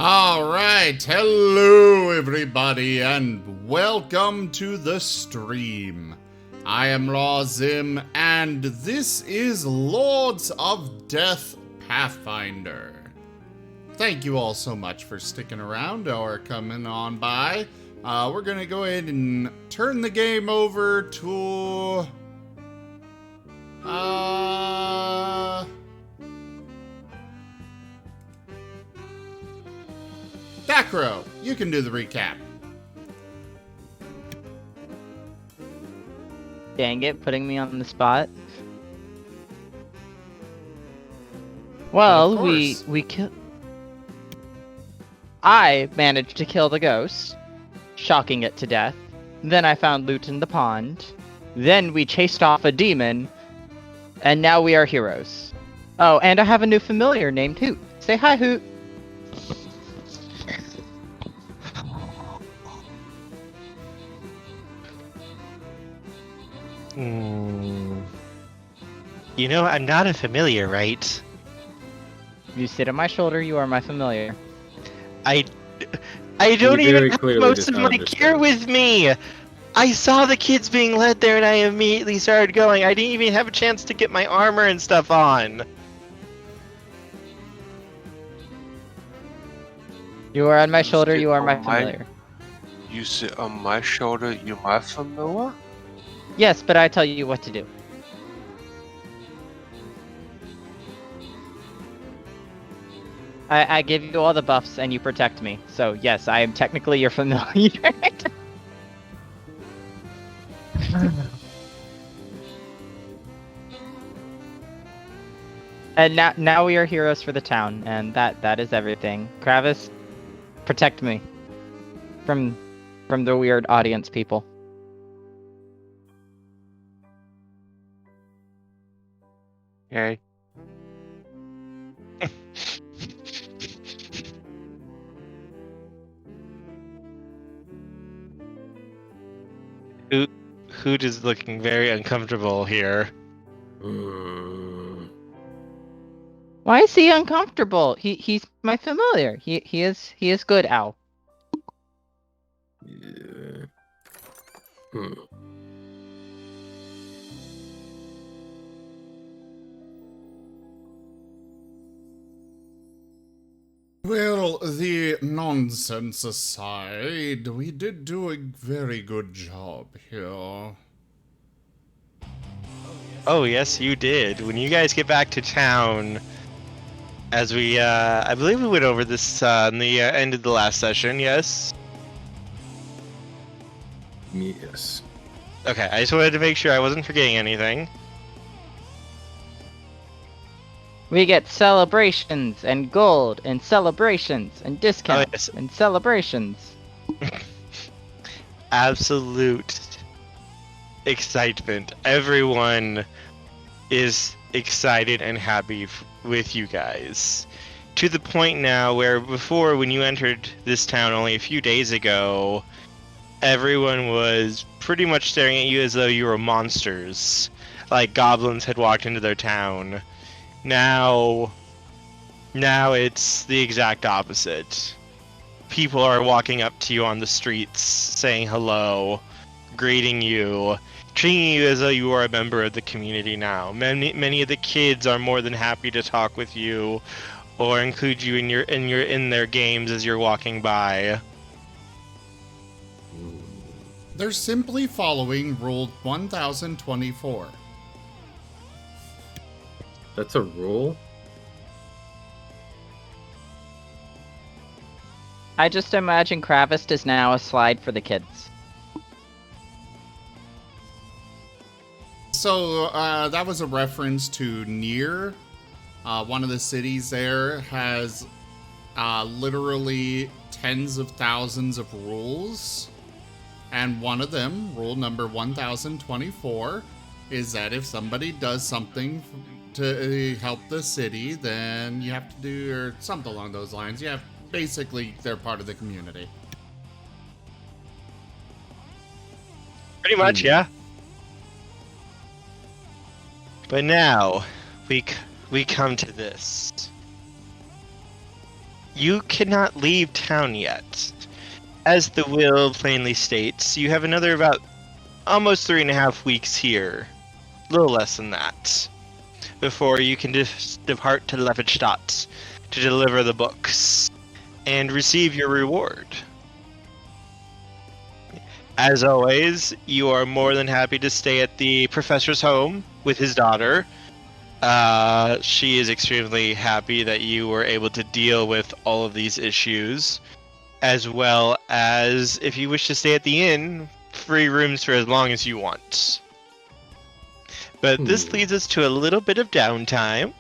All right, hello everybody, and welcome to the stream. I am Lazim, and this is Lords of Death Pathfinder. Thank you all so much for sticking around or coming on by. We're gonna go ahead and turn the game over to... Dacro, you can do the recap. Dang it, putting me on the spot. Well, we killed... I managed to kill the ghost, shocking it to death. Then I found loot in the pond. Then we chased off a demon. And now we are heroes. Oh, and I have a new familiar named Hoot. Say hi, Hoot. You know, I'm not a familiar, right? You sit on my shoulder, you are my familiar. I don't even have most of my gear with me! I saw the kids being led there and I immediately started going. I didn't even have a chance to get my armor and stuff on. You are on my shoulder, you are my familiar. You sit on my shoulder, you're my familiar? Yes, but I tell you what to do. I give you all the buffs and you protect me. So yes, I am technically your familiar. And now we are heroes for the town, and that is everything. Kravis, protect me from the weird audience people. Okay. Hoot is looking very uncomfortable here. Why is he uncomfortable? He's my familiar. He is good, Ow. Yeah. Well, the nonsense aside, we did do a very good job here. Oh yes, you did. When you guys get back to town, as we, I believe we went over this in the end of the last session, yes? Yes. Okay, I just wanted to make sure I wasn't forgetting anything. We get celebrations and gold and celebrations and discounts and celebrations. Absolute excitement. Everyone is excited and happy with you guys. To the point now where before, when you entered this town only a few days ago, everyone was pretty much staring at you as though you were monsters. Like goblins had walked into their town. Now it's the exact opposite. People are walking up to you on the streets, saying hello, greeting you, treating you as though you are a member of the community now. Many of the kids are more than happy to talk with you, or include you in their games as you're walking by. They're simply following Rule 1024. That's a rule? I just imagine Kravis is now a slide for the kids. So, that was a reference to Near. One of the cities there has literally tens of thousands of rules. And one of them, rule number 1024, is that if somebody does something to help the city, then you have to do, or something along those lines. Basically, they're part of the community. Pretty much, yeah. But now, we come to this. you cannot leave town yet. As the will plainly states, you have another about almost 3.5 weeks here. A little less than that. Before you can depart to Lepidstot to deliver the books and receive your reward. As always, you are more than happy to stay at the professor's home with his daughter. She is extremely happy that you were able to deal with all of these issues, as well as, if you wish to stay at the inn, free rooms for as long as you want. But this leads us to a little bit of downtime.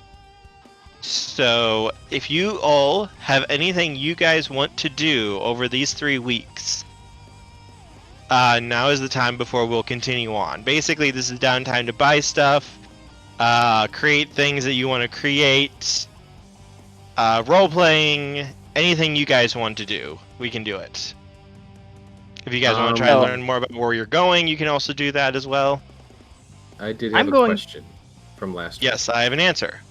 So, if you all have anything you guys want to do over these 3 weeks, now is the time before we'll continue on. Basically, this is downtime to buy stuff, create things that you want to create, role-playing, anything you guys want to do, we can do it. If you guys want to try and learn more about where you're going, you can also do that as well. I did have a question from last week. Yes, I have an answer.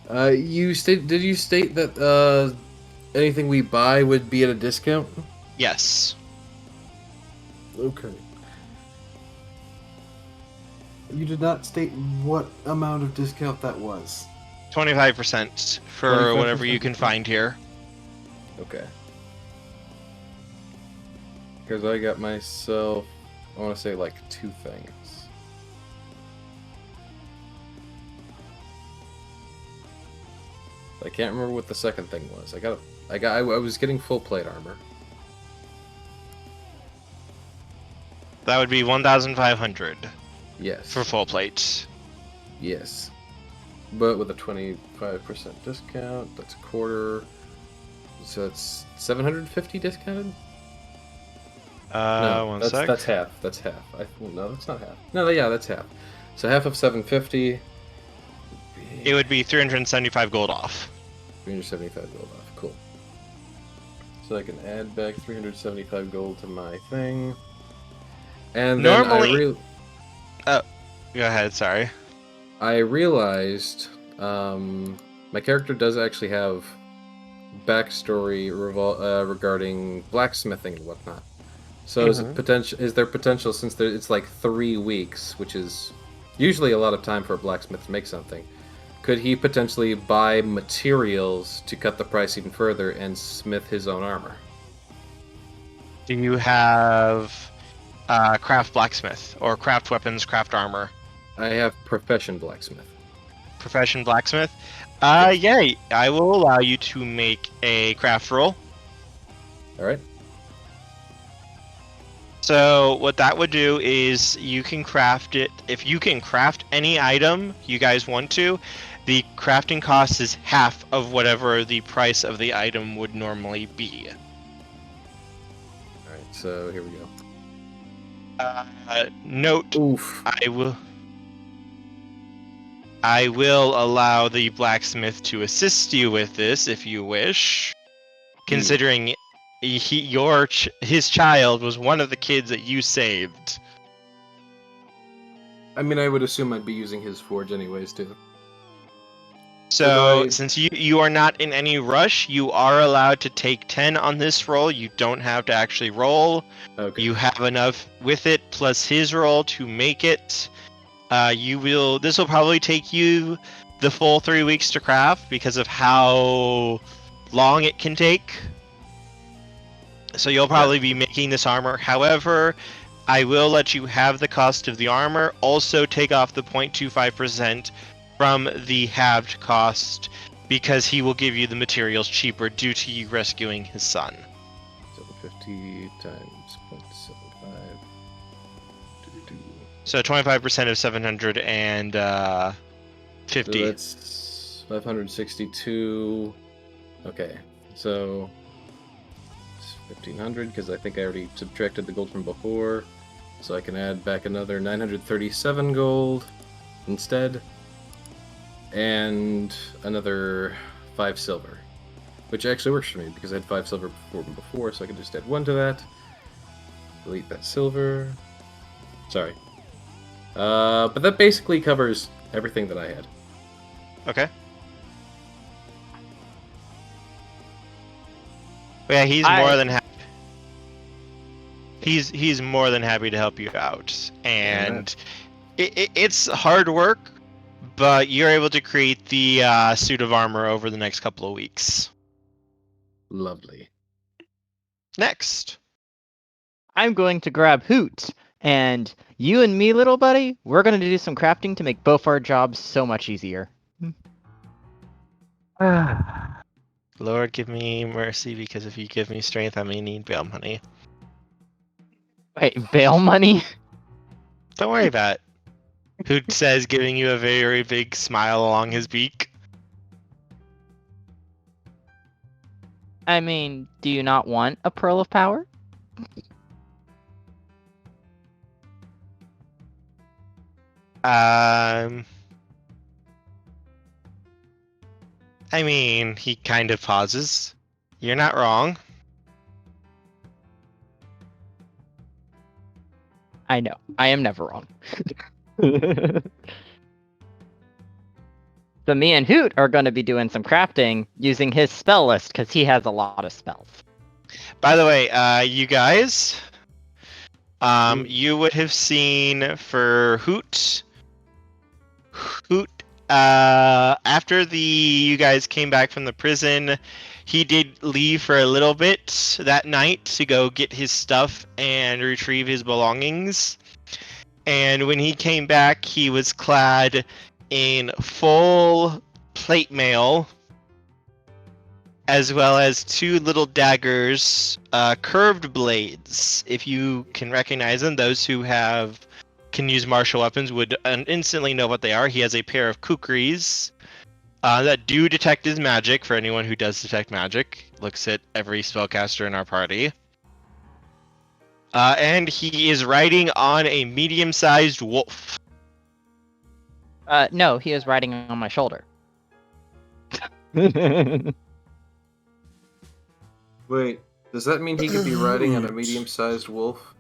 Did you state that anything we buy would be at a discount? Yes. Okay. You did not state what amount of discount that was. 25% for 25%? whatever you can find here. Okay. Because I got myself, I want to say like 2 things. I can't remember what the second thing was. I was getting full plate armor. That would be 1,500 Yes. for full plates. Yes. But with a 25% discount, that's a quarter. So it's 750 discounted? No, one that's, sec. that's half. That's half. No, that's not half. No, yeah, that's half. So half of 750. It would be 375 gold off. 375 gold off. Cool. So I can add back 375 gold to my thing. And then Normally... Oh, go ahead, sorry. I realized my character does actually have backstory regarding blacksmithing and whatnot. So is there potential, since it's like 3 weeks, which is usually a lot of time for a blacksmith to make something, could he potentially buy materials to cut the price even further and smith his own armor? Do you have craft blacksmith or craft weapons, craft armor? I have profession blacksmith. Profession blacksmith? Yeah, I will allow you to make a craft roll. Alright. So what that would do is you can craft it. If you can craft any item you guys want to, the crafting cost is half of whatever the price of the item would normally be. Alright, so here we go. Note, Oof. I will allow the blacksmith to assist you with this if you wish, considering his child was one of the kids that you saved. I mean, I would assume I'd be using his forge anyways, too. So, since you are not in any rush, you are allowed to take 10 on this roll. You don't have to actually roll. Okay. You have enough with it, plus his roll, to make it. This will probably take you the full 3 weeks to craft because of how long it can take. So you'll probably be making this armor. However, I will let you have the cost of the armor. Also take off the 0.25% from the halved cost, because he will give you the materials cheaper due to you rescuing his son. 750 times 0.75. So 25% of 750. So that's 562. Okay, so it's 1500 because I think I already subtracted the gold from before, so I can add back another 937 gold instead. And another 5 silver, which actually works for me because I had 5 silver before, so I can just add 1 to that. Delete that silver. Sorry. But that basically covers everything that I had. Okay. Yeah, he's I- more than happy. He's more than happy to help you out, and it's hard work, but you're able to create the suit of armor over the next couple of weeks. Lovely. Next. I'm going to grab Hoot, and you and me, little buddy, we're going to do some crafting to make both our jobs so much easier. Lord, give me mercy, because if you give me strength, I may need bail money. Wait, bail money? Don't worry about it. Who says, giving you a very big smile along his beak? I mean, do you not want a pearl of power? I mean, he kind of pauses. You're not wrong. I know. I am never wrong. So me and Hoot are going to be doing some crafting using his spell list because he has a lot of spells. By the way, you guys, you would have seen for Hoot, after you guys came back from the prison, he did leave for a little bit that night to go get his stuff and retrieve his belongings. And when he came back, he was clad in full plate mail, as well as 2 little daggers, curved blades. If you can recognize them, those who can use martial weapons would instantly know what they are. He has a pair of kukris that do detect his magic, for anyone who does detect magic. Looks at every spellcaster in our party. And he is riding on a medium-sized wolf. No, he is riding on my shoulder. Wait, does that mean he could be riding on a medium-sized wolf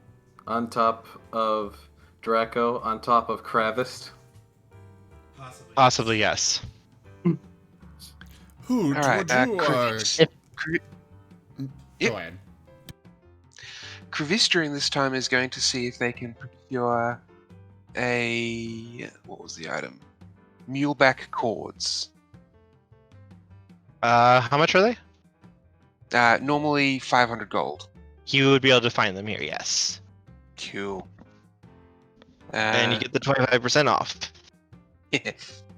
on top of Draco, on top of Kravist? Possibly, yes. Hoot, All right, would you, Yep. Go ahead. Kravis during this time is going to see if they can procure what was the item? Muleback cords. How much are they? Normally 500 gold. You would be able to find them here, yes. Cool. And you get the 25% off.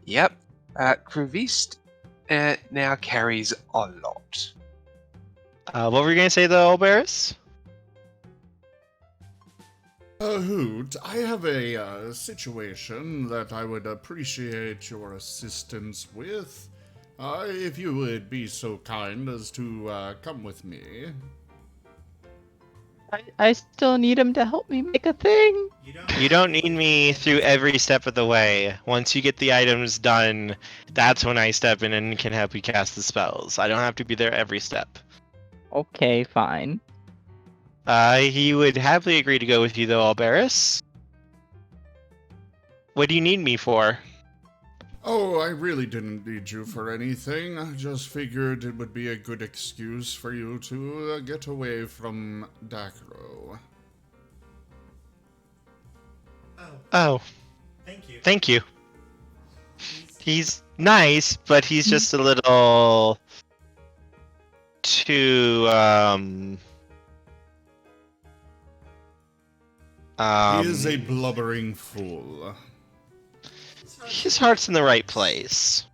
Yep. Kravis now carries a lot. What were you going to say, though, Alberis? Hoot, I have a situation that I would appreciate your assistance with. If you would be so kind as to come with me. I still need him to help me make a thing. You don't need me through every step of the way. Once you get the items done, that's when I step in and can help you cast the spells. I don't have to be there every step. Okay, fine. He would happily agree to go with you, though, Alberis. What do you need me for? Oh, I really didn't need you for anything. I just figured it would be a good excuse for you to get away from Dakro. Oh. Thank you. He's nice, but he's just a little too, He is a blubbering fool. his heart's in the right place.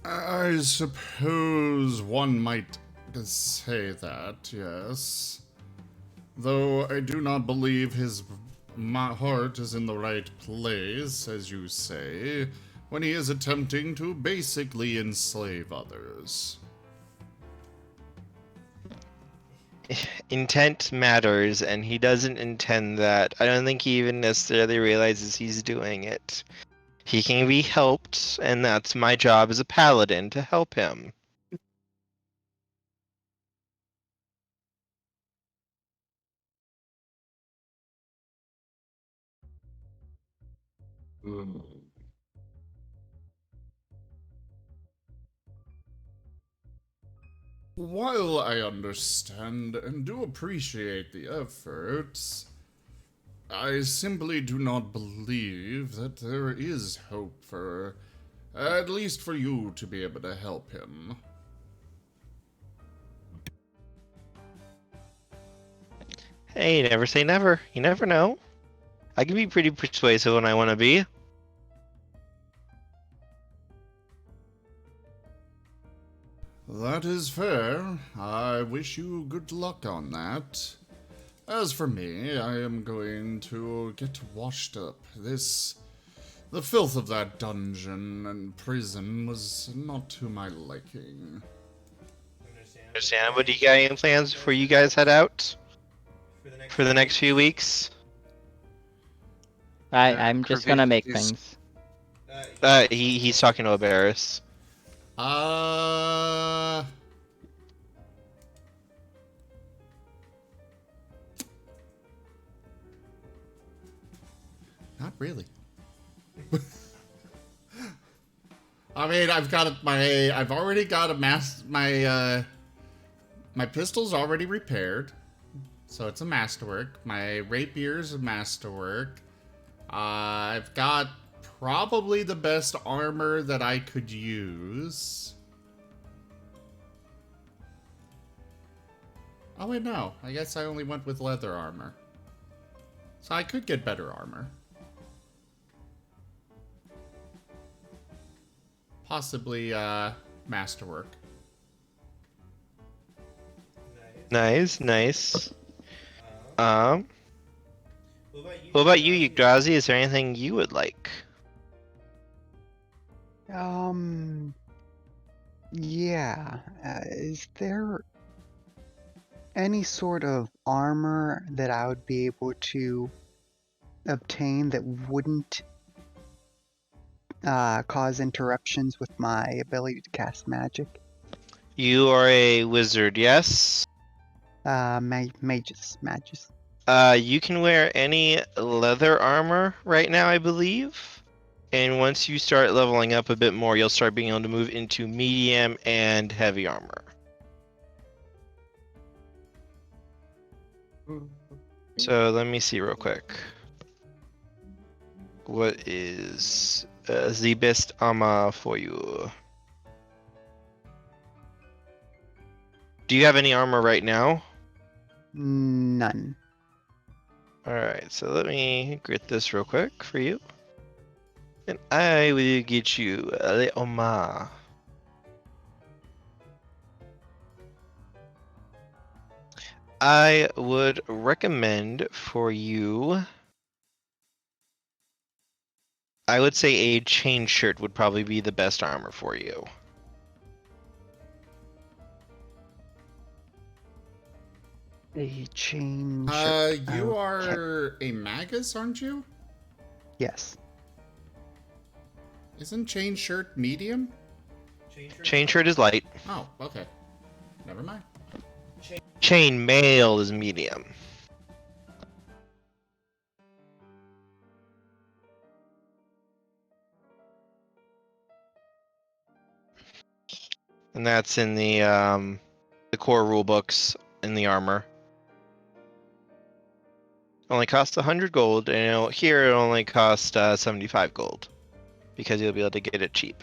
I suppose one might say that, yes. Though I do not believe his heart is in the right place, as you say, when he is attempting to basically enslave others. Intent matters, and he doesn't intend that. I don't think he even necessarily realizes he's doing it. He can be helped, and that's my job as a paladin, to help him. Hmm. While I understand and do appreciate the efforts, I simply do not believe that there is hope for, at least for you to be able to help him. Hey, never say never. You never know. I can be pretty persuasive when I want to be. That is fair. I wish you good luck on that. As for me, I am going to get washed up. The filth of that dungeon and prison was not to my liking. Understand? But do you got any plans before you guys head out for the next few weeks? I'm just gonna make things. He's talking to Abaris. Not really. I mean, I've already got my pistol's already repaired, so it's a masterwork. My rapier's a masterwork. I've got probably the best armor that I could use. Oh wait, no. I guess I only went with leather armor. So I could get better armor. Possibly, masterwork. Nice. What about you, Yggdrazi? Is there anything you would like? Yeah. Is there any sort of armor that I would be able to obtain that wouldn't cause interruptions with my ability to cast magic? You are a wizard, yes? Magus. You can wear any leather armor right now, I believe. And once you start leveling up a bit more, you'll start being able to move into medium and heavy armor. So let me see real quick. What is the best armor for you? Do you have any armor right now? None. Alright, so let me grit this real quick for you. And I will get you the armor. I would recommend for you, I would say a chain shirt would probably be the best armor for you. A chain. You are a magus, aren't you? Yes. Isn't chain shirt medium? Chain shirt is light. Oh, okay. Never mind. Chain mail is medium. And that's in the core rule books in the armor. Only costs 100 gold, and here it only costs 75 gold because you'll be able to get it cheap.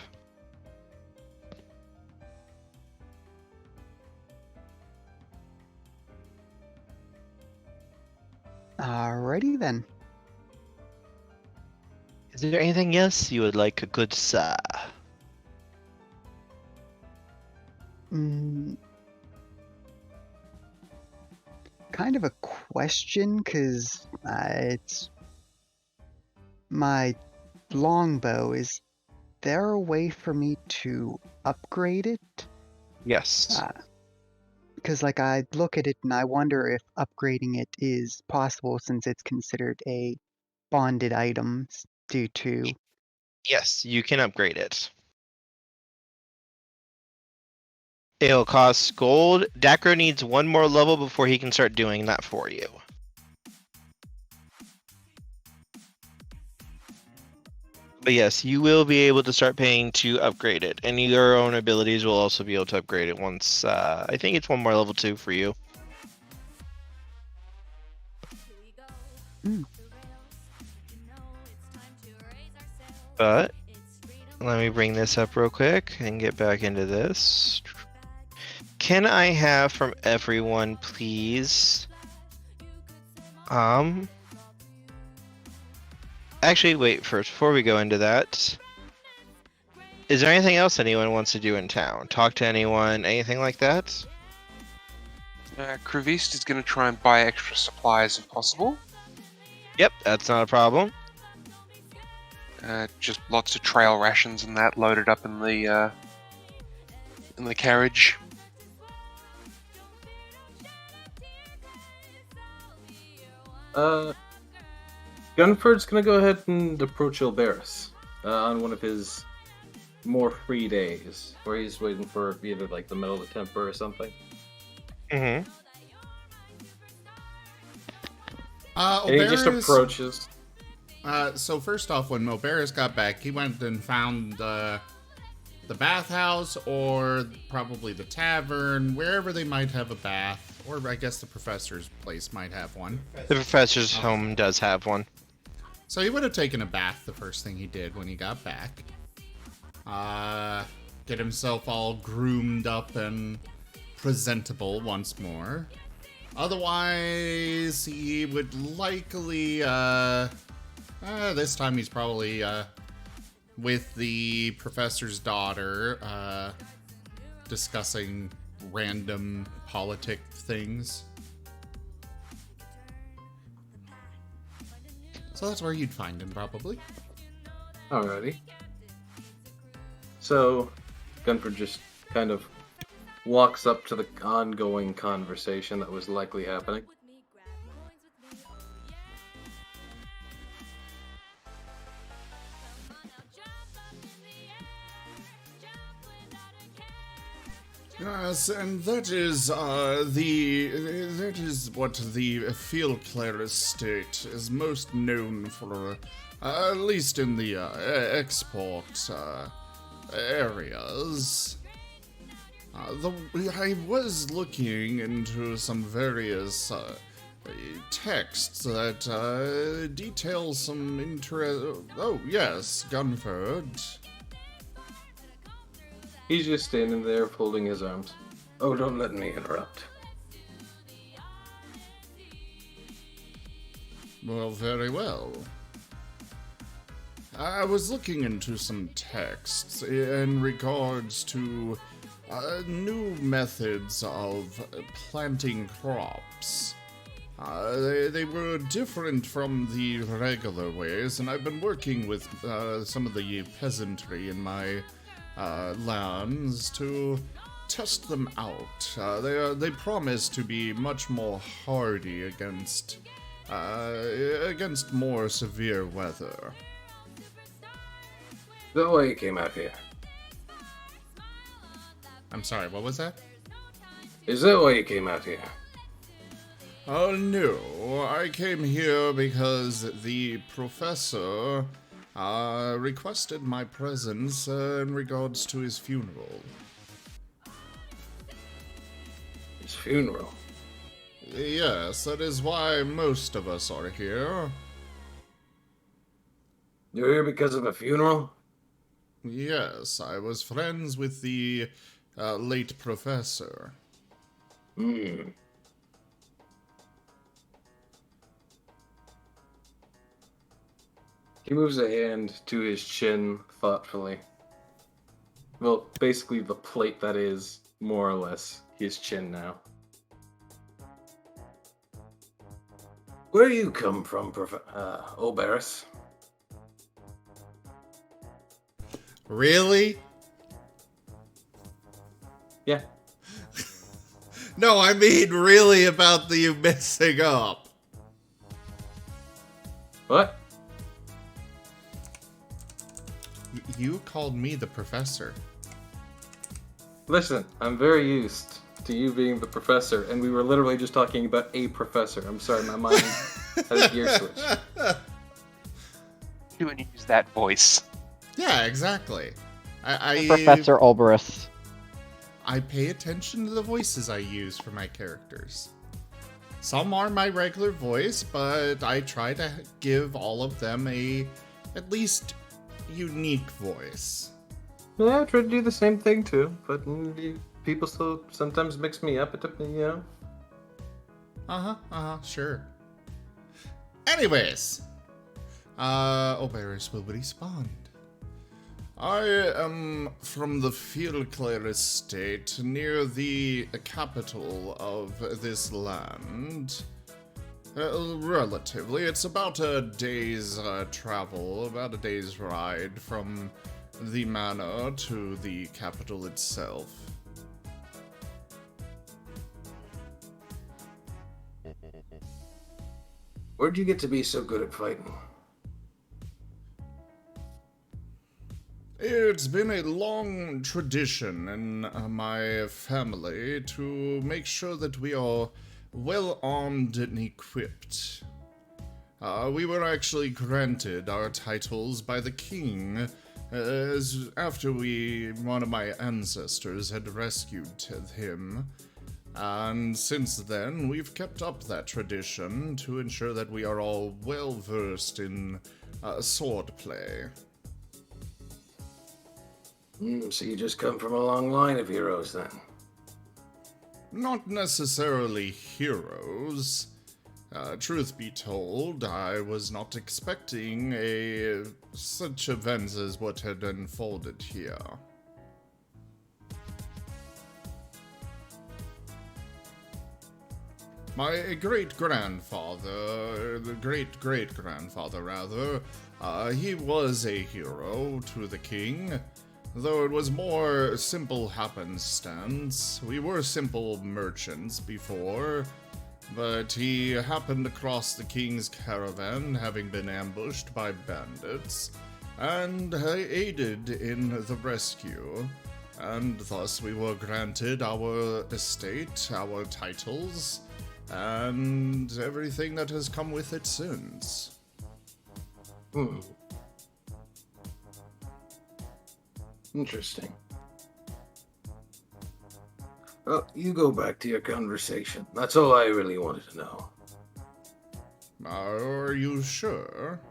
Alrighty then. Is there anything else you would like, good sir? Kind of a question, because it's my longbow. Is there a way for me to upgrade it? Yes. Because I look at it and I wonder if upgrading it is possible since it's considered a bonded item due to... Yes, you can upgrade it. It'll cost gold. Dacro needs one more level before he can start doing that for you. But yes, you will be able to start paying to upgrade it, and your own abilities will also be able to upgrade it once. I think it's one more level 2 for you. Mm. But let me bring this up real quick and get back into this. Can I have from everyone, please? Actually, wait first, before we go into that. Is there anything else anyone wants to do in town? Talk to anyone, anything like that? Krivist is going to try and buy extra supplies if possible. Yep, that's not a problem. Just lots of trail rations and that loaded up in the carriage. Gunford's gonna go ahead and approach Ilberis on one of his more free days, where he's waiting for either like the middle of the temper or something. Mm-hmm. And he just approaches. So first off, when Moberis got back, he went and found the bathhouse, or probably the tavern, wherever they might have a bath, or I guess the professor's place might have one. The professor's home does have one. So he would have taken a bath the first thing he did when he got back. Get himself all groomed up and presentable once more. Otherwise, he would likely, this time he's probably, with the professor's daughter, discussing random politic things. So that's where you'd find him, probably. Alrighty. So, Gunford just kind of walks up to the ongoing conversation that was likely happening. Yes, and that is what the Field Clare estate is most known for, at least in the export areas. I was looking into some various texts that detail some Oh yes, Gunford. He's just standing there folding his arms. Oh, don't let me interrupt. Well, very well. I was looking into some texts in regards to new methods of planting crops. They were different from the regular ways, and I've been working with some of the peasantry in my lands to test them out. They promise to be much more hardy against more severe weather. Is that why you came out here? I'm sorry, what was that? Is that why you came out here? Oh no, I came here because the professor requested my presence in regards to his funeral. His funeral? Yes, that is why most of us are here. You're here because of a funeral? Yes, I was friends with the late professor. Hmm. He moves a hand to his chin thoughtfully. Well, basically the plate that is, more or less, his chin now. Where do you come from, Oberis? Really? Yeah. No, I mean really about the you messing up. What? You called me the professor. Listen, I'm very used to you being the professor, and we were literally just talking about a professor. I'm sorry, my mind had a gear switch. Do and use that voice. Yeah, exactly. Professor Olberus. I pay attention to the voices I use for my characters. Some are my regular voice, but I try to give all of them a at least unique voice. Yeah, I try to do the same thing too, but people still sometimes mix me up. Sure. Anyways, Oberus will respond. I am from the Fieldclair estate near the capital of this land. Relatively, it's about a day's travel, about a day's ride from the manor to the capital itself. Where'd you get to be so good at fighting? It's been a long tradition in my family to make sure that we are well armed and equipped. We were actually granted our titles by the king as after one of my ancestors had rescued him. And since then, we've kept up that tradition to ensure that we are all well versed in swordplay. So you just come from a long line of heroes, then? Not necessarily heroes. Truth be told, I was not expecting such events as what had unfolded here. My great-grandfather, great-great-grandfather rather, he was a hero to the king. Though it was more simple happenstance. We were simple merchants before, but he happened across the king's caravan, having been ambushed by bandits, and aided in the rescue. And thus we were granted our estate, our titles, and everything that has come with it since. Interesting. Well, you go back to your conversation. That's all I really wanted to know. Are you sure?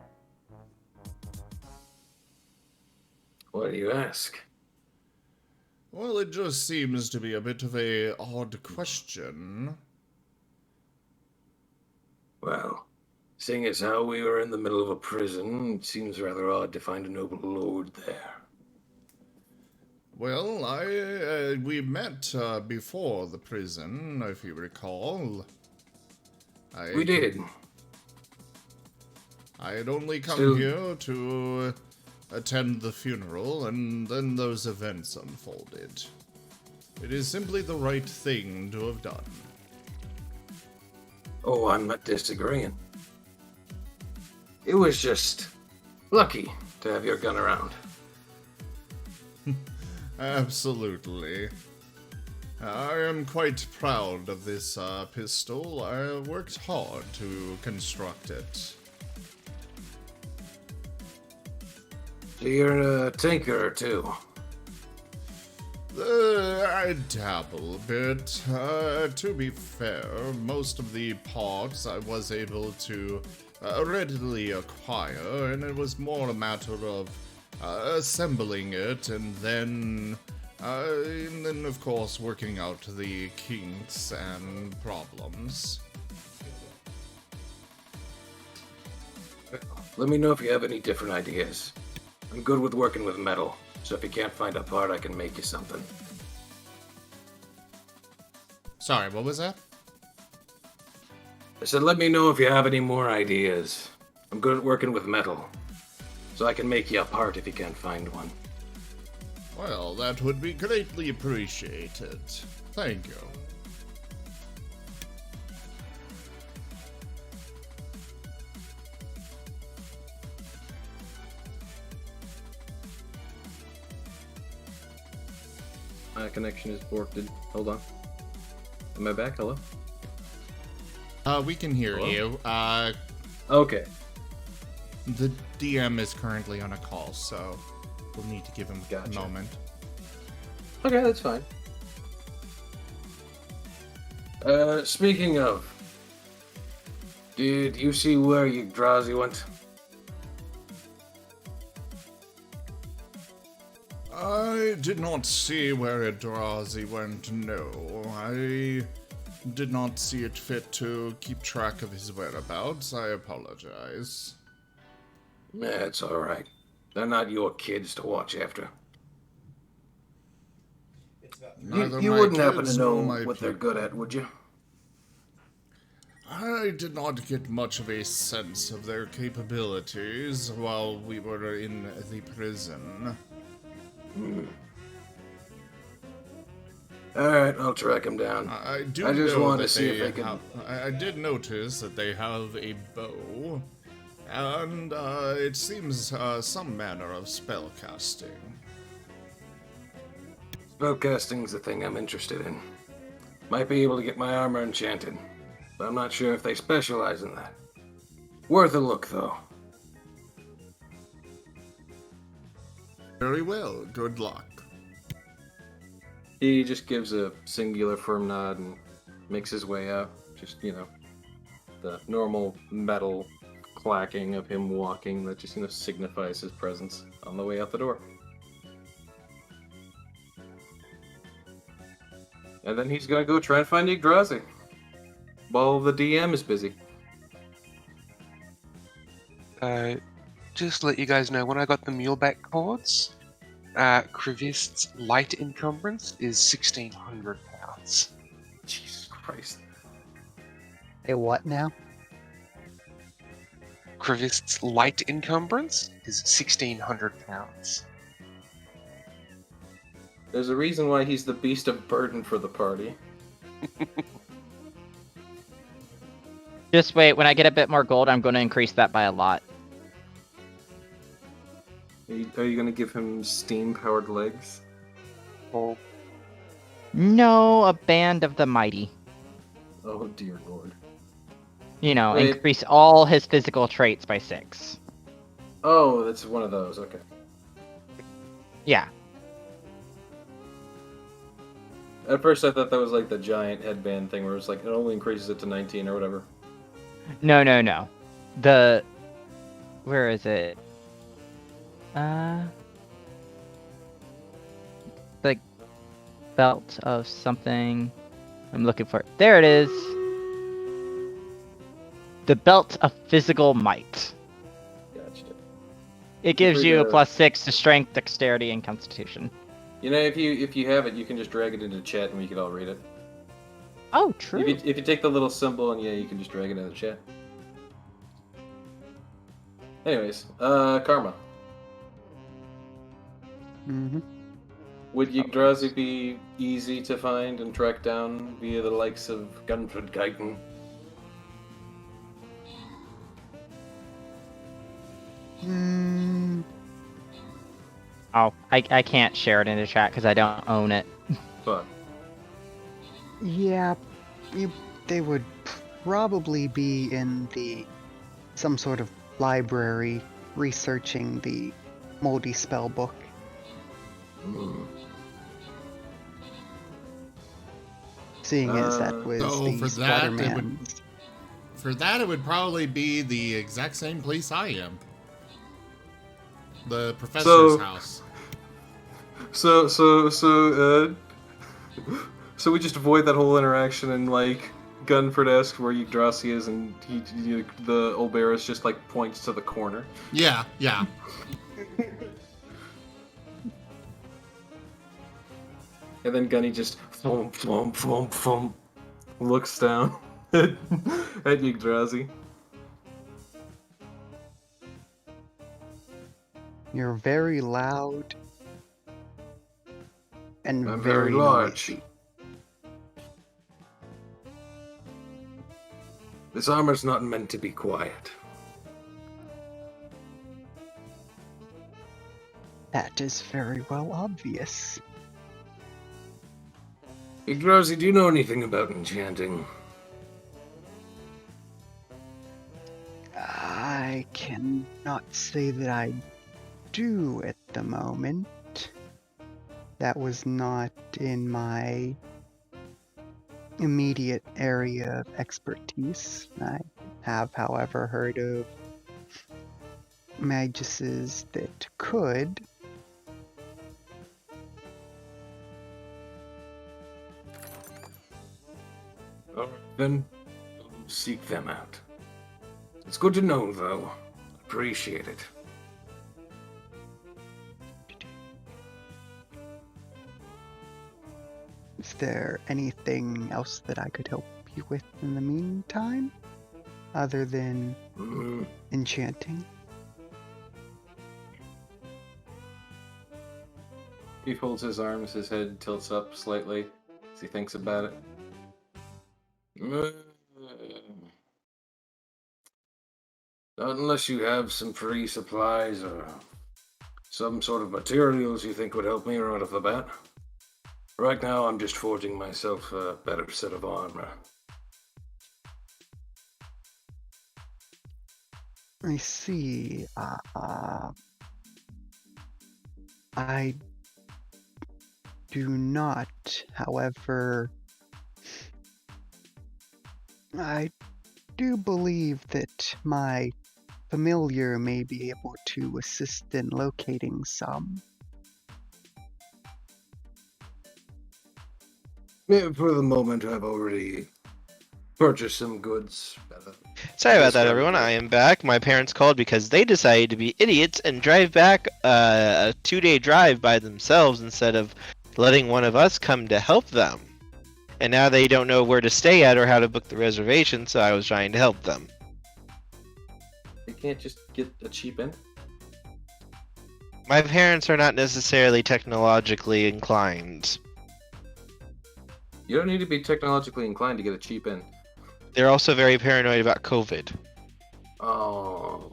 Why do you ask? Well, it just seems to be a bit of a odd question. Well, seeing as how we were in the middle of a prison, it seems rather odd to find a noble lord there. Well, we met before the prison, if you recall. We did. I had only come here to attend the funeral, and then those events unfolded. It is simply the right thing to have done. Oh, I'm not disagreeing. It was just lucky to have your gun around. Absolutely. I am quite proud of this pistol. I worked hard to construct it. So you're a tinker, too? I dabble a bit. To be fair, most of the parts I was able to readily acquire, and it was more a matter of assembling it, and then of course working out the kinks and problems. Let me know if you have any different ideas. I'm good with working with metal, so if you can't find a part, I can make you something. Sorry, what was that? I said let me know if you have any more ideas. I'm good at working with metal, so I can make you a part if you can't find one. Well, that would be greatly appreciated. Thank you. My connection is borked. Hold on. Am I back? Hello? We can hear Hello? you. Okay. The DM is currently on a call, so We'll need to give him Gotcha. a moment. Okay, that's fine. Speaking of, did you see where Yggdrasil went? I did not see where Eldrazi went, no. I did not see it fit to keep track of his whereabouts. I apologize. That's alright. They're not your kids to watch after. Neither You my wouldn't happen kids to know nor my what they're people. good at, would you? I did not get much of a sense of their capabilities while we were in the prison. Alright, I'll track them down. I do I just know wanted that to see if they they could- have. I did notice that they have a bow, and it seems some manner of spell casting. Spellcasting's the thing I'm interested in. Might be able to get my armor enchanted, but I'm not sure if they specialize in that. Worth a look, though. Very well. Good luck. He just gives a singular firm nod and makes his way out. Just, the normal metal clacking of him walking that just, signifies his presence on the way out the door. And then he's gonna go try and find Yggdrasil while the DM is busy. Just to let you guys know, when I got the muleback cords, Krivist's light encumbrance is 1,600 pounds. Jesus Christ. A what now? Krivist's light encumbrance is 1,600 pounds. There's a reason why he's the beast of burden for the party. Just wait, when I get a bit more gold, I'm going to increase that by a lot. Are you gonna give him steam-powered legs? Oh, No, a band of the mighty. Oh dear lord. Increase Wait. all his physical traits by 6. Oh, that's one of those, okay. Yeah. At first I thought that was like the giant headband thing where it's like it only increases it to 19 or whatever. No. Where is it? The belt of something. I'm looking for it. There it is. The belt of physical might. Gotcha. It gives free you a to- +6 to strength, dexterity, and constitution. If you have it, you can just drag it into chat and we can all read it. Oh, true. If you take the little symbol and you can just drag it into the chat. Anyways, Karma. Mm-hmm. Would Yggdrasil be easy to find and track down via the likes of Gunfred Guyton? Oh, I can't share it in the chat because I don't own it. But Yeah, they would probably be in some sort of library researching the moldy spell book. Seeing as that was So the for that, it would- Splatterman's. For that, it would probably be the exact same place I am. The professor's house. So we just avoid that whole interaction and like Gunford asks where Yggdrasil is and the Olberus just like points to the corner. Yeah. And then Gunny just looks down at Yggdrasil. You're very loud and I'm very large. noisy. This armor's not meant to be quiet. That is very well obvious. Yggdrasil, do you know anything about enchanting? I cannot say that I do at the moment. That was not in my immediate area of expertise. I have, however, heard of maguses that could. All right, then seek them out. It's good to know, though. Appreciate it. Is there anything else that I could help you with in the meantime? Other than enchanting? He folds his arms, his head tilts up slightly as he thinks about it. Not unless you have some free supplies or some sort of materials you think would help me right off the bat. Right now, I'm just forging myself a better set of armor. I see. I do not, however, I do believe that my familiar may be able to assist in locating some. Yeah, for the moment, I've already purchased some goods. Sorry about that, everyone. I am back. My parents called because they decided to be idiots and drive back a 2-day drive by themselves instead of letting one of us come to help them. And now they don't know where to stay at or how to book the reservation, so I was trying to help them. You can't just get a cheap inn? My parents are not necessarily technologically inclined. You don't need to be technologically inclined to get a cheap inn. They're also very paranoid about COVID. Oh.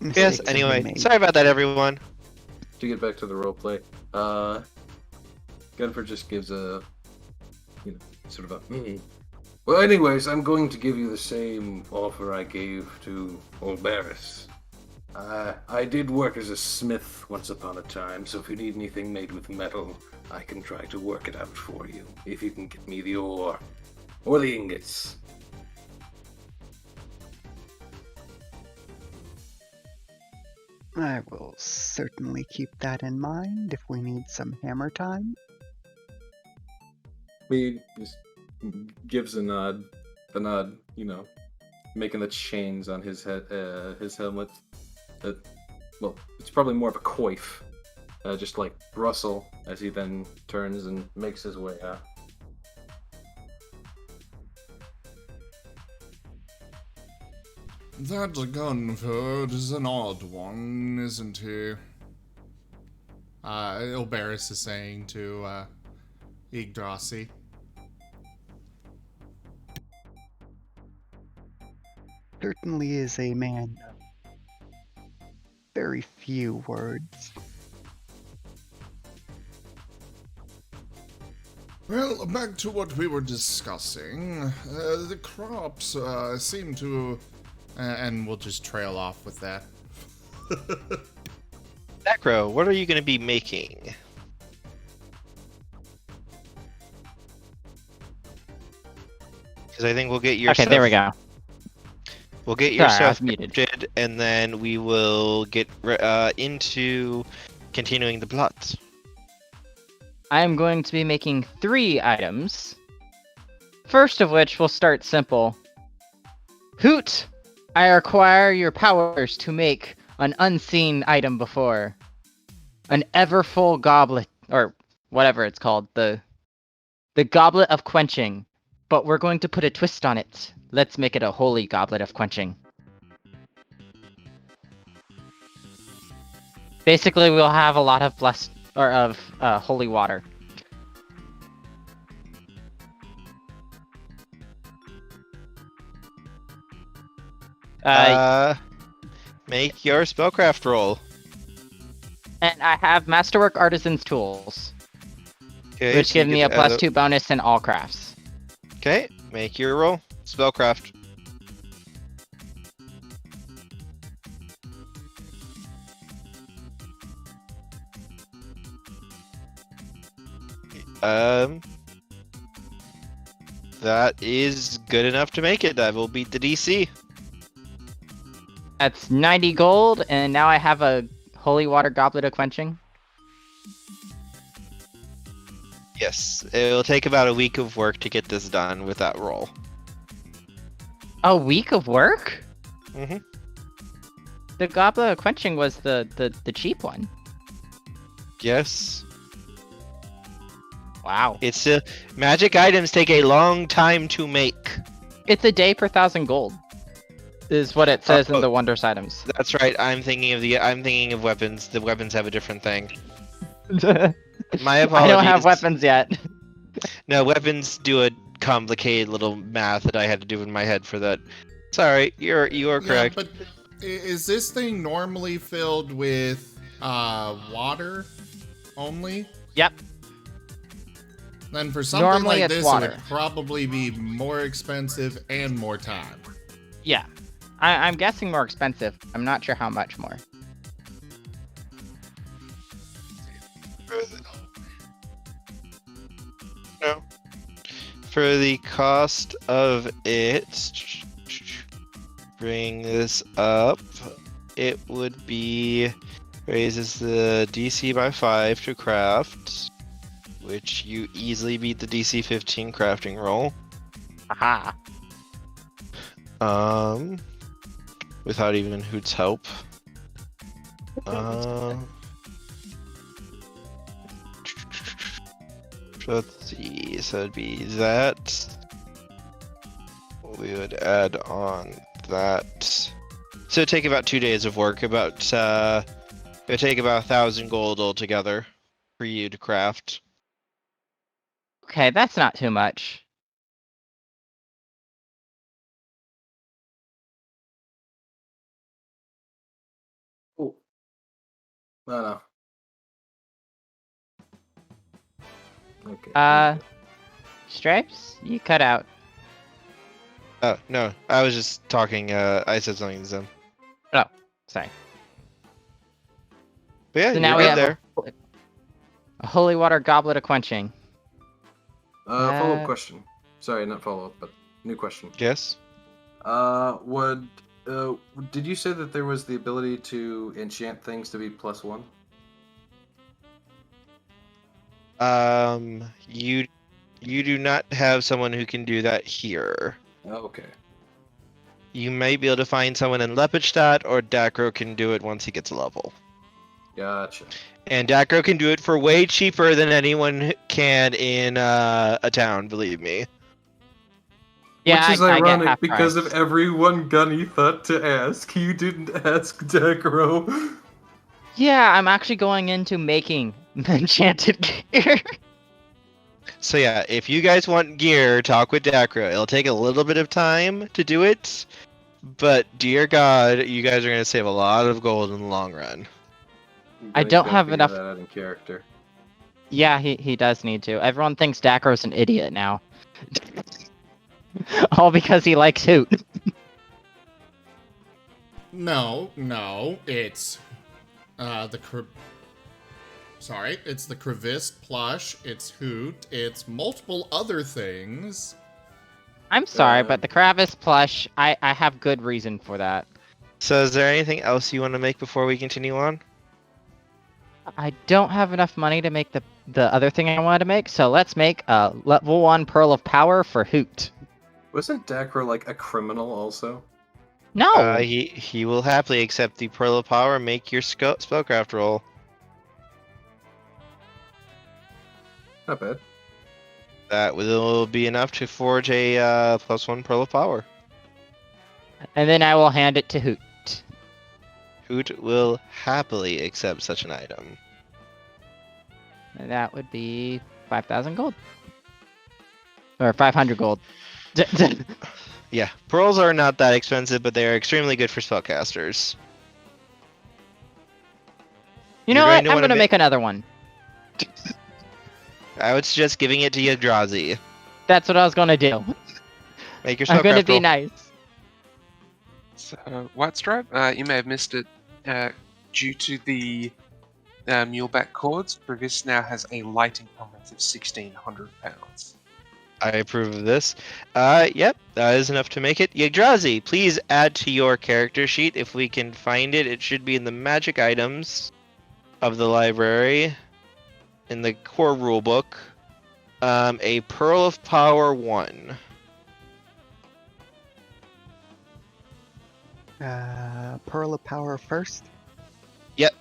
Yes, Mistakes have been anyway, made. sorry about that, everyone. To get back to the roleplay, Gunford just gives a, sort of a, Well, anyways, I'm going to give you the same offer I gave to Olberis. I did work as a smith once upon a time, so if you need anything made with metal, I can try to work it out for you, if you can get me the ore, or the ingots. I will certainly keep that in mind if we need some hammer time. He just gives a nod, making the chains on his head, his helmet. Well, it's probably more of a coif, just like rustle as he then turns and makes his way out. That Gunford is an odd one, isn't he? Ilberis is saying to Yggdrasi. Certainly is a man of very few words. Well, back to what we were discussing. The crops seem to... and we'll just trail off with that. Necro, what are you going to be making? Because I think we'll get your Okay, stuff. there we go. We'll get your Sorry, I was stuff muted. printed, and then we will get into continuing the plot. I am going to be making 3 items. First of which will start simple. Hoot! I require your powers to make an unseen item before. An ever-full goblet, or whatever it's called, the goblet of quenching. But we're going to put a twist on it. Let's make it a holy goblet of quenching. Basically, we'll have a lot of blessed, or of holy water. Make your spellcraft roll. And I have Masterwork Artisan's Tools, Okay, which so give you me get a to add +2 bonus in all crafts. Okay, make your roll. Spellcraft. That is good enough to make it. That will beat the DC. That's 90 gold, and now I have a holy water goblet of quenching. Yes, it will take about a week of work to get this done with that roll. A week of work? Mhm. The goblet of quenching was the cheap one. Yes. Wow. It's magic items take a long time to make. It's a day per 1,000 gold. Is what it says in Oh. the wondrous items. That's right. I'm thinking of weapons. The weapons have a different thing. My apologies. I don't have weapons yet. No, weapons do a complicated little math that I had to do in my head for that. Sorry, you are correct. Yeah, but is this thing normally filled with water only? Yep. Then for something Normally like it's this, water. it would probably be more expensive and more time. Yeah. I'm guessing more expensive. I'm not sure how much more. No. For the cost of it, bring this up. It would be raises the DC by 5 to craft, which you easily beat the DC 15 crafting roll. Aha. Without even Hoot's help. Let's see, so it'd be that. We would add on that. So it'd take about 2 days of work, it would take about 1,000 gold altogether for you to craft. Okay, that's not too much. Oh. No. Okay. Stripes? You cut out. Oh, no, I was just talking, I said something to them. Oh, sorry. But yeah, So now you're we good have there. a holy water goblet of quenching. Follow-up question. Sorry, not follow-up, but new question. Yes? Did you say that there was the ability to enchant things to be +1? You do not have someone who can do that here. Oh, okay. You may be able to find someone in Lepidstot, or Dacro can do it once he gets a level. Gotcha. And Dacro can do it for way cheaper than anyone can in a town, believe me. Yeah, Which is I get ironic half because price. of everyone Gunny thought to ask. You didn't ask Dacro. Yeah, I'm actually going into making enchanted gear. So yeah, if you guys want gear, talk with Dacro. It'll take a little bit of time to do it, but dear God, you guys are going to save a lot of gold in the long run. I Gunny's don't gotta have figure enough- that out in character. Yeah, he does need to. Everyone thinks Dacro's an idiot now. All because he likes Hoot. No, it's it's the Crevice plush, it's Hoot, it's multiple other things. I'm sorry, but the Kravis plush, I have good reason for that. So is there anything else you want to make before we continue on? I don't have enough money to make the other thing I wanted to make, so let's make a level 1 Pearl of Power for Hoot. Wasn't Dacro like a criminal also? No! He will happily accept the Pearl of Power and make your spellcraft roll. Not bad. That will be enough to forge a +1 Pearl of Power. And then I will hand it to Hoot. Hoot will happily accept such an item. And that would be 5,000 gold. Or 500 gold. Yeah, pearls are not that expensive, but they are extremely good for spellcasters. You know You're what? going to I'm wanna gonna make another one. I would suggest giving it to Yggdrazi. That's what I was gonna do. Make your I'm gonna spellcraft be roll. nice. So, White Stripe, you may have missed it due to the muleback cords, Crevice now has a light encumbrance of 1,600 pounds. I approve of this. Yep, that is enough to make it. Yggdrazi, please add to your character sheet if we can find it. It should be in the magic items of the library, in the core rulebook. A Pearl of Power 1. Pearl of Power first. Yep.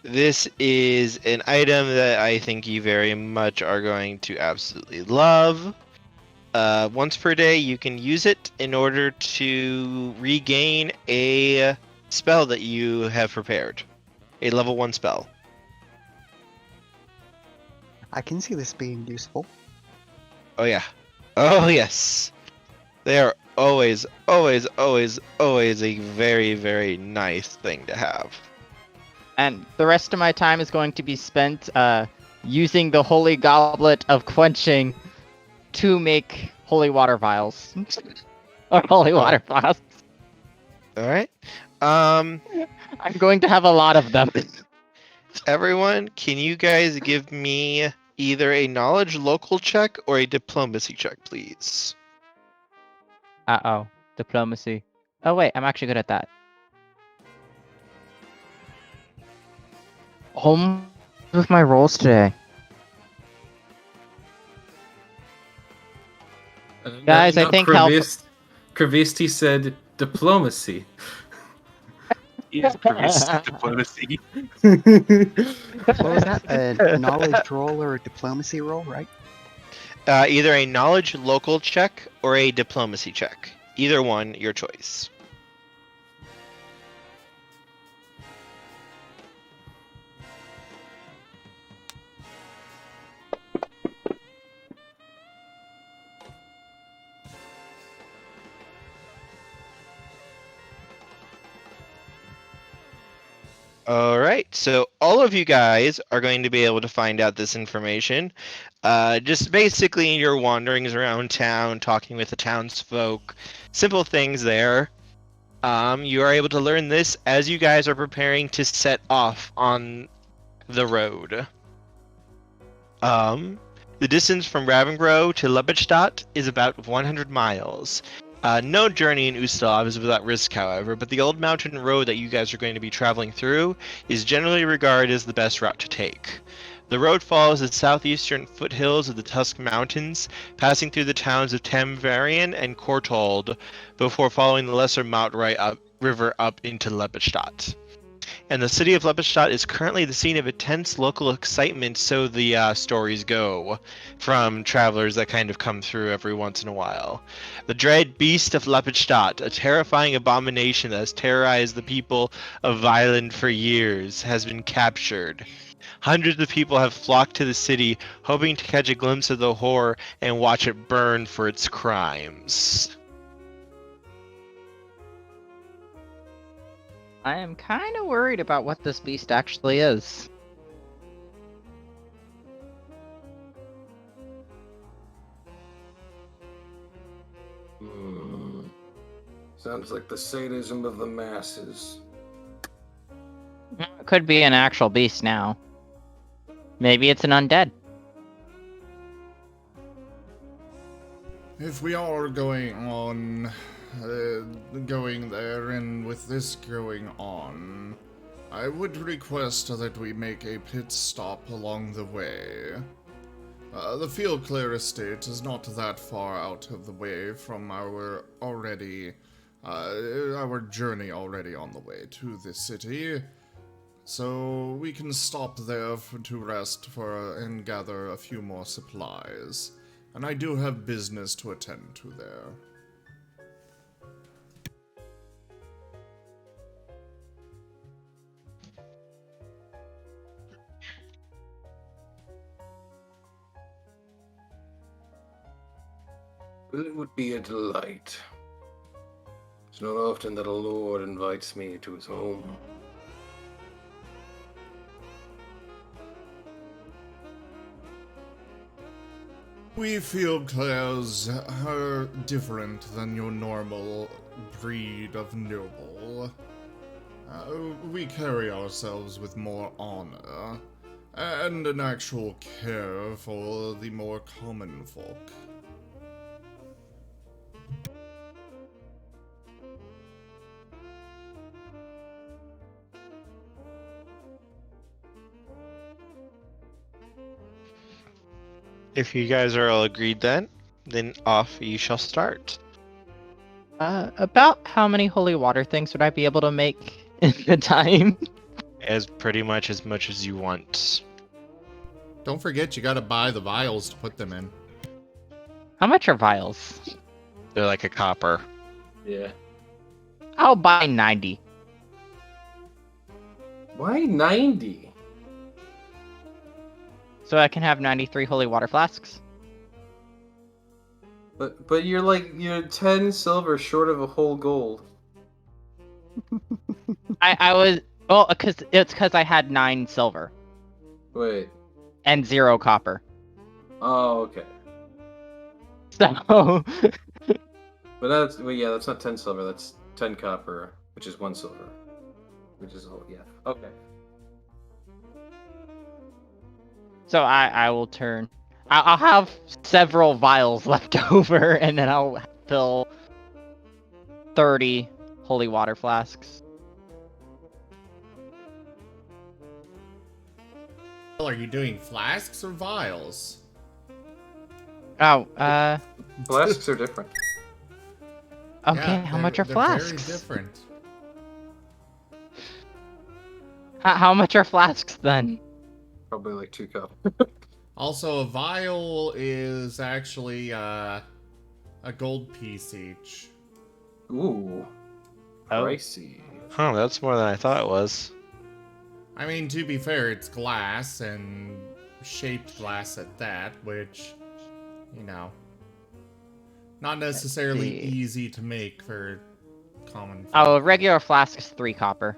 This is an item that I think you very much are going to absolutely love. Once per day, you can use it in order to regain a spell that you have prepared. A level 1 spell. I can see this being useful. Oh yeah. Oh yes. They are always, always, always, always a very, very nice thing to have. And the rest of my time is going to be spent using the Holy Goblet of Quenching to make holy water vials. Or holy water vials. Alright. I'm going to have a lot of them. Everyone, can you guys give me either a knowledge local check or a diplomacy check, please? Uh-oh. Diplomacy. Oh wait, I'm actually good at that. Home with my rolls today. Guys, I think Kravisti said diplomacy. Is Crevice diplomacy? What was that? A knowledge roll or a diplomacy roll, right? Either a knowledge local check or a diplomacy check. Either one, your choice. Alright, so all of you guys are going to be able to find out this information. Just basically in your wanderings around town, talking with the townsfolk, simple things there. You are able to learn this as you guys are preparing to set off on the road. The distance from Ravengro to Lepidstot is about 100 miles. No journey in Ustav is without risk, however, but the old mountain road that you guys are going to be traveling through is generally regarded as the best route to take. The road follows the southeastern foothills of the Tusk Mountains, passing through the towns of Tamvarian and Courtauld, before following the lesser Mount River up into Lepidstot. And the city of Lepidstot is currently the scene of intense local excitement, so the stories go, from travelers that kind of come through every once in a while. The dread beast of Lepidstot, a terrifying abomination that has terrorized the people of Violent for years, has been captured. Hundreds of people have flocked to the city, hoping to catch a glimpse of the horror and watch it burn for its crimes. I am kind of worried about what this beast actually is. Sounds like the sadism of the masses. It could be an actual beast now. Maybe it's an undead. If we are going on, going there, and with this going on, I would request that we make a pit stop along the way. The Fieldclear estate is not that far out of the way from our journey already on the way to the city. So we can stop there to rest and gather a few more supplies. And I do have business to attend to there. Well, it would be a delight. It's not often that a lord invites me to his home. We Fieldclairs are different than your normal breed of noble. We carry ourselves with more honor and an actual care for the more common folk. If you guys are all agreed then off you shall start. About how many holy water things would I be able to make in the time? As pretty much as you want. Don't forget, you gotta buy the vials to put them in. How much are vials? They're like a copper. Yeah. I'll buy 90. Why 90? So I can have 93 holy water flasks. But you're 10 silver short of a whole gold. I was because I had 9 silver Wait. and 0 copper. Oh, okay. So But that's not 10 silver. That's 10 copper, which is 1 silver, which is yeah. Okay. so I will turn. I'll have several vials left over, and then I'll fill 30 holy water flasks. Are you doing flasks or vials? Oh, Flasks are different. okay. Yeah, How much are they're flasks? Very different. How much are flasks then? Probably like 2 cup. Also, a vial is actually a gold piece each. Ooh. Oh. Pricey. Huh, that's more than I thought it was. I mean, to be fair, it's glass and shaped glass at that, which, you know, not necessarily see. easy to make for common folk. Oh, a regular flask is 3 copper.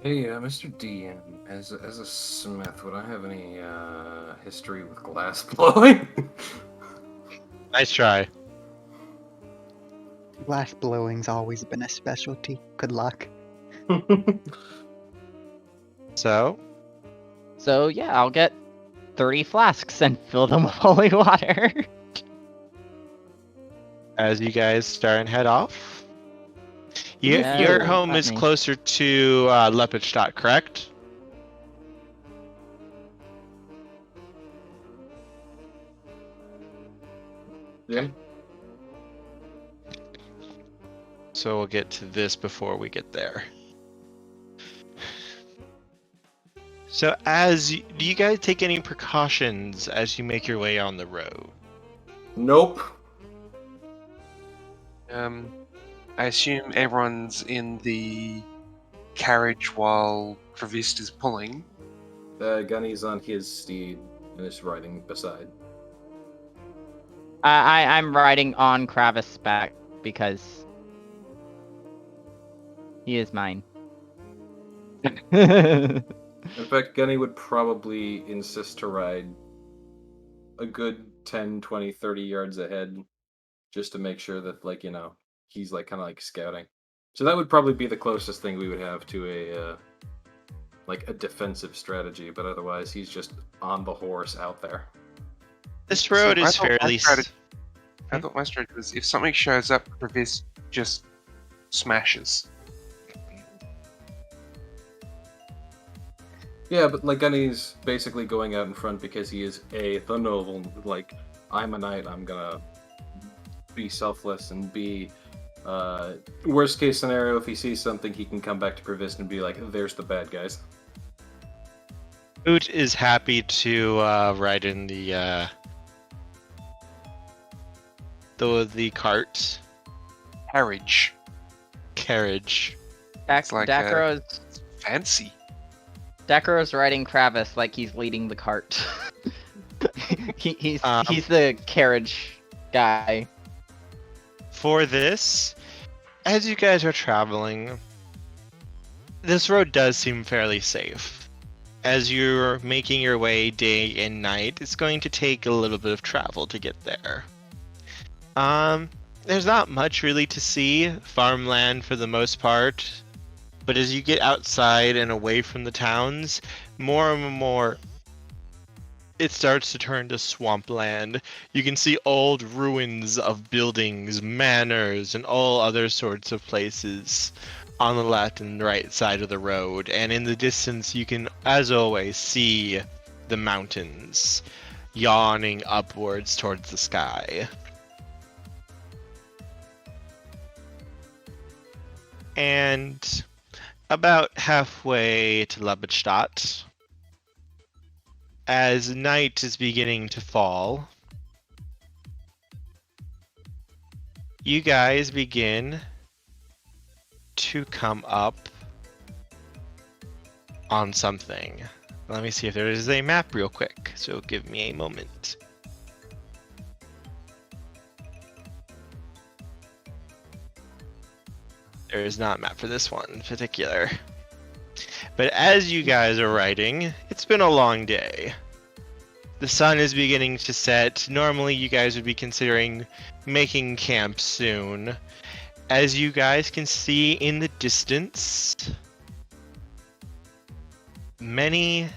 Hey, Mr. D, as a smith, would I have any history with glass blowing? Nice try. Glass blowing's always been a specialty. Good luck. So, So yeah, I'll get 30 flasks and fill them with holy water. as you guys start and head off, Yeah, your home let is me- closer to Lepidstot, correct? Yeah. So we'll get to this before we get there. So do you guys take any precautions as you make your way on the road? Nope. I assume everyone's in the carriage while Krivist is pulling. Gunny's on his steed and is riding beside. I'm riding on Kravis' back because he is mine. In fact, Gunny would probably insist to ride a good 10, 20, 30 yards ahead just to make sure that, like, you know, he's like kind of like scouting. So that would probably be the closest thing we would have to a like a defensive strategy, but otherwise he's just on the horse out there. This road So I is thought my fairly... strategy- I thought my strategy was if something shows up, Krivist just smashes. Yeah, but like Gunny's basically going out in front because he is the noble. Like, I'm a knight, I'm gonna be selfless, and B, worst case scenario, if he sees something, he can come back to Krivist and be like, there's the bad guys. Oot is happy to ride in the cart carriage. It's like, Dakro's Fancy. riding Kravis like he's leading the cart. he's Um, the carriage guy. For this, as you guys are traveling, this road does seem fairly safe. As you're making your way day and night, it's going to take a little bit of travel to get there. There's not much really to see. Farmland for the most part. But as you get outside and away from the towns, more and more it starts to turn to swampland. You can see old ruins of buildings, manors, and all other sorts of places on the left and right side of the road. And in the distance, you can, as always, see the mountains yawning upwards towards the sky. And about halfway to Lepidstot, as night is beginning to fall, you guys begin to come up on something. Let me see if there is a map real quick, so give me a moment. There is not a map for this one in particular. But as you guys are riding, it's been a long day. The sun is beginning to set. Normally you guys would be considering making camp soon. As you guys can see in the distance, many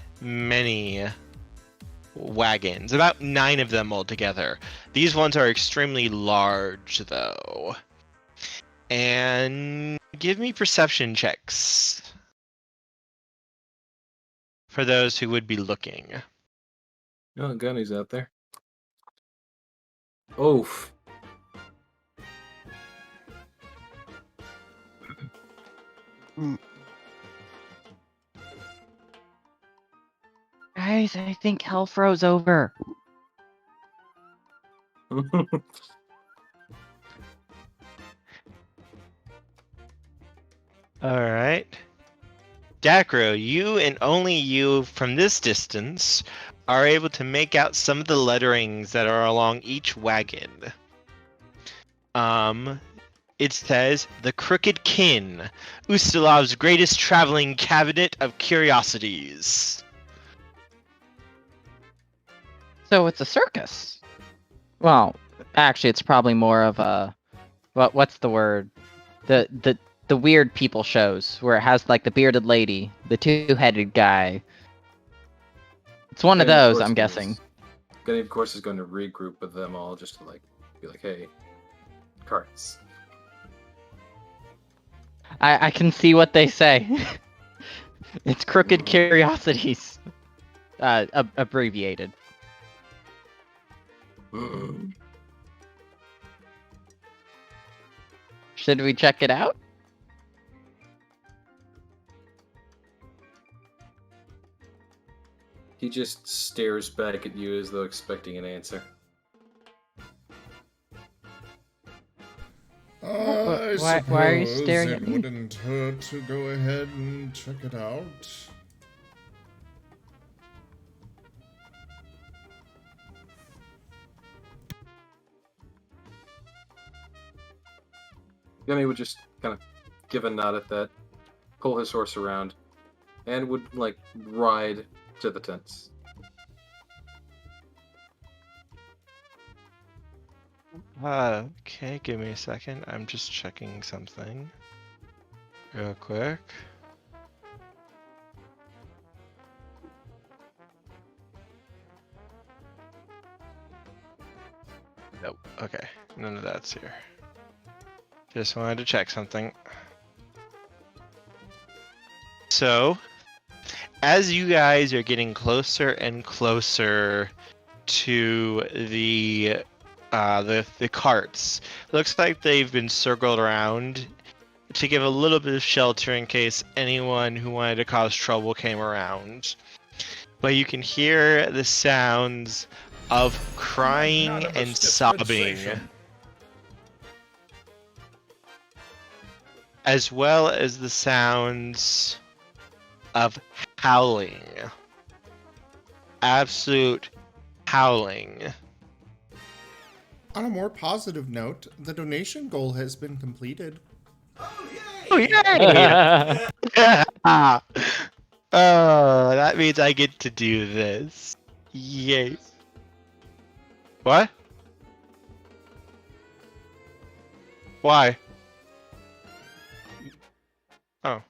wagons, about 9 of them altogether. These ones are extremely large though. And give me perception checks for those who would be looking. Oh, Gunny's out there. Oof. Guys, I think hell froze over. Alright. Dacro, you and only you from this distance are able to make out some of the letterings that are along each wagon. It says, "The Crooked Kin, Ustalov's greatest traveling cabinet of curiosities." So it's a circus. Well, actually, it's probably more of a what's the word? The weird people shows where it has like the bearded lady, the two-headed guy. It's one of Gunny, those, course, I'm guessing. Gunny, of course, is going to regroup with them all just to like be like, "Hey, carts." I can see what they say. It's Crooked Curiosities, abbreviated. Should we check it out? He just stares back at you as though expecting an answer. Why are you staring at me? It wouldn't hurt to go ahead and check it out. Gunny would just kind of give a nod at that, pull his horse around, and would like ride to the tents. Okay, give me a second. I'm just checking something real quick. Nope. Okay, none of that's here. Just wanted to check something. So, as you guys are getting closer and closer to the carts, looks like they've been circled around to give a little bit of shelter in case anyone who wanted to cause trouble came around. But you can hear the sounds of crying and sobbing, as well as the sounds of howling. Absolute howling. On a more positive note, the donation goal has been completed. Oh, yay! Oh, that means I get to do this. Yay. What? Why? Oh.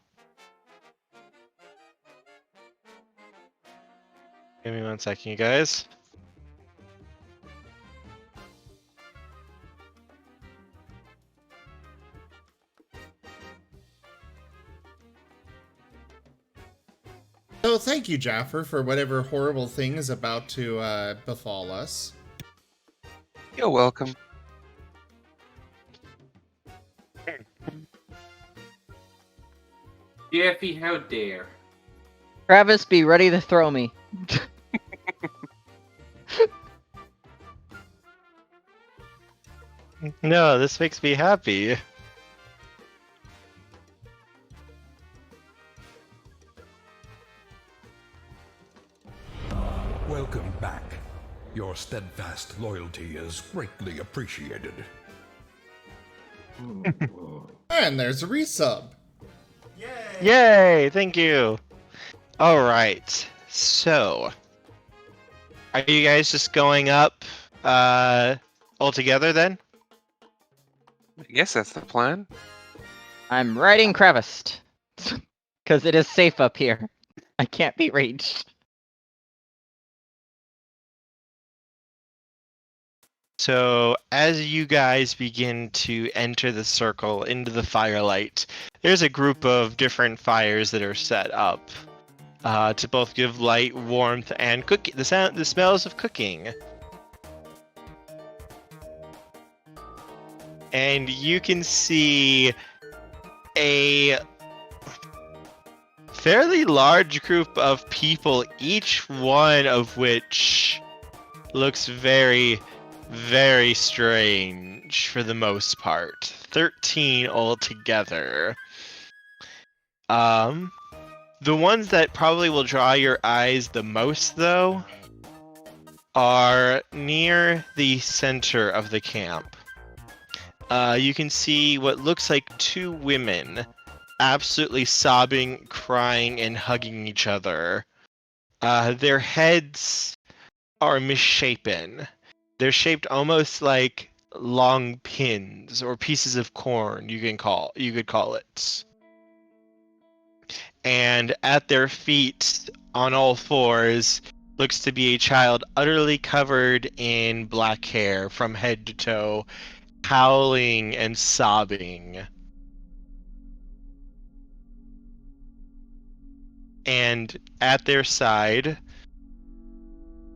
Give me 1 second, you guys. So thank you, Jaffer, for whatever horrible thing is about to befall us. You're welcome. Jeffy, how dare. Travis, be ready to throw me. No, this makes me happy. Welcome back. Your steadfast loyalty is greatly appreciated. And there's a resub. Yay! Thank you. All right. So, are you guys just going up all together then? I guess that's the plan. I'm riding Crevist. Because it is safe up here. I can't be reached. So, as you guys begin to enter the circle into the firelight, there's a group of different fires that are set up to both give light, warmth, and the smells of cooking. And you can see a fairly large group of people, each one of which looks very, very strange for the most part. 13 altogether. The ones that probably will draw your eyes the most, though, are near the center of the camp. You can see what looks like 2 women absolutely sobbing, crying, and hugging each other. Their heads are misshapen. They're shaped almost like long pins or pieces of corn, you could call it. And at their feet, on all fours, looks to be a child utterly covered in black hair from head to toe, howling and sobbing. And at their side,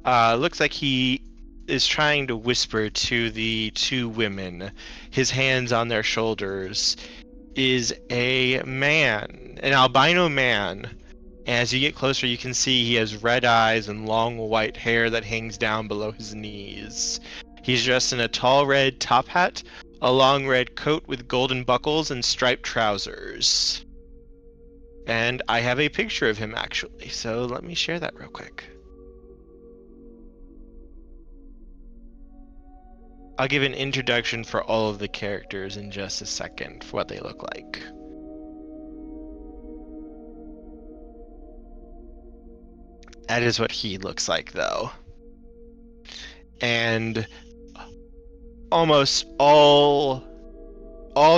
looks like he is trying to whisper to the 2 women, his hands on their shoulders, is a man, an albino man. And as you get closer, you can see he has red eyes and long white hair that hangs down below his knees. He's dressed in a tall red top hat, a long red coat with golden buckles, and striped trousers. And I have a picture of him, actually, so let me share that real quick. I'll give an introduction for all of the characters in just a second for what they look like. That is what he looks like, though. And almost all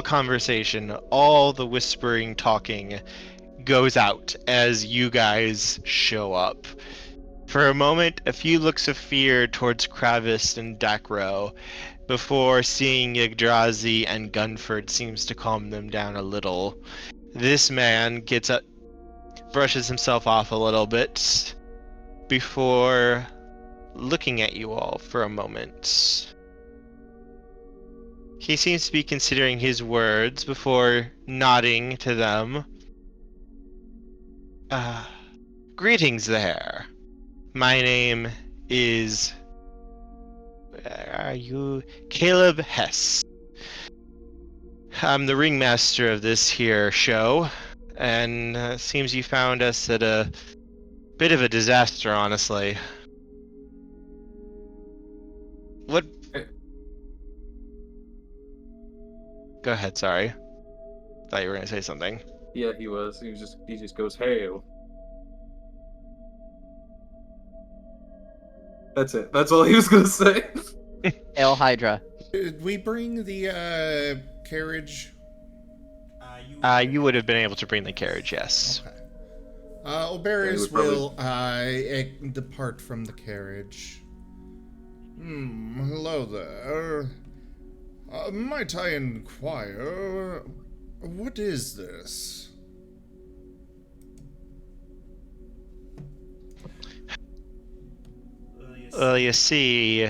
conversation, all the whispering, talking goes out as you guys show up. For a moment, a few looks of fear towards Kravis and Dakro, before seeing Yggdrazi and Gunford seems to calm them down a little. This man gets up, brushes himself off a little bit, before looking at you all for a moment. He seems to be considering his words before nodding to them. Greetings there. My name is... Where are you? Caleb Hess. I'm the ringmaster of this here show, and seems you found us at a bit of a disaster, honestly. What... Go ahead, sorry. Thought you were gonna say something. Yeah, he was. He just goes, hail. That's it. That's all he was gonna say. El Hydra. Did we bring the carriage? You would have been able to bring the carriage, yes. Okay. Oberius probably- will depart from the carriage. Hello there. Might I inquire, what is this? Well, you see,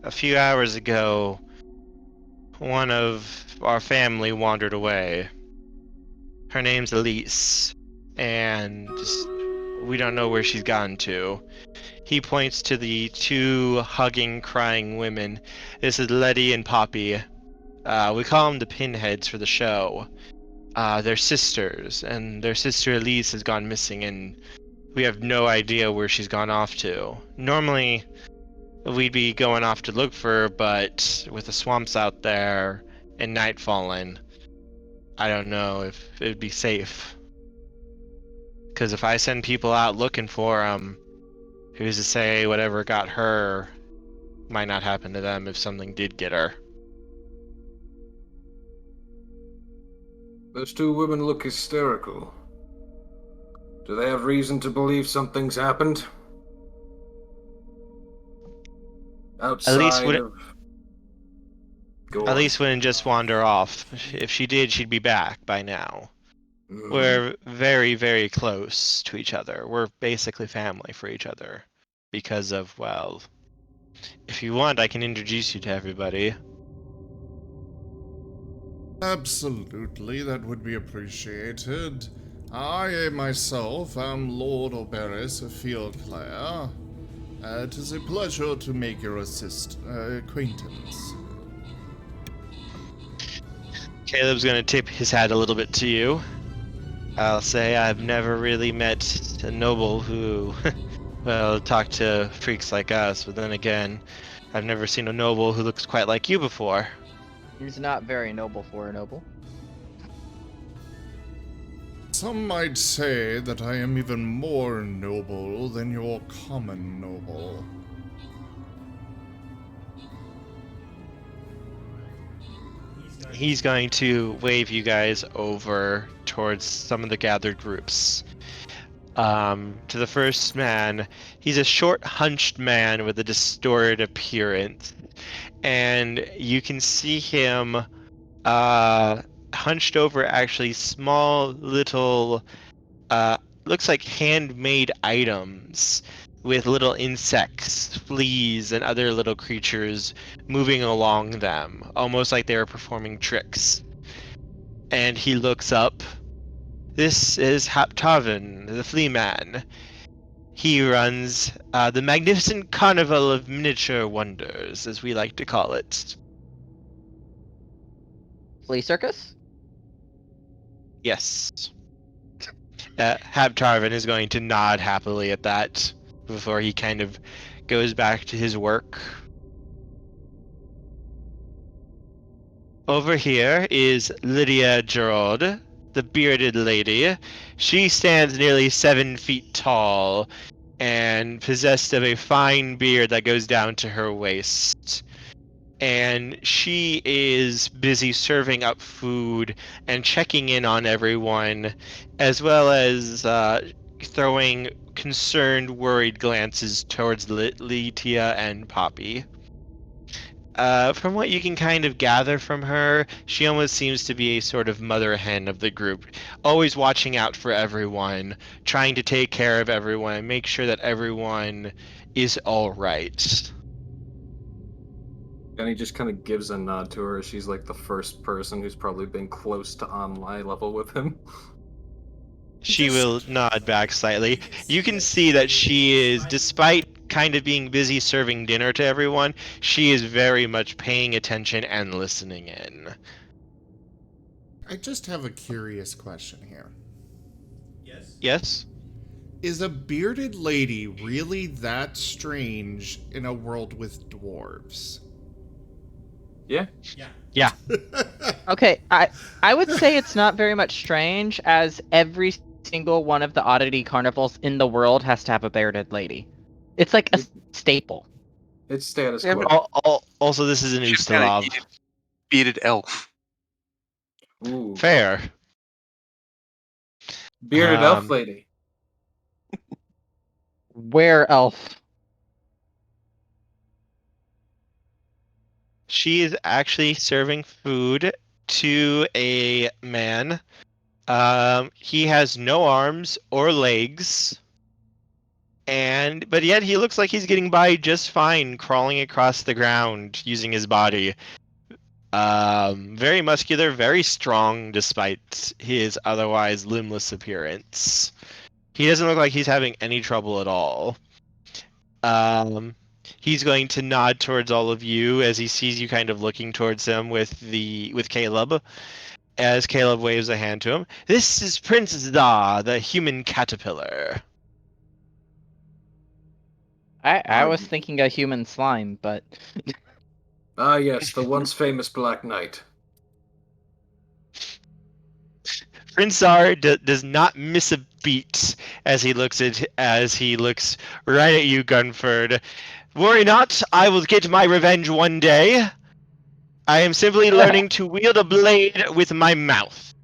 a few hours ago, one of our family wandered away. Her name's Elise, and we don't know where she's gone to. He points to the two hugging, crying women. This is Letty and Poppy. We call them the pinheads for the show. They're sisters, and their sister Elise has gone missing, and we have no idea where she's gone off to. Normally, we'd be going off to look for her, but with the swamps out there and night falling, I don't know if it would be safe. Because if I send people out looking for them, who's to say whatever got her might not happen to them if something did get her? Those two women look hysterical. Do they have reason to believe something's happened? Outside of... Go on. Elise wouldn't just wander off. If she did, she'd be back by now. We're very, very close to each other. We're basically family for each other. Because of, well... If you want, I can introduce you to everybody. Absolutely, that would be appreciated. I myself am Lord Oberis of Fieldclair. It is a pleasure to make your acquaintance. Caleb's gonna tip his hat a little bit to you. I'll say I've never really met a noble who, well, talk to freaks like us, but then again, I've never seen a noble who looks quite like you before. He's not very noble for a noble. Some might say that I am even more noble than your common noble. He's going to wave you guys over towards some of the gathered groups. To the first man, he's a short, hunched man with a distorted appearance. And you can see him hunched over actually small little, looks like handmade items with little insects, fleas, and other little creatures moving along them, almost like they were performing tricks. And he looks up. This is Haptarvin, the flea man. He runs the magnificent carnival of miniature wonders, as we like to call it. Flea circus? Yes. Haptarvin is going to nod happily at that before he kind of goes back to his work. Over here is Lydia Gerald, the bearded lady. She stands nearly 7 feet tall and possessed of a fine beard that goes down to her waist. And she is busy serving up food and checking in on everyone, as well as throwing concerned, worried glances towards Lydia and Poppy. From what you can kind of gather from her, she almost seems to be a sort of mother hen of the group, always watching out for everyone, trying to take care of everyone, and make sure that everyone is all right. And he just kind of gives a nod to her. She's like the first person who's probably been close to online level with him. She will nod back slightly. You can see that she is, despite kind of being busy serving dinner to everyone, she is very much paying attention and listening in. I just have a curious question here. Yes? Is a bearded lady really that strange in a world with dwarves? Yeah. Yeah. Okay, I would say it's not very much strange, as every single one of the oddity carnivals in the world has to have a bearded lady. It's like a staple. It's status Yeah, quo. Also, this is an She's got Ustalav. a bearded elf. Ooh. Fair. Bearded elf lady. Where elf? She is actually serving food to a man. He has no arms or legs, but yet he looks like he's getting by just fine, crawling across the ground using his body. Very muscular, very strong, despite his otherwise limbless appearance. He doesn't look like he's having any trouble at all. He's going to nod towards all of you as he sees you kind of looking towards him with Caleb. As Caleb waves a hand to him, this is Prince Da, the human caterpillar. I was thinking a human slime, but Ah, yes, the once famous Black Knight. Prince Zar does not miss a beat as he looks right at you, Gunford. Worry not, I will get my revenge one day. I am simply learning to wield a blade with my mouth.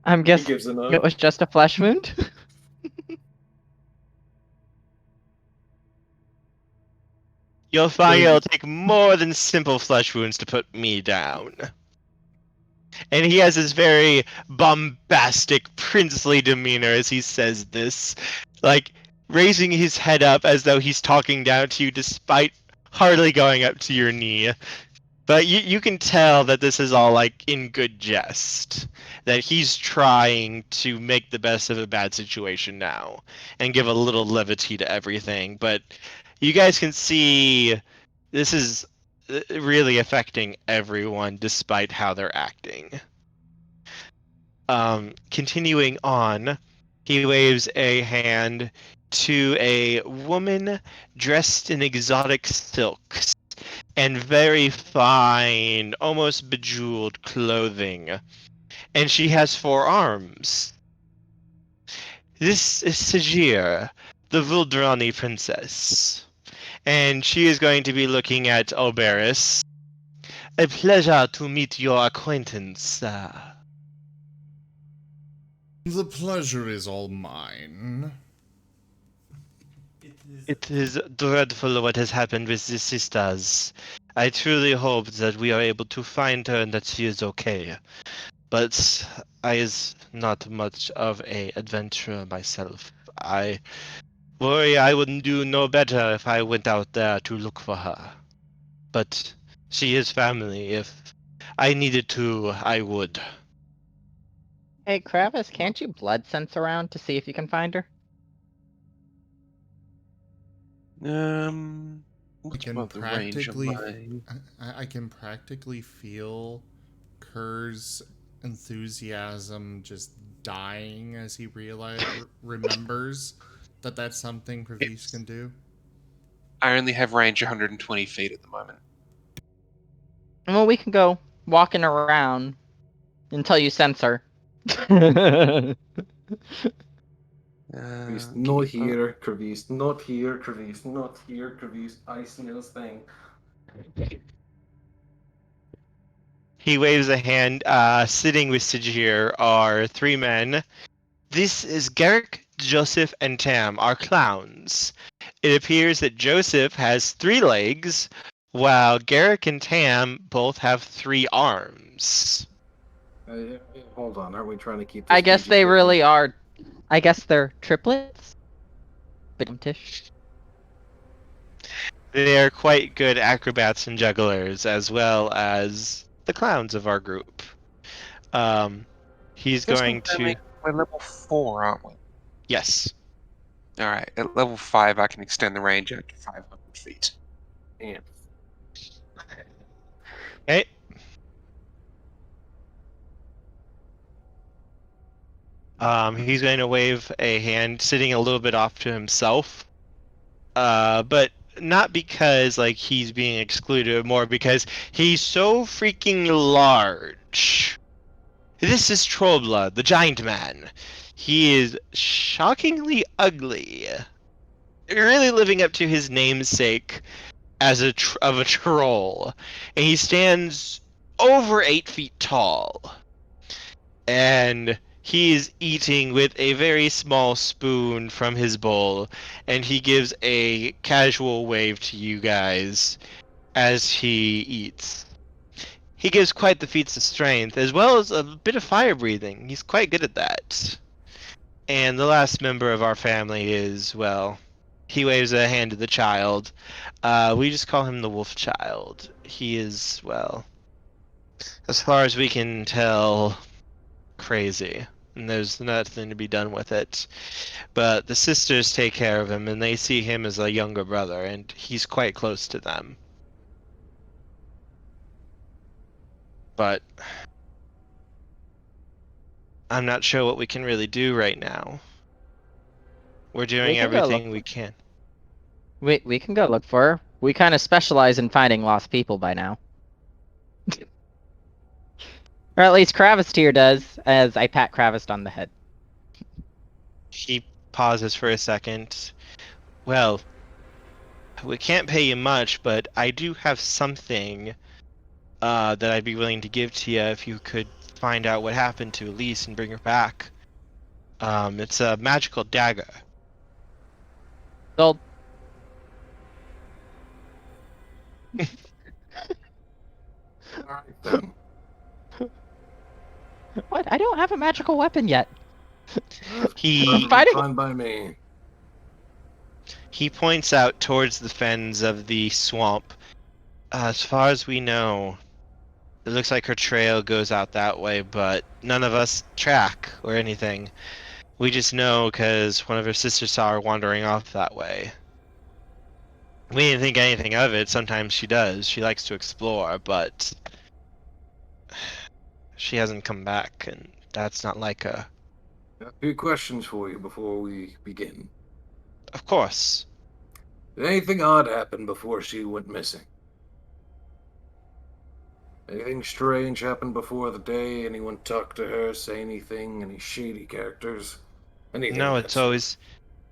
I'm guessing gives a nod. it was just a flesh wound. You'll find it'll take more than simple flesh wounds to put me down. And he has this very bombastic, princely demeanor as he says this, like raising his head up as though he's talking down to you despite hardly going up to your knee. But you can tell that this is all like in good jest, that he's trying to make the best of a bad situation now and give a little levity to everything. But you guys can see this is really affecting everyone despite how they're acting. Continuing on, he waves a hand to a woman dressed in exotic silks and very fine, almost bejeweled clothing. And she has 4 arms. This is Sajir, the Vuldrani princess. And she is going to be looking at Oberys. A pleasure to meet your acquaintance. The pleasure is all mine. It is dreadful what has happened with the sisters. I truly hope that we are able to find her and that she is okay. But I is not much of a adventurer myself. I worry I wouldn't do no better if I went out there to look for her. But she is family. If I needed to, I would. Hey, Kravis, can't you blood sense around to see if you can find her? What's I can about the range of practically, my... I can practically feel Kerr's enthusiasm just dying as he remembers that that's something Pravis can do. I only have range 120 feet at the moment. Well, we can go walking around until you sense her. Kravis, not here, Kravis, not here, Kravis, not here, Kravis. I smell this thing. He waves a hand. Sitting with Sajir are 3 men. This is Garrick, Joseph, and Tam, our clowns. It appears that Joseph has 3 legs, while Garrick and Tam both have 3 arms. Hold on, aren't we trying to keep this I guess PG-13? they really are. I guess they're triplets? Tish. They are quite good acrobats and jugglers, as well as the clowns of our group. He's going to... We're level 4, aren't we? Yes. Alright, at level 5 I can extend the range out to 500 feet. Yeah. Okay. He's going to wave a hand, sitting a little bit off to himself. But not because like he's being excluded, more because he's so freaking large. This is Trollblood, the giant man. He is shockingly ugly. Really living up to his namesake as a troll. And he stands over 8 feet tall. And He's eating with a very small spoon from his bowl, and he gives a casual wave to you guys as he eats. He gives quite the feats of strength, as well as a bit of fire breathing. He's quite good at that. And the last member of our family is, well, he waves a hand to the child. We just call him the Wolf Child. He is, well, as far as we can tell, crazy. And there's nothing to be done with it. But the sisters take care of him, and they see him as a younger brother, and he's quite close to them. But I'm not sure what we can really do right now. We're doing can go everything look we can. We can go look for her. We kind of specialize in finding lost people by now. Or at least Kravist here does, as I pat Kravist on the head. He pauses for a second. Well, we can't pay you much, but I do have something that I'd be willing to give to you if you could find out what happened to Elise and bring her back. It's a magical dagger. Sold. Alright then. What? I don't have a magical weapon yet. He Fighting- Fine by me. He points out towards the fens of the swamp. As far as we know, it looks like her trail goes out that way, but none of us track or anything. We just know because one of her sisters saw her wandering off that way. We didn't think anything of it. Sometimes she does. She likes to explore, but she hasn't come back, and that's not like her. A few questions for you before we begin. Of course. Did anything odd happen before she went missing? Anything strange happen before the day? Anyone talk to her, say anything? Any shady characters? Anything? No, of that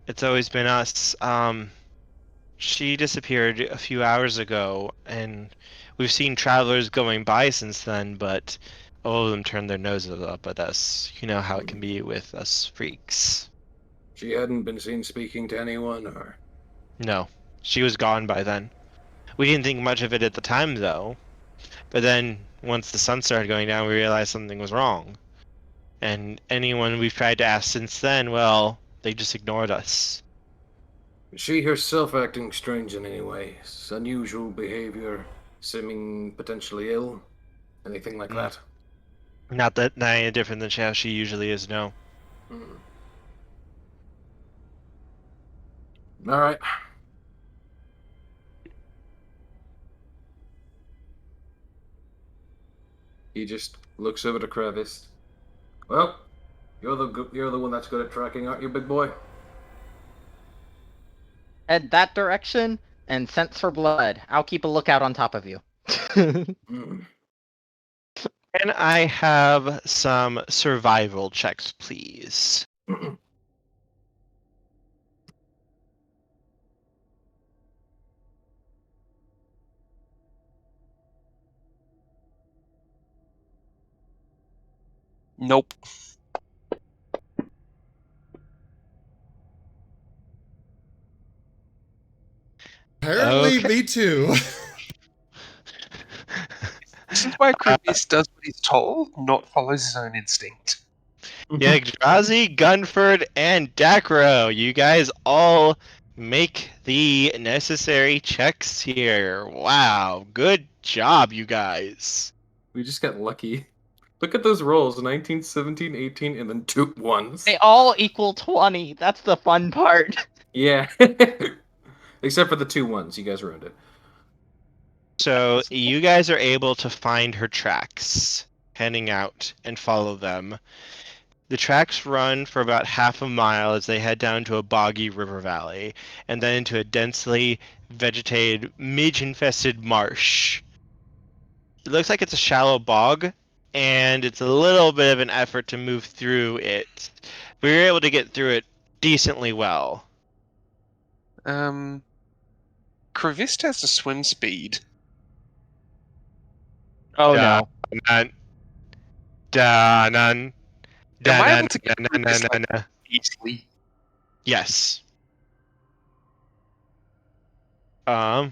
it's always been us. She disappeared a few hours ago, and we've seen travelers going by since then, but all of them turned their noses up at us. You know how it can be with us freaks. She hadn't been seen speaking to anyone, or? No, she was gone by then. We didn't think much of it at the time, though. But then, once the sun started going down, we realized something was wrong. And anyone we've tried to ask since then, well, they just ignored us. Is she herself acting strange in any way? Unusual behavior? Seeming potentially ill? Anything like that? Not any different than how she usually is, no. Alright. He just looks over to Kravis. Well, you're the one that's good at tracking, aren't you, big boy? Head that direction and sense for blood. I'll keep a lookout on top of you. Mm. Can I have some survival checks, please? Nope. Apparently, Okay. me too. This is why Kravis does what he's told, not follows his own instinct. Yeah, Yggdrazi, Gunford, and Dacro, you guys all make the necessary checks here. Wow, good job, you guys. We just got lucky. Look at those rolls, 19, 17, 18, and then 2 ones. They all equal 20. That's the fun part. Yeah. Except for the 2 ones. You guys ruined it. So you guys are able to find her tracks, heading out and follow them. The tracks run for about half a mile as they head down to a boggy river valley, and then into a densely vegetated, midge-infested marsh. It looks like it's a shallow bog, and it's a little bit of an effort to move through it. We were able to get through it decently well. Kravist has a swim speed. Oh Yeah. no. Dun, dun, dun. Am I No, able to get through this, like, no. easily? Yes. It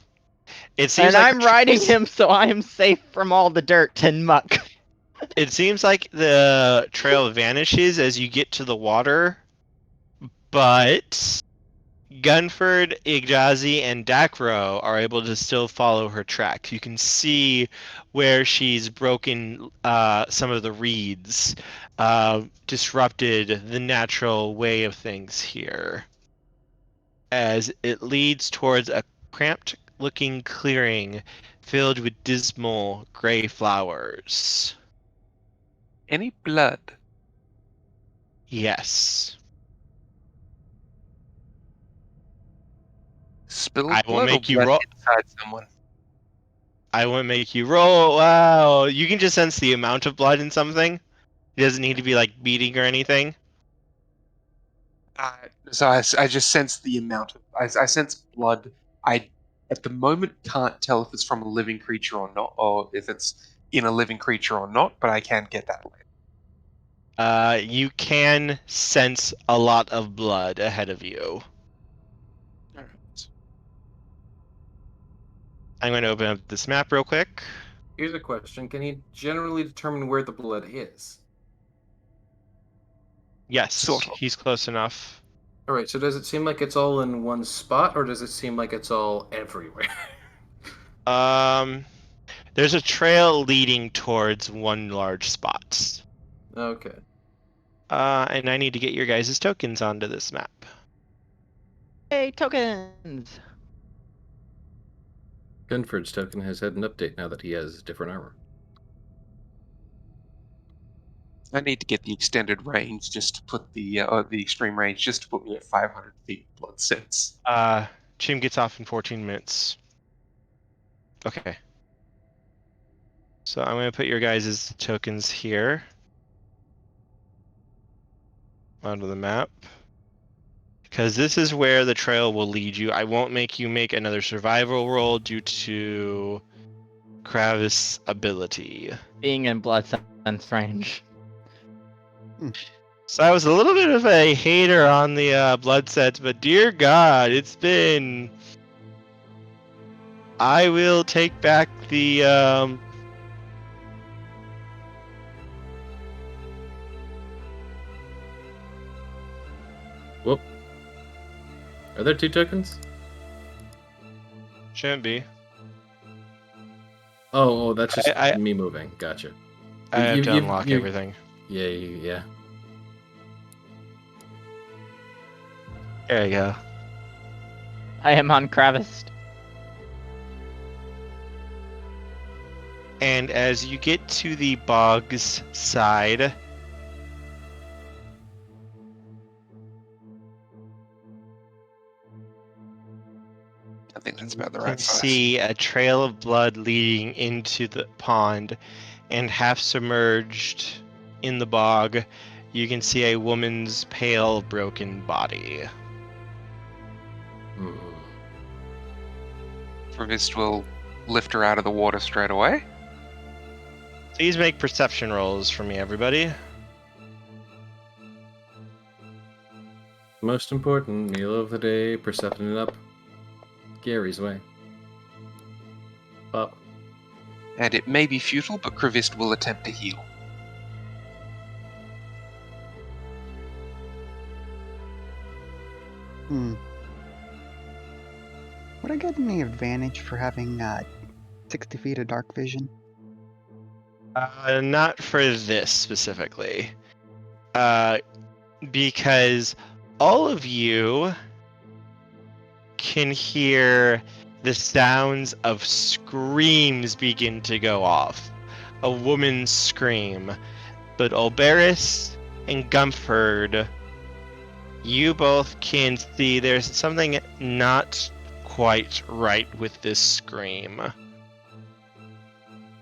And seems like I'm riding him so I am safe from all the dirt and muck. It seems like the trail vanishes as you get to the water, but Gunford, Igdazi, and Dakro are able to still follow her track. You can see where she's broken some of the reeds, disrupted the natural way of things here, as it leads towards a cramped-looking clearing filled with dismal gray flowers. Any blood? Yes. Spilled I will blood or make you blood roll. inside someone? I will make you roll. Wow. You can just sense the amount of blood in something. It doesn't need to be like beating or anything. So I just sense the amount of... I sense blood. I, at the moment, can't tell if it's from a living creature or not, or if it's in a living creature or not, but I can get that later. You can sense a lot of blood ahead of you. Alright. I'm going to open up this map real quick. Here's a question: can he generally determine where the blood is? Yes, Sort of. he's close enough. All right. So does it seem like it's all in one spot, or does it seem like it's all everywhere? There's a trail leading towards one large spot. Okay. And I need to get your guys' tokens onto this map. Hey, tokens! Gunford's token has had an update now that he has different armor. I need to get the extended range just to put the extreme range just to put me at 500 feet blood sense. Chim gets off in 14 minutes. Okay. So I'm going to put your guys' tokens here onto the map, because this is where the trail will lead you. I won't make you make another survival roll due to Kravis' ability. Being in blood sense range. So I was a little bit of a hater on the blood sets, but dear God, it's been... I will take back the... Whoop. Are there 2 tokens? Shouldn't be. Oh, that's just I- me moving. Gotcha. I have You- to you- unlock you- everything. Yeah, yeah. There you go. I am on Kravis. And as you get to the bog's side, I think that's about the you can right size. see a trail of blood leading into the pond, and half submerged in the bog, you can see a woman's pale, broken body. Hmm. Revist will lift her out of the water straight away. Please make perception rolls for me, everybody. Most important meal of the day, percepting it up. Gary's way. Pop. And it may be futile, but Krivist will attempt to heal. Would I get any advantage for having 60 feet of dark vision? Not for this specifically. Because all of you can hear the sounds of screams begin to go off. A woman's scream. But Olberis and Gumford, you both can see there's something not quite right with this scream.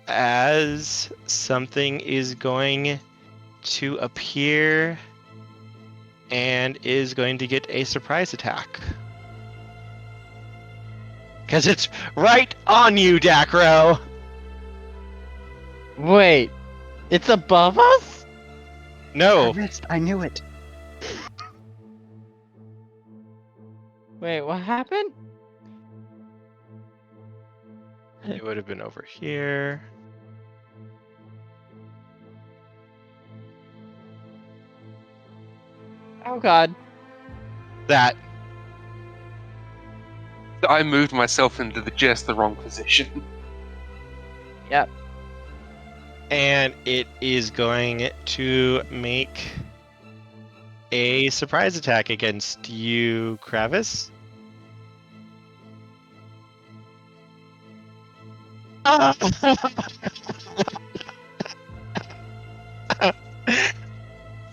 As something is going to appear and is going to get a surprise attack. Because it's right on you, Dakro! Wait, it's above us? No. missed. I knew it. Wait, what happened? It would have been over here. Oh god. That. I moved myself into the wrong position. Yep. And it is going to make a surprise attack against you, Kravis.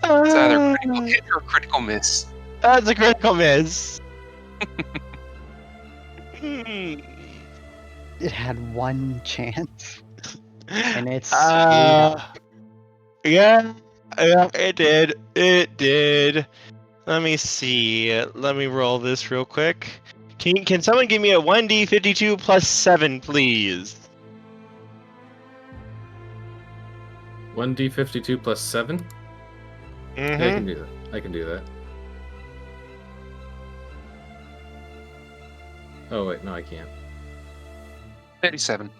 It's either a critical hit or a critical miss. That's a critical miss. Hmm. It had one chance, and it's Yeah, it did. It did. Let me see. Let me roll this real quick. Can someone give me a 1d52 plus 7, please? 1d52 plus 7? Yeah, I can do that. I can do that. Oh, wait, no, I can't. 37.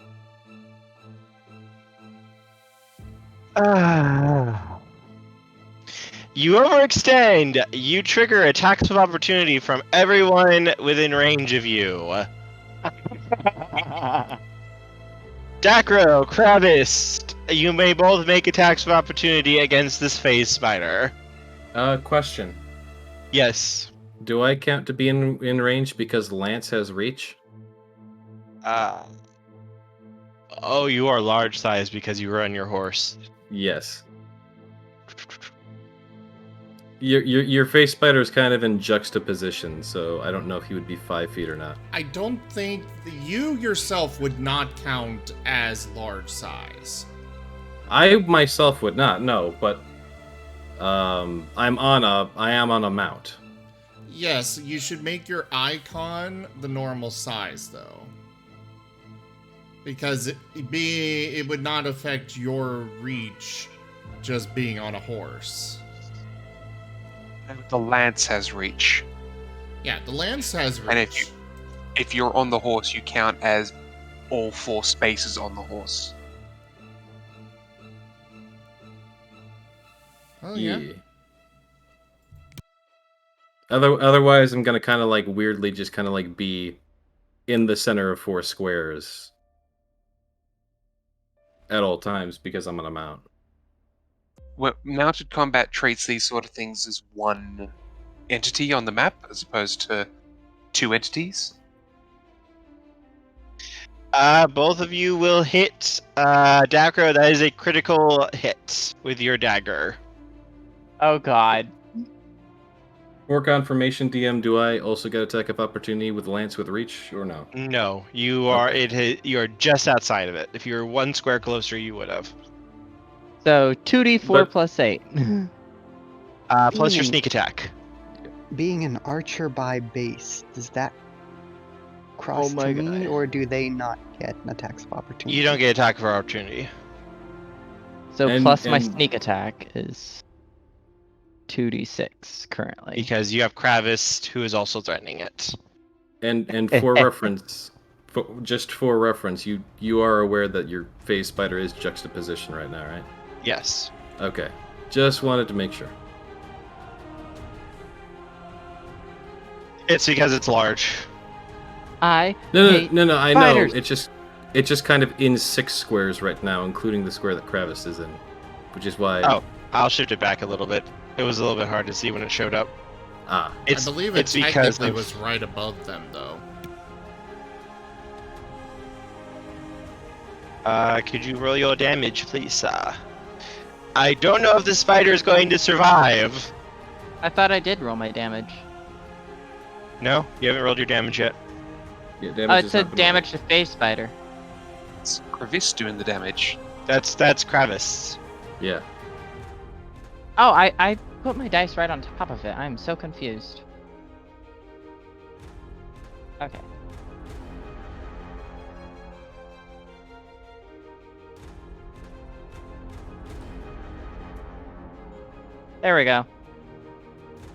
You overextend. You trigger attacks of opportunity from everyone within range of you. Dacro, Kravis, you may both make attacks of opportunity against this phase spider. Question. Yes. Do I count to be in range because Lance has reach? Oh, you are large size because you run your horse. Yes. Your face spider is kind of in juxtaposition, so I don't know if he would be 5 feet or not. I don't think you yourself would not count as large size. I myself would not, no, but I am on a mount. Yes, you should make your icon the normal size, though. Because it would not affect your reach just being on a horse. The lance has reach. Yeah, the lance has reach. And if you're on the horse, you count as all 4 spaces on the horse. Oh, yeah. Otherwise, I'm gonna kind of like weirdly just kind of like be in the center of 4 squares at all times because I'm on a mount. Well, mounted combat treats these sort of things as one entity on the map as opposed to 2 entities. Both of you will hit Dacro. That is a critical hit with your dagger. Oh god. For confirmation, DM, do I also get attack of opportunity with Lance with reach or no? No, you are you are just outside of it. If you were 1 square closer, you would have. So 2d4 But- plus 8. Plus your sneak attack. being an archer by base. Does that cross Oh my to me, God. or do they not get an attacks of opportunity? You don't get attack for opportunity. So And- plus my and- sneak attack is 2d6 currently. Because you have Kravis, who is also threatening it. And for reference, just for reference, you are aware that your phase spider is juxtaposition right now, right? Yes. Okay. Just wanted to make sure. It's because it's large. I No, hate I spiders. know. It's just kind of in 6 squares right now, including the square that Kravis is in, which is why. Oh, I'll shift it back a little bit. It was a little bit hard to see when it showed up. Ah. I believe it it's because technically of- was right above them, though. Could you roll your damage, please, sir? I don't know if the spider is going to survive. I thought I did roll my damage. No, you haven't rolled your damage yet. Yeah, Oh, damage it is said not the damage to face spider. It's Kravis doing the damage. That's Kravis. Yeah. Oh, I put my dice right on top of it. I'm so confused. Okay. There we go.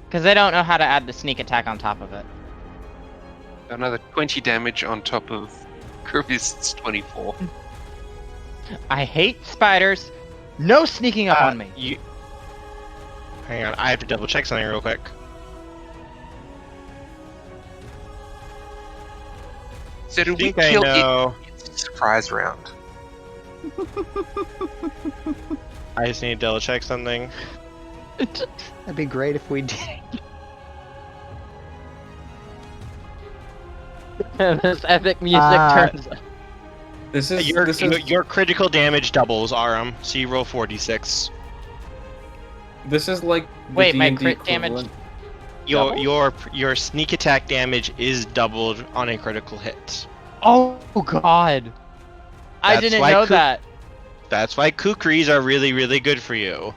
Because I don't know how to add the sneak attack on top of it. Another 20 damage on top of Krivist's 24. I hate spiders. No sneaking up on me. Hang on, I have to double check something real quick. So did we think I kill know. it? Surprise round. I just need to double check something. That'd be great if we did. This epic music turns. This is Your critical damage doubles, Aram, so you roll 4d6. this is like the Wait, my D&D crit damage. equivalent. Your sneak attack damage is doubled on a critical hit. Oh God! I That's didn't why know that. That's why kukris are really, really good for you.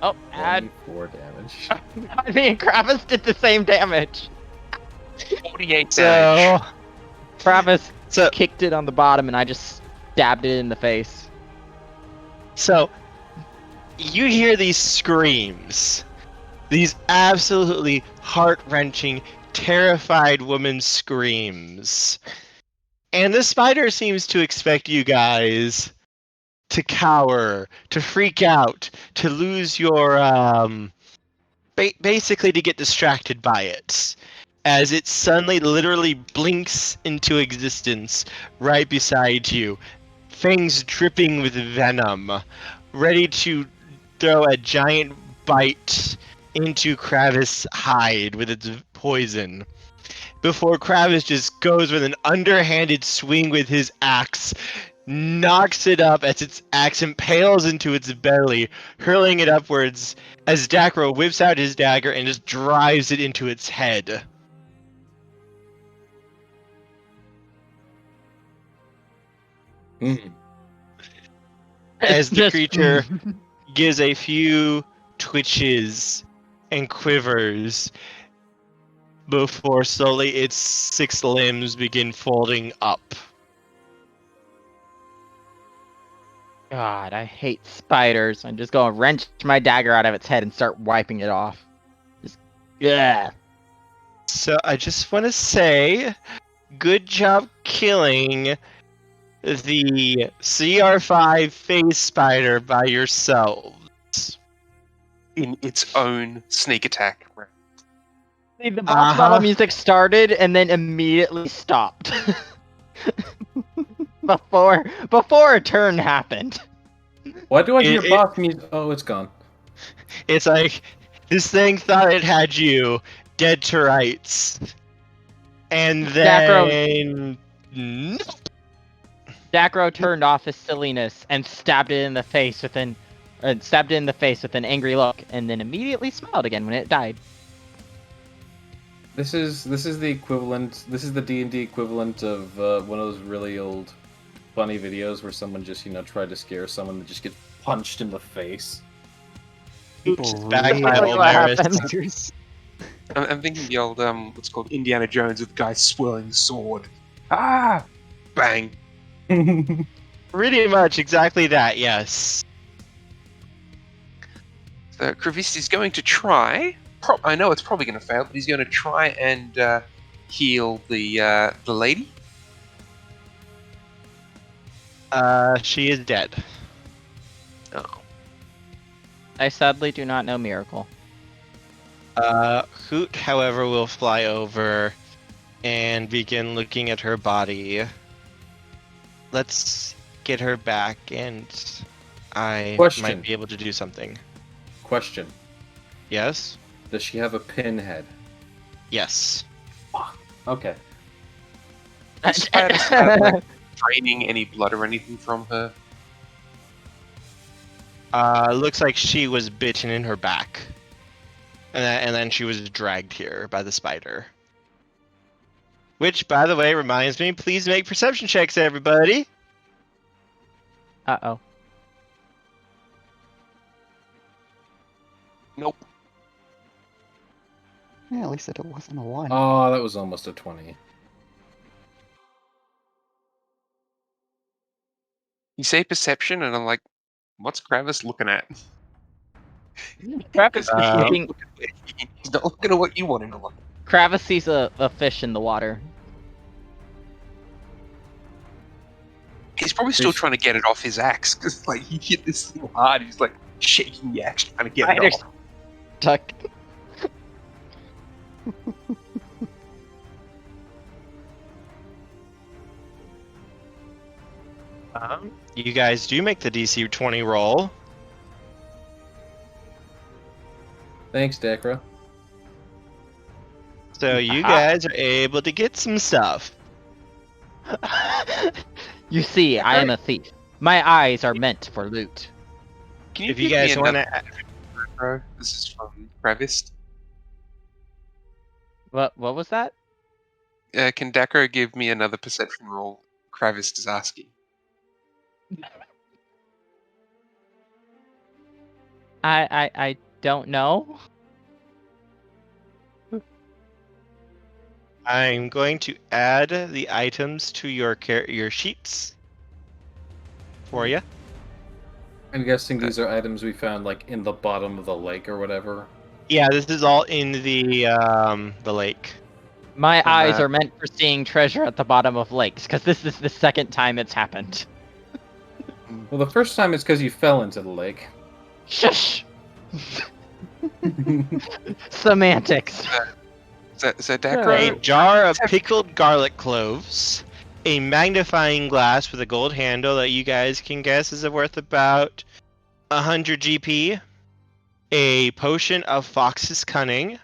Oh, add 4 damage. me and Kravis did the same damage. 48 damage. So Kravis So, kicked it on the bottom, and I just stabbed it in the face. so you hear these screams, these absolutely heart-wrenching, terrified woman's screams, and the spider seems to expect you guys to cower, to freak out, to lose your basically to get distracted by it, as it suddenly literally blinks into existence right beside you, fangs dripping with venom, ready to throw a giant bite into Kravis' hide with its poison. Before Kravis just goes with an underhanded swing with his axe, knocks it up as its axe impales into its belly, hurling it upwards as Dacro whips out his dagger and just drives it into its head. Mm. As the Just- creature gives a few twitches and quivers before slowly its 6 limbs begin folding up. God, I hate spiders. I'm just gonna wrench my dagger out of its head and start wiping it off. Just, yeah. So I just want to say, good job killing the CR5 phase spider by yourselves. In its own sneak attack round. See, the boss battle Uh-huh. music started and then immediately stopped. before a turn happened. Why do I hear It- boss music? Oh, it's gone. It's like, this thing thought it had you dead to rights. And then... Nope. Dacro turned off his silliness and stabbed it in the face with an angry look, and then immediately smiled again when it died. This is the equivalent. This is the D&D equivalent of one of those really old, funny videos where someone just tried to scare someone that just gets punched in the face. Oops, People back by really old what Maris. happened. I'm thinking the old, what's called Indiana Jones with the guy swirling the sword. Ah! Bang. Pretty much exactly that, yes. So Kravisti's going to try. I know it's probably going to fail, but he's going to try and heal the lady. She is dead. Oh. I sadly do not know Miracle. Hoot, however, will fly over and begin looking at her body. Let's get her back, and I Question. might be able to do something. Question: Yes? does she have a pinhead? Yes. Okay. Does Spider have, like, draining any blood or anything from her? Looks like she was bitten in her back. And then she was dragged here by the spider. Which, by the way, reminds me, please make perception checks, everybody. Uh-oh. Nope. Yeah, at least it wasn't a 1. Oh, that was almost a 20. You say perception, and I'm like, What's Kravis looking at? Kravis Because is looking. he's not looking at what you want him to look at. Kravis sees a fish in the water. He's probably still trying to get it off his axe, because like he hit this thing hard. He's like shaking the axe, trying to get it off. Tuck. You guys do make the DC 20 roll. Thanks, Dakra. So you guys are able to get some stuff. You see, I am a thief. My eyes are meant for loot. Can you If you give me guys want another- to... This is from Kravis. What was that? Can Dakar give me another perception roll? Kravis is asking. I don't know. I'm going to add the items to your sheets for you. I'm guessing these are items we found like in the bottom of the lake or whatever. Yeah, this is all in the lake. My From, eyes are meant for seeing treasure at the bottom of lakes, because this is the second time it's happened. Well, the first time it's because you fell into the lake. Shush! Semantics. So Dakar, A jar of pickled garlic cloves, a magnifying glass with a gold handle that you guys can guess is worth about 100 GP, a potion of Fox's Cunning,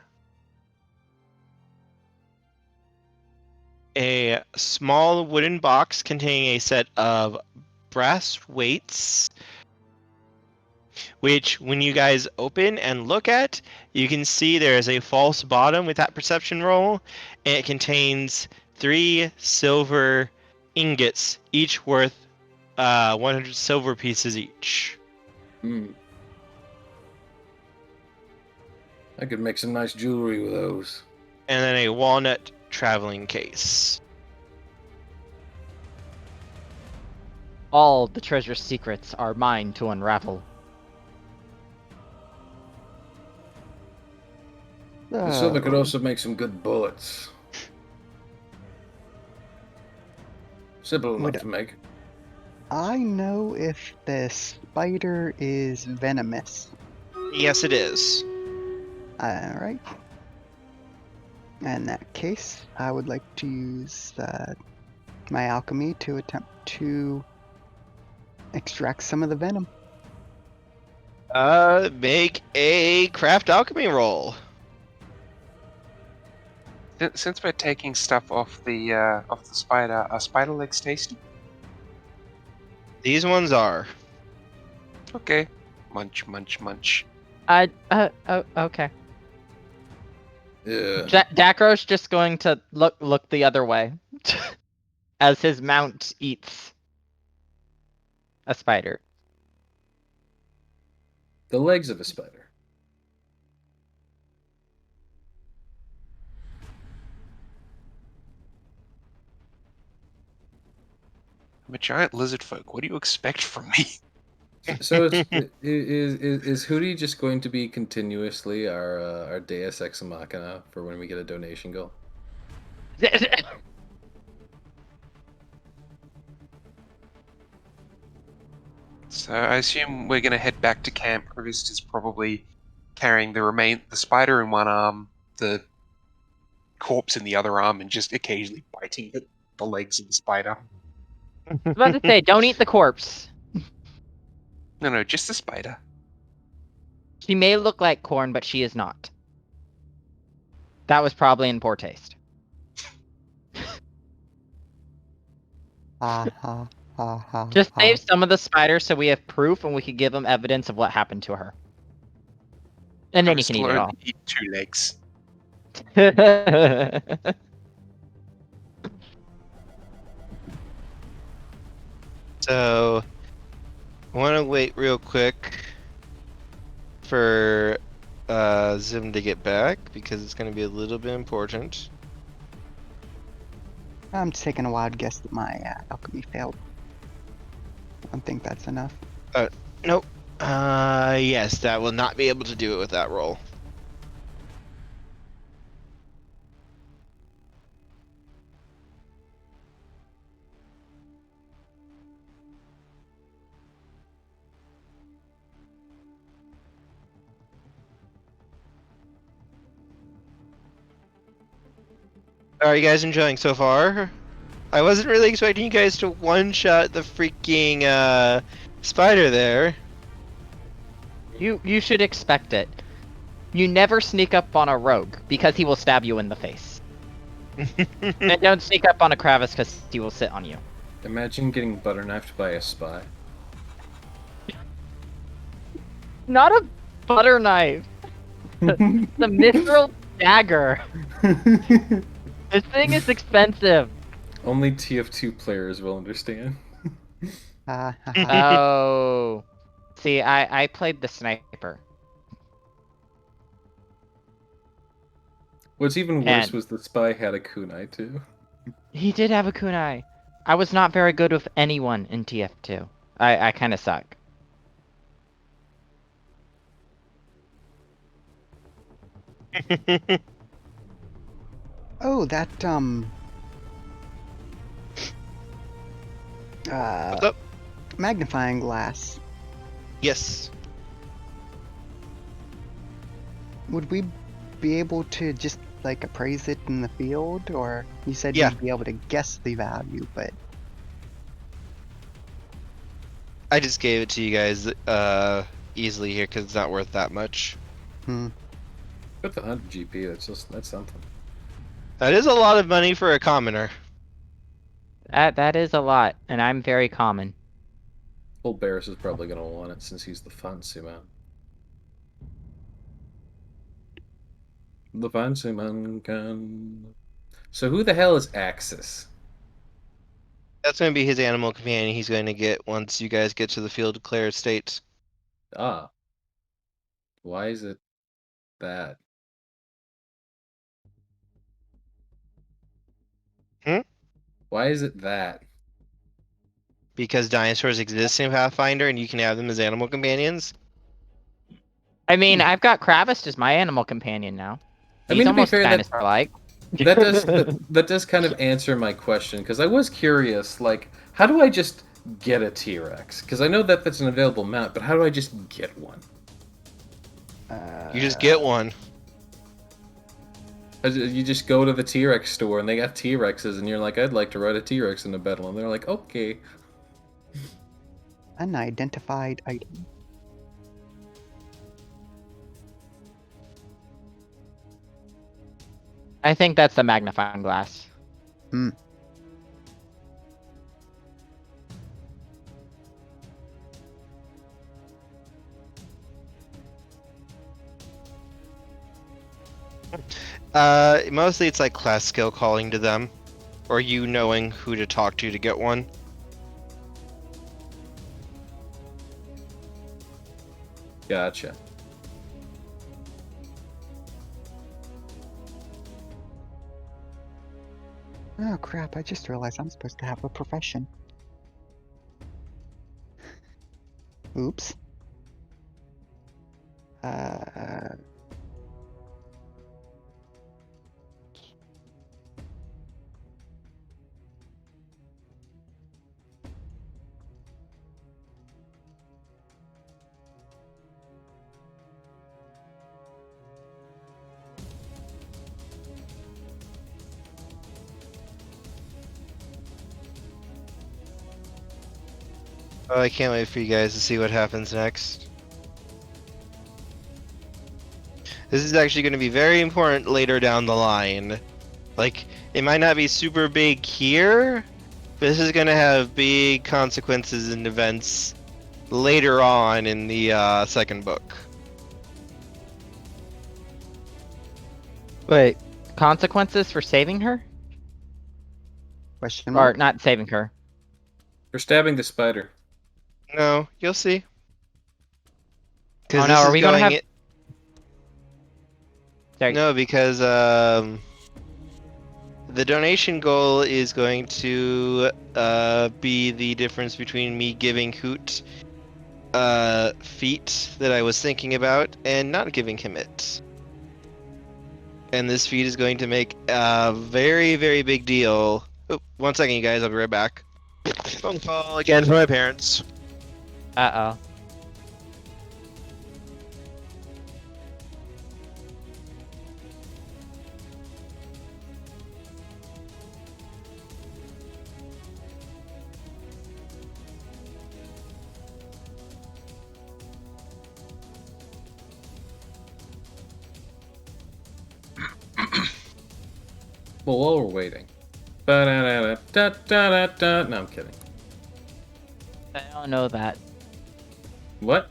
a small wooden box containing a set of brass weights, which when you guys open and look at, you can see there is a false bottom with that perception roll, and it contains 3 silver ingots, each worth 100 silver pieces each. Hmm. I could make some nice jewelry with those. And then a walnut traveling case. All the treasure secrets are mine to unravel. The silver could also make some good bullets. Simple enough to make. I know if the spider is venomous. Yes, it is. Alright. In that case, I would like to use my alchemy to attempt to extract some of the venom. Make a craft alchemy roll. since we're taking stuff off the spider, are spider legs tasty? These ones are. Okay. Munch, munch, munch. Okay. Yeah. Dakro's just going to look the other way as his mount eats a spider. The legs of a spider. I'm a giant lizard folk. What do you expect from me? So is Hootie just going to be continuously our Deus Ex Machina for when we get a donation goal? So I assume we're gonna head back to camp. Rivist is probably carrying the spider in one arm, the corpse in the other arm, and just occasionally biting the legs of the spider. I was about to say, don't eat the corpse. No, just the spider. She may look like corn, but she is not. That was probably in poor taste. Ha ha ha ha. Just ha. save some of the spiders so we have proof and we can give them evidence of what happened to her. And then you can eat it all. Eat 2 legs. So, I want to wait real quick for Zim to get back because it's going to be a little bit important. I'm taking a wild guess that my alchemy failed. I don't think that's enough. Nope. Yes, that will not be able to do it with that roll. Are you guys enjoying so far? I wasn't really expecting you guys to one-shot the freaking spider there. You should expect it. You never sneak up on a rogue because he will stab you in the face. And don't sneak up on a Kravis because he will sit on you. Imagine getting butter knifed by a spy. Not a butter knife. The mithril dagger. This thing is expensive. Only TF2 players will understand. Oh. See, I played the sniper. What's even worse And- was the spy had a kunai too. He did have a kunai. I was not very good with anyone in TF2. I kind of suck. Oh, that What's up? magnifying glass. Yes. Would we be able to just like appraise it in the field, or you said Yeah. you'd be able to guess the value, but I just gave it to you guys easily here because it's not worth that much. But the 100 GP, that's something. That is a lot of money for a commoner. That is a lot, and I'm very common. Old Barris is probably gonna want it since he's the fancy man. The fancy man can. So who the hell is Axis? That's going to be his animal companion he's going to get once you guys get to the Field Declare Estates. Ah. Why is it that? Why is it that? Because dinosaurs exist in Pathfinder and you can have them as animal companions. I mean, I've got Kravis as my animal companion now. I He's mean, to be almost fair, that- dinosaur-like. That does kind of answer my question, because I was curious, like, how do I just get a T-Rex? Because I know that that's an available mount, but how do I just get one? You just get one. You just go to the T-Rex store and they got T-Rexes, and you're like, I'd like to ride a T-Rex into battle, and they're like, okay. unidentified item. I think that's the magnifying glass. Mostly it's like class skill calling to them, or you knowing who to talk to get one. Gotcha. Oh crap, I just realized I'm supposed to have a profession. Oops. Oh, I can't wait for you guys to see what happens next. This is actually going to be very important later down the line. Like, it might not be super big here, but this is going to have big consequences and events later on in the second book. Wait, consequences for saving her? Question Or mark? not saving her? For stabbing the spider. No, you'll see. Oh no, are we gonna have... Sorry. No, because the donation goal is going to be the difference between me giving Hoot feat that I was thinking about and not giving him it. And this feat is going to make a very, very big deal. Oh, 1 second, you guys. I'll be right back. Phone call again from my parents. Uh-oh. Well, while we're waiting. Ba-da-da-da-da-da-da. No, I'm kidding. I don't know that. What?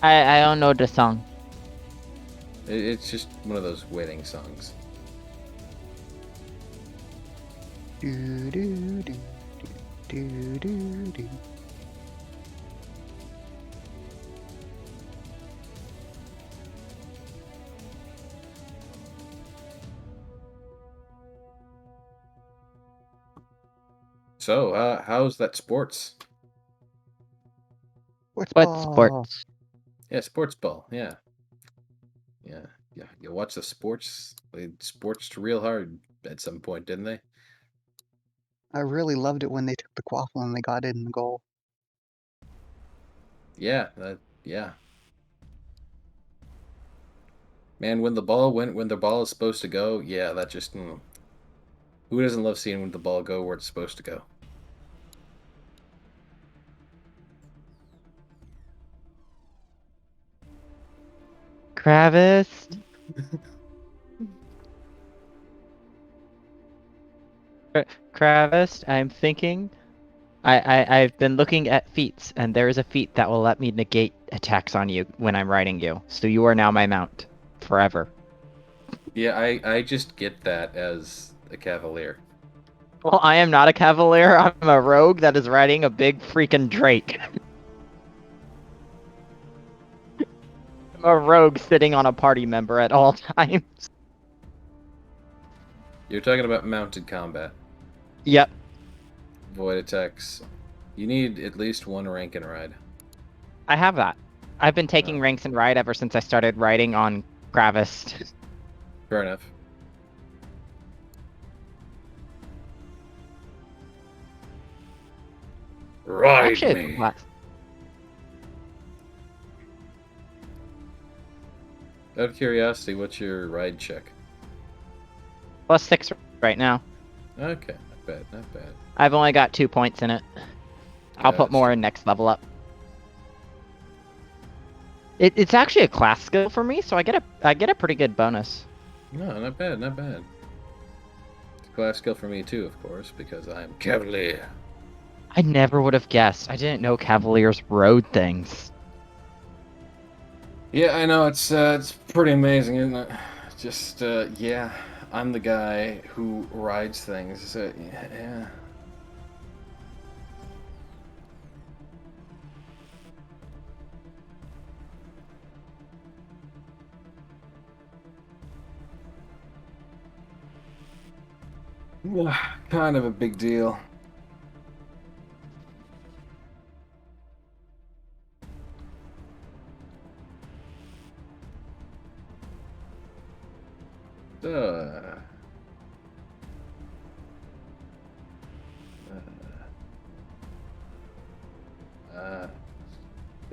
I don't know the song. It's just one of those wedding songs. Do do do do do do. So, how's that sports? What's What ball? sports? Yeah, sports ball. Yeah. You watch the sports. They sports real hard at some point, didn't they? I really loved it when they took the quaffle and they got it in the goal. Yeah, yeah. Man, when the ball is supposed to go, yeah, that just who doesn't love seeing when the ball go where it's supposed to go? Kravis? Kravis, I'm thinking. I've been looking at feats, and there is a feat that will let me negate attacks on you when I'm riding you. So you are now my mount. Forever. Yeah, I just get that as a cavalier. Well, I am not a cavalier. I'm a rogue that is riding a big freaking drake. I'm a rogue sitting on a party member at all times. You're talking about mounted combat. Yep. Void attacks. You need at least one rank and ride. I have that. I've been taking ranks and ride ever since I started riding on Kravis. Fair enough. Ride Actually, me. it's less. Out of curiosity, what's your ride check? +6 right now. Okay, not bad, not bad. I've only got 2 points in it. I'll put more in next level up. It's actually a class skill for me, so I get a pretty good bonus. No, not bad, not bad. It's a class skill for me too, of course, because I'm cavalier. I never would have guessed. I didn't know Cavaliers rode things. Yeah, I know, it's pretty amazing, isn't it? Just, yeah, I'm the guy who rides things. Yeah. Kind of a big deal. Can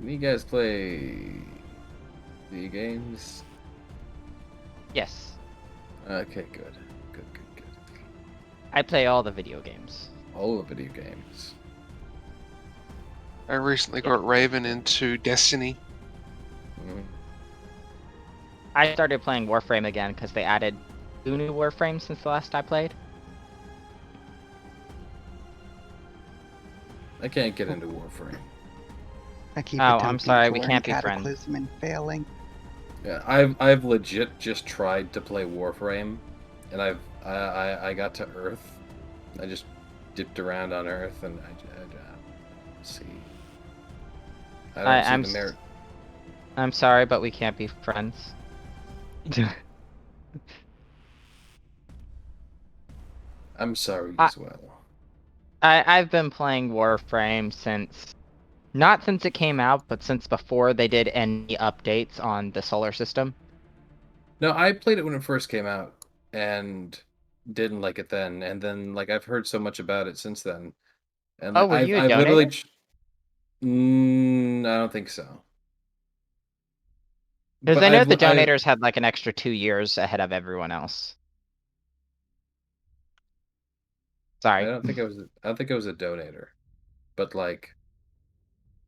you guys play video games? Yes. Okay, good. I play all the video games. All the video games. I recently got Raven into Destiny. I started playing Warframe again because they added 2 new Warframes since the last I played. I can't get into Warframe. I keep Oh, I'm attempting sorry, to we learn can't be friends. Cataclysm and failing. Yeah, I've legit just tried to play Warframe, and I got to Earth. I just dipped around on Earth, and I see. I don't see the merit. I'm sorry, but we can't be friends. I'm sorry as well. I've been playing Warframe since, not since it came out, but since before they did any updates on the solar system. No, I played it when it first came out and didn't like it then, and then like I've heard so much about it since then, and Oh, like were you a I've literally, donator? I don't think so. Because But I know I've the donators had like an extra 2 years ahead of everyone else. I Sorry. don't think I don't think I was a donator, but like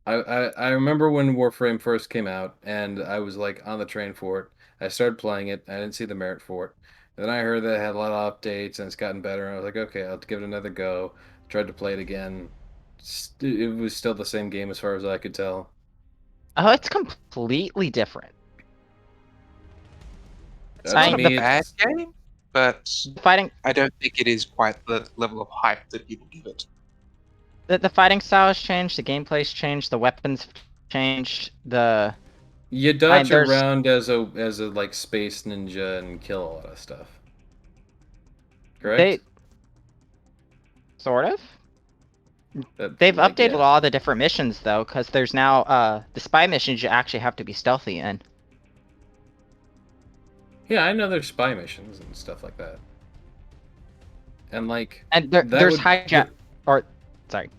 I remember when Warframe first came out, and I was like on the train for it. I started playing it. I didn't see the merit for it. And then I heard that it had a lot of updates and it's gotten better. And I was like, okay, I'll give it another go. Tried to play it again. It was still the same game as far as I could tell. Oh, it's completely different. It's To not a me, bad it's game, but Fighting I don't think it is quite the level of hype that people give it. the fighting style has changed, the gameplay's changed, the weapons have changed, you dodge there's around as a like space ninja and kill a lot of stuff. Correct? they sort of. They've Like, updated yeah. all the different missions though, because there's now the spy missions you actually have to be stealthy in. Yeah, I know there's spy missions and stuff like that. And like And that there's would hijack or sorry.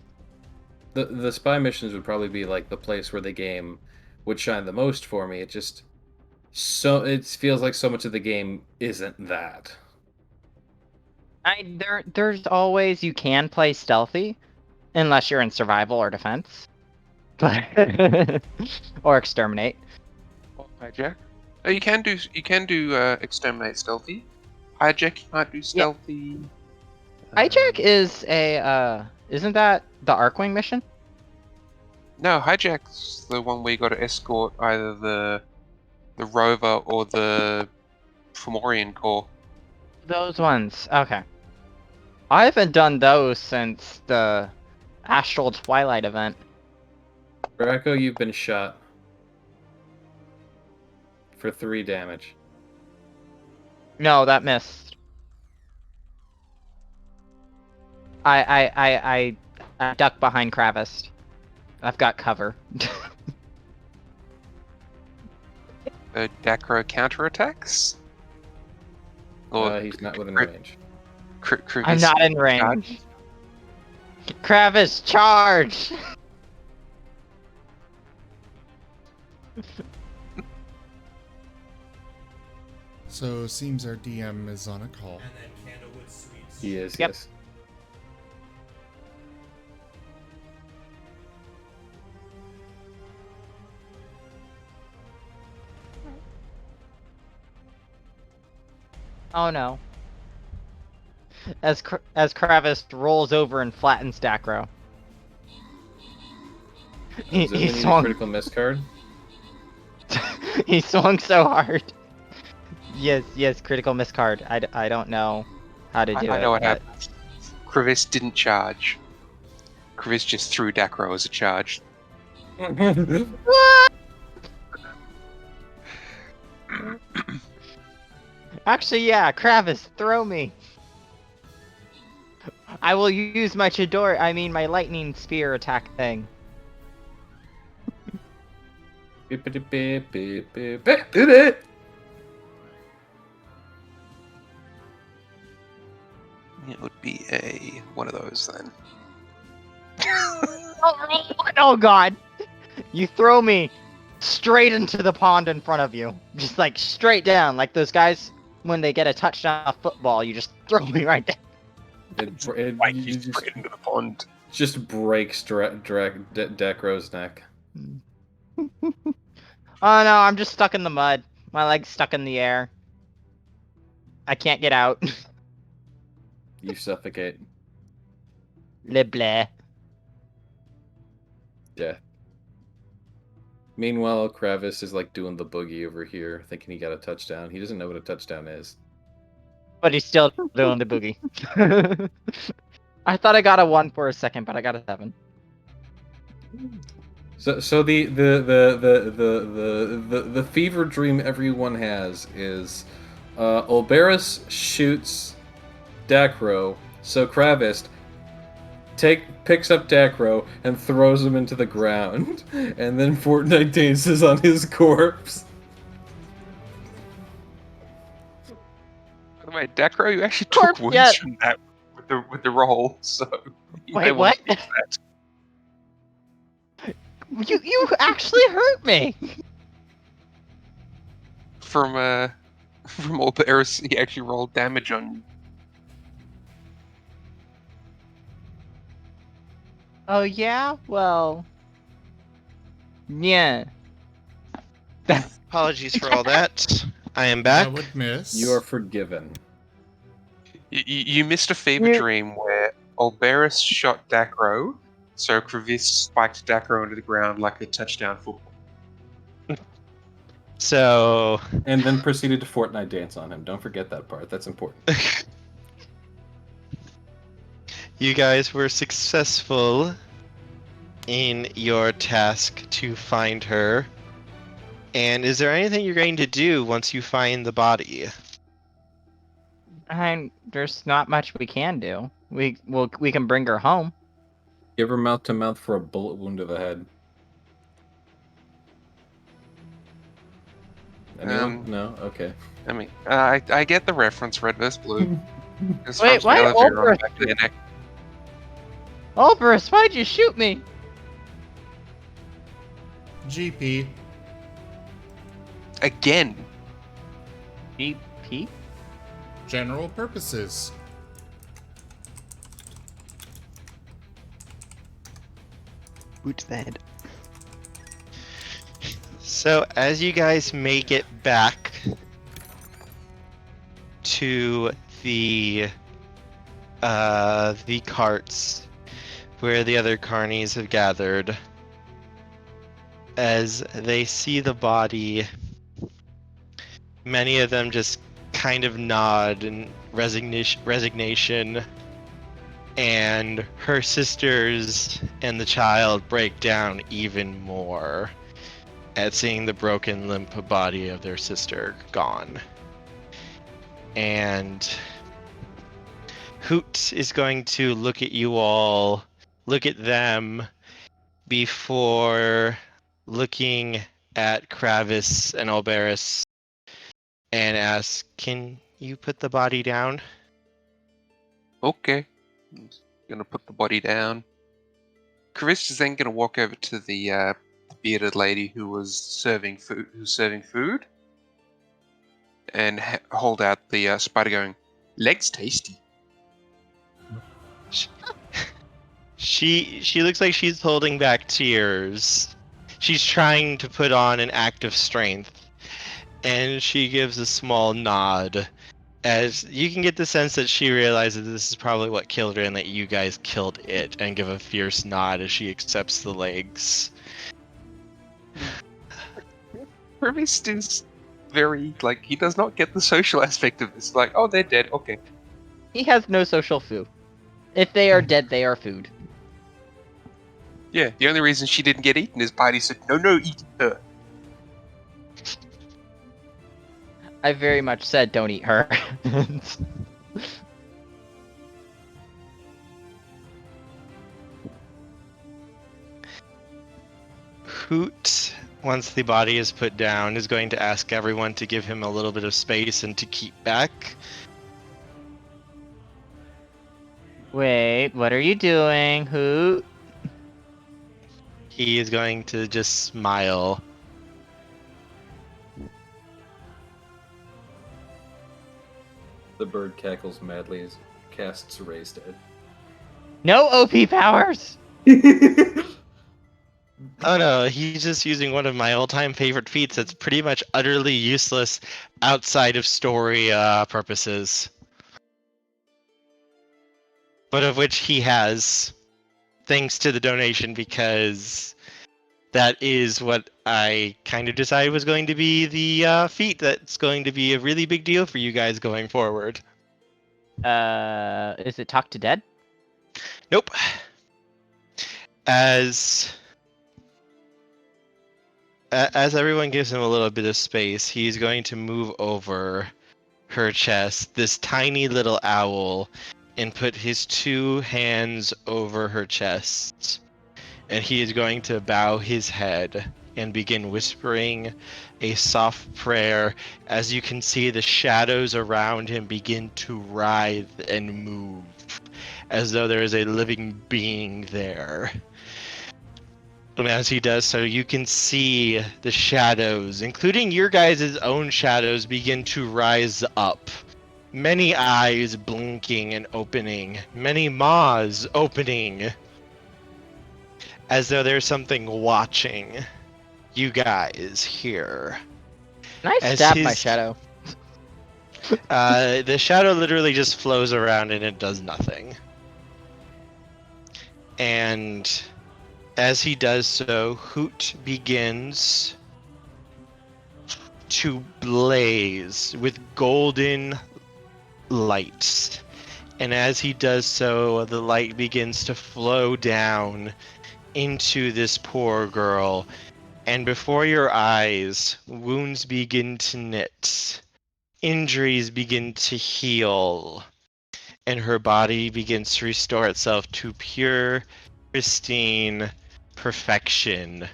the spy missions would probably be like the place where the game would shine the most for me. It feels like so much of the game isn't that. There's always you can play stealthy unless you're in survival or defense. But or exterminate. Hijack. Oh, you can do exterminate stealthy. Hijack you can't do stealthy. Hijack is a isn't that the Arcwing mission? No, hijack's the one where you got to escort either the rover or the Fomorian core. Those ones. Okay. I haven't done those since the Astral Twilight event. Braco, you've been shot for 3 damage. No, that missed. I duck behind Kravis. I've got cover. Dacro counterattacks? Or He's not within range. I'm not in range. Kravis, charge! So seems our DM is on a call. He is, Yep. yes. Oh no. As Kravis rolls over and flattens Dacro. He Does it need a swung. critical miss card? He swung so hard. Yes, critical miss card. I don't know how to do it. I know what but- happened. Kravis didn't charge. Kravis just threw Dacro as a charge. Actually, yeah, Kravis, throw me. I will use my my lightning spear attack thing. It would be one of those then. Oh god! You throw me straight into the pond in front of you. Just like straight down, like those guys when they get a touchdown of football, you just throw me right down. You straight into the pond. Just breaks Decro's neck. Oh no, I'm just stuck in the mud. My leg's stuck in the air. I can't get out. You suffocate. Le bleh. Yeah. Meanwhile, Kravis is like doing the boogie over here, thinking he got a touchdown. He doesn't know what a touchdown is. But he's still doing the boogie. I thought I got a 1 for a second, but I got a 7. So the fever dream everyone has is Olberus shoots Dacro, so Kravis picks up Dacro and throws him into the ground, and then Fortnite dances on his corpse. By the way, Dacro, you actually Corp, took wounds yeah. from that with the roll, so you Wait, may want what? to fix that. You actually hurt me. From Alberis, he actually rolled damage on you. Oh yeah? Well, yeah. Apologies for all that. I am I back. would miss. You are forgiven. You missed a fever You- dream where Alberis shot Dacro, so Kravis spiked Dacro into the ground like a touchdown football. So, And then proceeded to Fortnite dance on him. Don't forget that part. That's important. you guys were successful in your task to find her. And is there anything you're going to do once you find the body? There's not much we can do. We can bring her home. Give her mouth to mouth for a bullet wound to the head. Anyone? No? Okay. I mean, I get the reference, red vs blue. It's Wait, from why Elevator on Alberis? the back of their neck. Alberis, why'd you shoot me? GP. Again. GP? General purposes. Boot to the head. So, as you guys make it back to the carts where the other carnies have gathered, as they see the body, many of them just kind of nod in resignation, and her sisters and the child break down even more at seeing the broken, limp body of their sister gone. And Hoot is going to look at you all, look at them, before looking at Kravis and Alberis, and ask, "Can you put the body down?" Okay. I'm just gonna put the body down. Kravis is then gonna walk over to the bearded lady who was serving food, and hold out the spider, going, "Legs tasty." She looks like she's holding back tears. She's trying to put on an act of strength, and she gives a small nod, as you can get the sense that she realizes this is probably what killed her and that you guys killed it, and give a fierce nod as she accepts the legs. Kravis is very, he does not get the social aspect of this. Like, oh, they're dead, okay. He has no social food. If they are dead, they are food. Yeah, the only reason she didn't get eaten is Piety said, no, eat her. I very much said don't eat her. Hoot, once the body is put down, is going to ask everyone to give him a little bit of space and to keep back. Wait, what are you doing? Who? He is going to just smile. The bird cackles madly as casts raised head. No OP powers! Oh no, he's just using one of my all-time favorite feats that's pretty much utterly useless outside of story purposes. But of which he has, thanks to the donation, because that is what I kind of decided was going to be the feat that's going to be a really big deal for you guys going forward. Is it Talk to Dead? Nope. As everyone gives him a little bit of space, he's going to move over her chest. This tiny little owl and put his 2 hands over her chest. And he is going to bow his head and begin whispering a soft prayer as you can see the shadows around him begin to writhe and move as though there is a living being there. And as he does so, you can see the shadows, including your guys' own shadows, begin to rise up. Many eyes blinking and opening, many maws opening, as though there's something watching you guys here. Can I As stab my his- shadow? The shadow literally just flows around and it does nothing. And as he does so, Hoot begins to blaze with golden lights. And as he does so, the light begins to flow down into this poor girl. And before your eyes, wounds begin to knit. Injuries begin to heal. And her body begins to restore itself to pure, pristine perfection.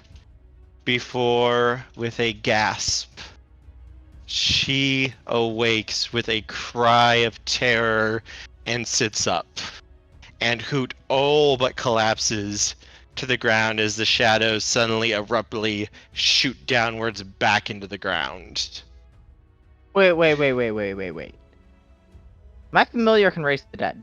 Before, with a gasp, she awakes with a cry of terror and sits up. And Hoot all but collapses to the ground as the shadows suddenly abruptly shoot downwards back into the ground. Wait. My familiar can raise the dead.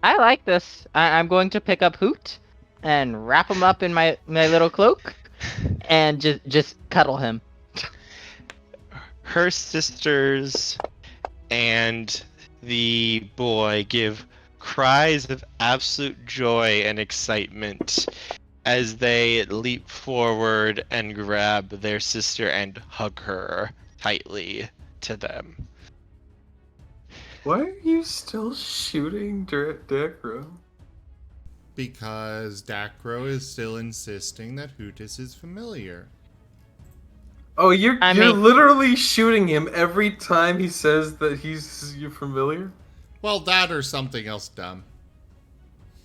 I like this. I'm going to pick up Hoot and wrap him up in my little cloak and just cuddle him. Her sisters and the boy give cries of absolute joy and excitement as they leap forward and grab their sister and hug her tightly to them. Why are you still shooting Dacro? Because Dacro is still insisting that Hootis is familiar. Oh, you're I mean- literally shooting him every time he says that you're familiar? Well, that or something else dumb.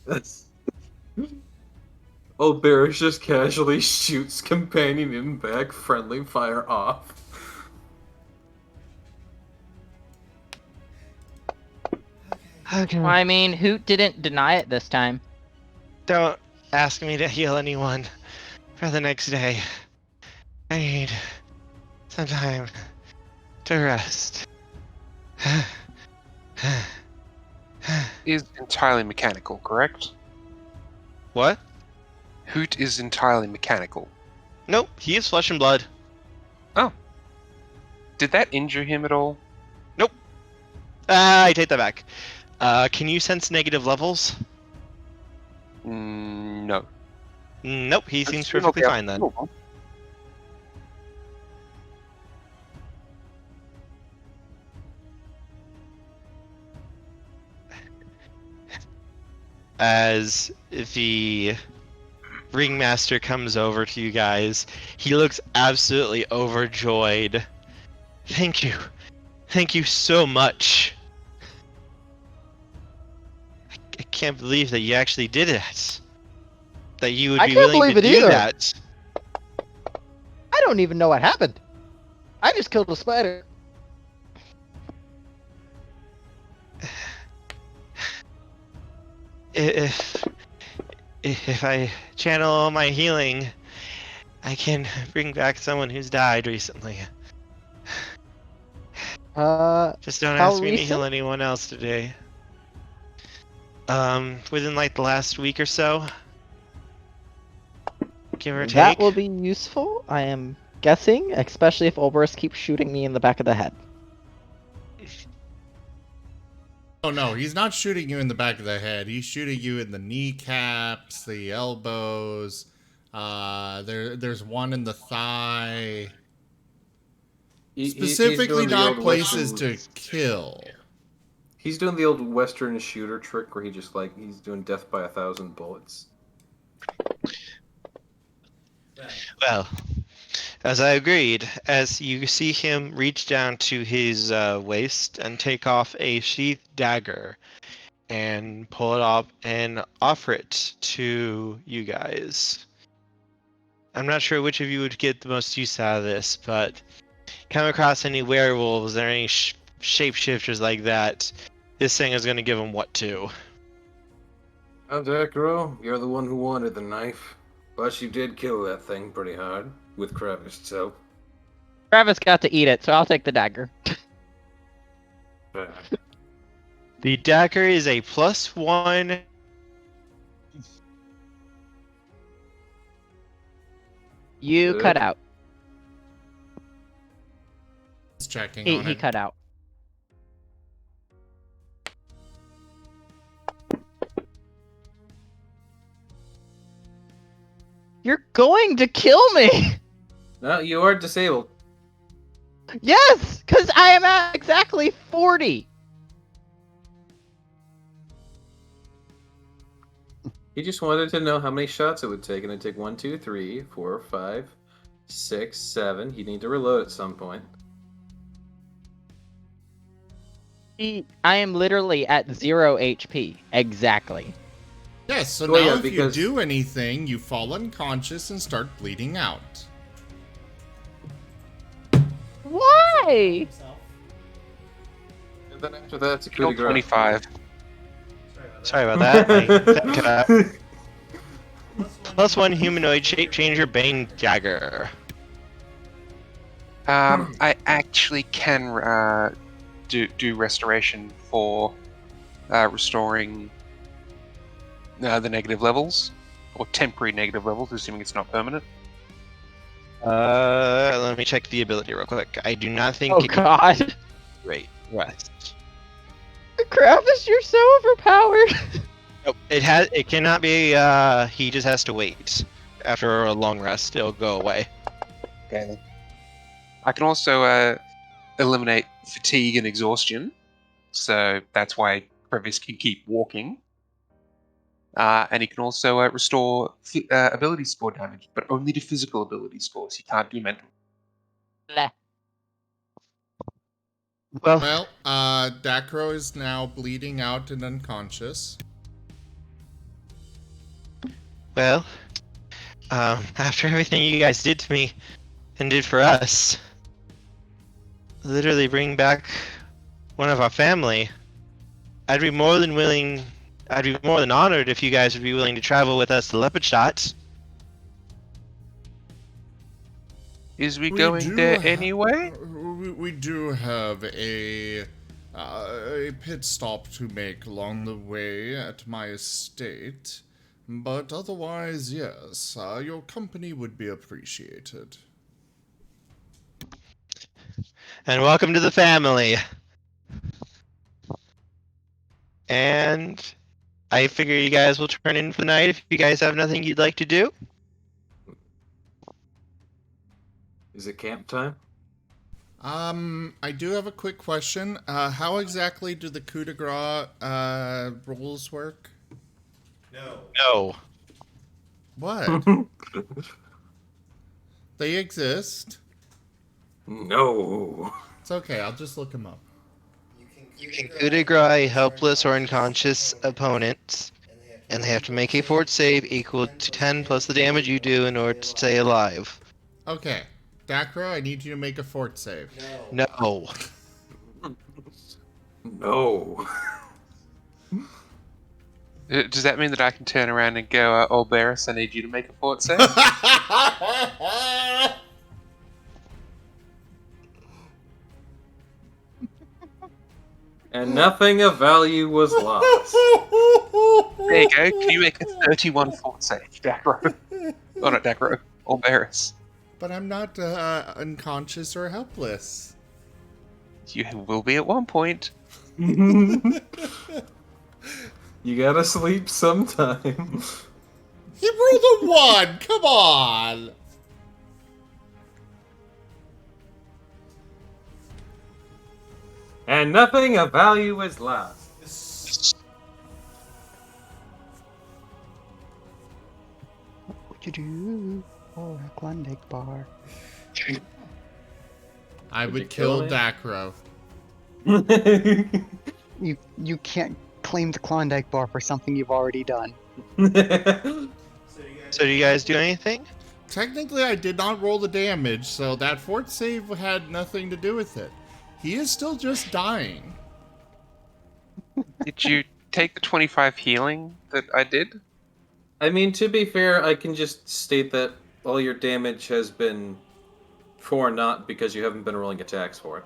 That's... Old Bearish just casually shoots companion in back, friendly fire off. Well, I mean, Hoot didn't deny it this time. Don't ask me to heal anyone for the next day. I need some time to rest. Is entirely mechanical, correct? What? Hoot is entirely mechanical. Nope, he is flesh and blood. Did that injure him at all? I take that back. Can you sense negative levels? No. Nope, he seems perfectly fine then. As the ringmaster comes over to you guys, he looks absolutely overjoyed. Thank you. Thank you so much. I can't believe that you actually did it. That you would I be can't willing to believe it do either. that. I don't even know what happened. I just killed a spider. If I channel all my healing, I can bring back someone who's died recently. Just don't How ask me to heal recent? anyone else today. Within like the last week or so. Give or take. That will be useful, I am guessing, especially if Olberus keeps shooting me in the back of the head. Oh no, he's not shooting you in the back of the head. He's shooting you in the kneecaps, the elbows. There's one in the thigh. Specifically not places to kill. He's doing the old Western shooter trick where he's doing death by 1,000 bullets. Well, As I agreed, as you see him reach down to his waist and take off a sheathed dagger and pull it up and offer it to you guys. I'm not sure which of you would get the most use out of this, but come across any werewolves or any shapeshifters like that, this thing is going to give them what to. Oh, Decro, you're the one who wanted the knife. But you did kill that thing pretty hard with crevice, so. Travis got to eat it, so I'll take the dagger. The dagger is a +1. You Good. cut out. Just checking He, on he it. cut out. You're going to kill me! No, you are disabled. Yes! Because I am at exactly 40! He just wanted to know how many shots it would take, and it'd take 1, 2, 3, 4, 5, 6, 7. He'd need to reload at some point. I am literally at 0 HP. Exactly. Yes, so Well, now yeah, if because- you do anything, you fall unconscious and start bleeding out. Why? And then after that, it's a coup Kill de grace. 25. Sorry about that. +1 humanoid shape changer bane dagger. I actually can do restoration for restoring the negative levels, or temporary negative levels, assuming it's not permanent. Let me check the ability real quick. I do not think Oh it can god. great rest. Kravis, you're so overpowered. Nope, it cannot be he just has to wait. After a long rest, it'll go away. Okay. I can also eliminate fatigue and exhaustion, so that's why Crevice can keep walking. And he can also restore ability score damage, but only to physical ability scores. He can't do mental. Well, Dacro is now bleeding out and unconscious. well, after everything you guys did to me and did for us, literally bring back one of our family, I'd be more than honored if you guys would be willing to travel with us to Lepidstot. Is we going there anyway? We do have a pit stop to make along the way at my estate, but otherwise, yes, your company would be appreciated. And welcome to the family. And I figure you guys will turn in for the night if you guys have nothing you'd like to do. Is it camp time? I do have a quick question. How exactly do the coup de grace rules work? No. What? They exist. No. It's okay, I'll just look them up. You can coup de grace helpless or unconscious opponents, and they have to make a fort save equal to 10 plus the damage you do in order to stay alive. Okay. Dacra, I need you to make a fort save. No. No. Does that mean that I can turn around and go, "Oh, Barris, I need you to make a fort save"? And nothing of value was lost. There you go. Can you make a 31 fort save, Dacro? Oh, not Dacro. Or Barris. But I'm not unconscious or helpless. You will be at one point. You gotta sleep sometime. He rolled a 1! Come on! And nothing of value was lost. What would you do for a Klondike bar? I Would would you kill kill me? Dacro. You can't claim the Klondike bar for something you've already done. So do you guys do anything? Technically, I did not roll the damage, so that fort save had nothing to do with it. He is still just dying. Did you take the 25 healing that I did? I mean, to be fair, I can just state that all your damage has been for naught because you haven't been rolling attacks for it.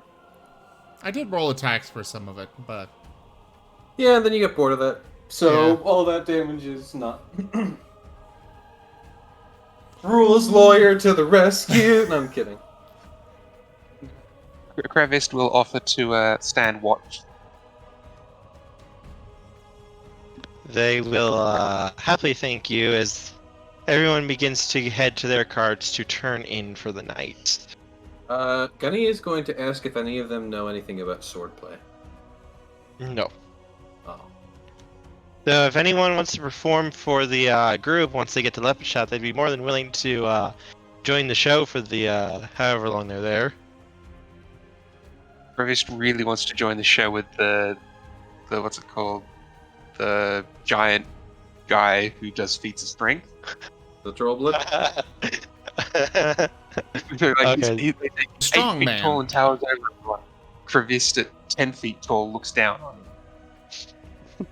I did roll attacks for some of it, but Yeah, and then you get bored of that. So Yeah. all that damage is not. Rules lawyer to the rescue. No, I'm kidding. Kravist will offer to stand watch. They will happily thank you as everyone begins to head to their carts to turn in for the night. Gunny is going to ask if any of them know anything about swordplay. No. Oh. So if anyone wants to perform for the group once they get to Lepidstot, they'd be more than willing to join the show for the however long they're there. Kravist really wants to join the show with the what's it called? The giant guy who does feats of strength. The troll blip? Okay. He's Strong 8 feet man. tall and towers over everyone. Kravist at 10 feet tall looks down on him.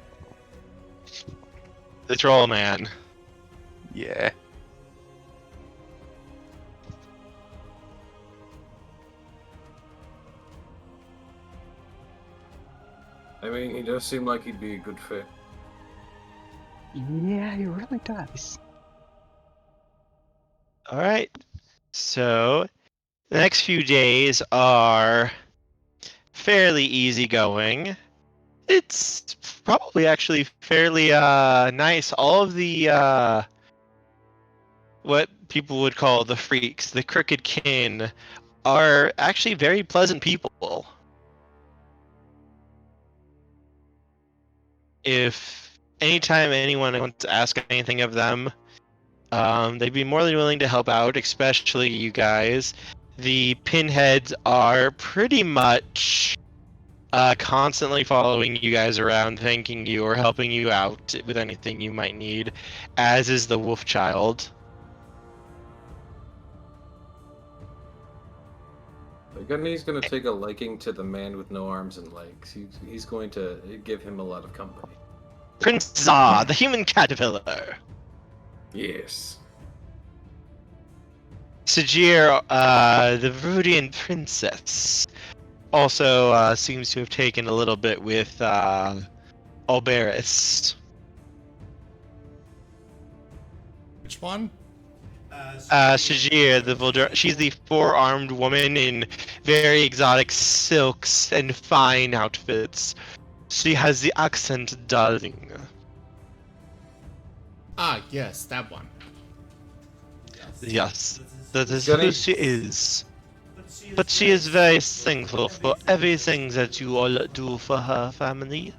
The troll man. Yeah. I mean, he does seem like he'd be a good fit. Yeah, he really does. All right. So the next few days are fairly easygoing. It's probably actually fairly nice. All of the what people would call the freaks, the crooked kin, are actually very pleasant people. If anytime anyone wants to ask anything of them, they'd be more than willing to help out, especially you guys. The pinheads are pretty much constantly following you guys around, thanking you or helping you out with anything you might need, as is the wolf child. Gunny's going to take a liking to the man with no arms and legs. He's going to give him a lot of company. Prince Zah, the human caterpillar. Yes. Sajir, the Viridian princess, also seems to have taken a little bit with Alberis. which one? Sajir, the Voldur, she's the four-armed woman in very exotic silks and fine outfits. She has the accent, darling. Ah, yes, that one. Yes, that is Gunny- who she is. But she is very thankful for everything that you all do for her family.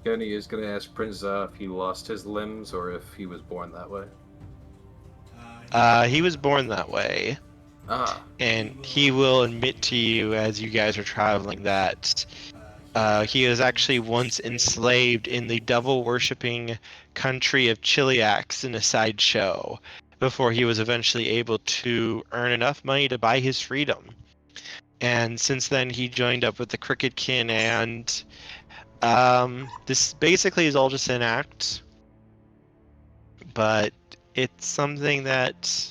Gunny is going to ask Prince if he lost his limbs or if he was born that way. He was born that way, Ah. and he will admit to you as you guys are traveling that he was actually once enslaved in the devil-worshipping country of Chiliax in a sideshow before he was eventually able to earn enough money to buy his freedom. And since then, he joined up with the Crooked Kin, and this basically is all just an act, but it's something that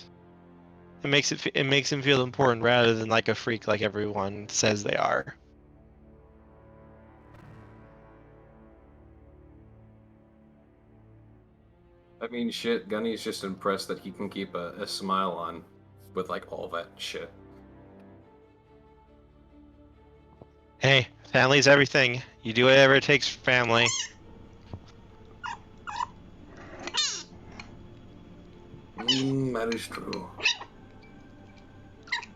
it makes him feel important rather than like a freak like everyone says they are. I mean, shit, Gunny's just impressed that he can keep a smile on with, like, all that shit. Hey, family's everything. You do whatever it takes for family. That is true.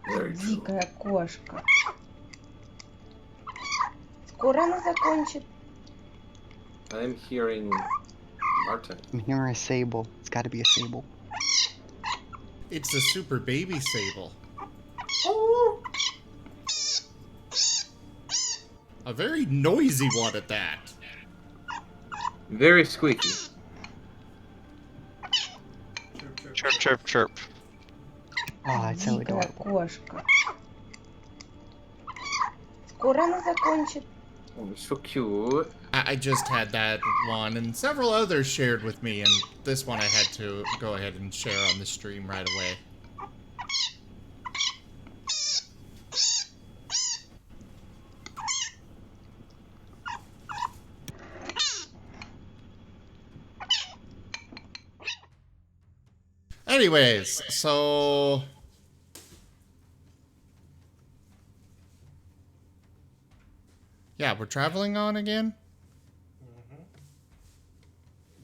Very true. Дикая кошка. Скоро она закончит. I'm hearing Marten. I'm hearing a sable. It's got to be a sable. It's a super baby sable. A very noisy one at that. Very squeaky. Chirp, chirp, chirp. Oh, it's so Дикая adorable. кошка. Скоро она закончит. Oh, so cute. I just had that one, and several others shared with me, and this one I had to go ahead and share on the stream right away. Anyways, so... Yeah, we're traveling on again?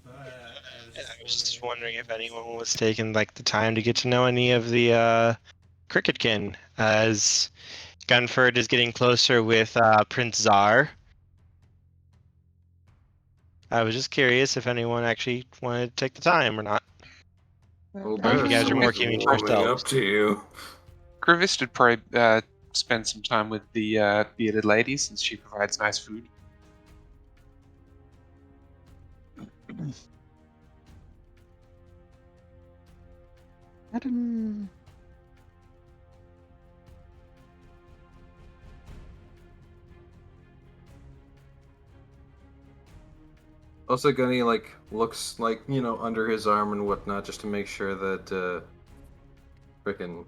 I was just wondering if anyone was taking like the time to get to know any of the cricketkin, as Gunford is getting closer with Prince Czar. I was just curious if anyone actually wanted to take the time or not. Well, Or if you guys are more keeping to yourselves. up to you. Grievous would probably spend some time with the bearded lady since she provides nice food. I don't. Also, Gunny looks under his arm and whatnot, just to make sure that frickin'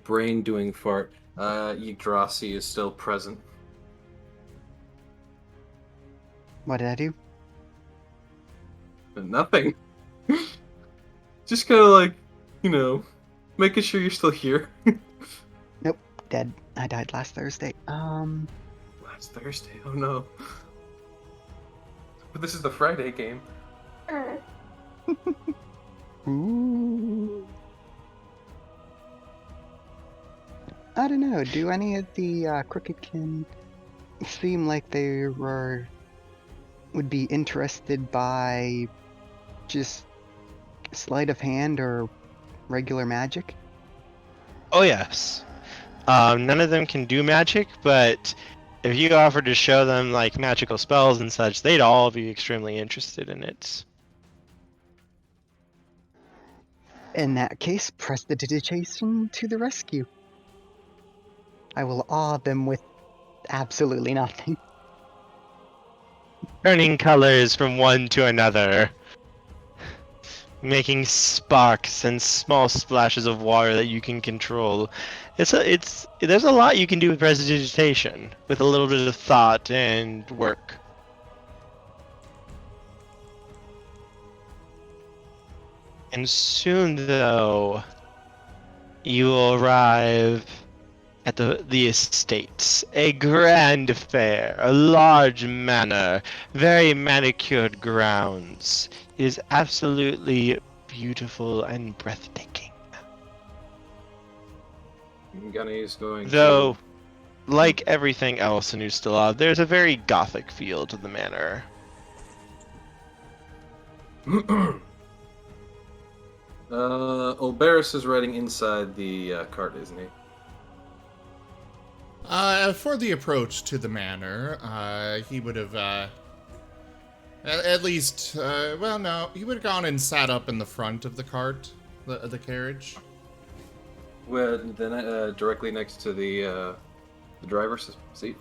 brain doing fart. Yggdrasi is still present. What did I do? But nothing. Just kind of making sure you're still here. Nope, dead. I died last Thursday. Last Thursday. Oh no. But this is the Friday game. Ooh. I don't know. Do any of the cricketkin seem like they would be interested by just sleight of hand or regular magic? Oh yes. None of them can do magic, but if you offered to show them like magical spells and such, they'd all be extremely interested in it. In that case, prestidigitation to the rescue. I will awe them with absolutely nothing. Turning colors from one to another. Making sparks and small splashes of water that you can control. There's a lot you can do with prestidigitation with a little bit of thought and work. And soon, though, you will arrive at the estates. A grand affair, a large manor, very manicured grounds. It is absolutely beautiful and breathtaking. Gunny's going Though, like everything else in Ustalav, there's a very gothic feel to the manor. to... Olberis is riding inside the cart, isn't he? For the approach to the manor, he would have, at least, well, no, he would have gone and sat up in the front of the cart, the carriage. Well, then directly next to the driver's seat.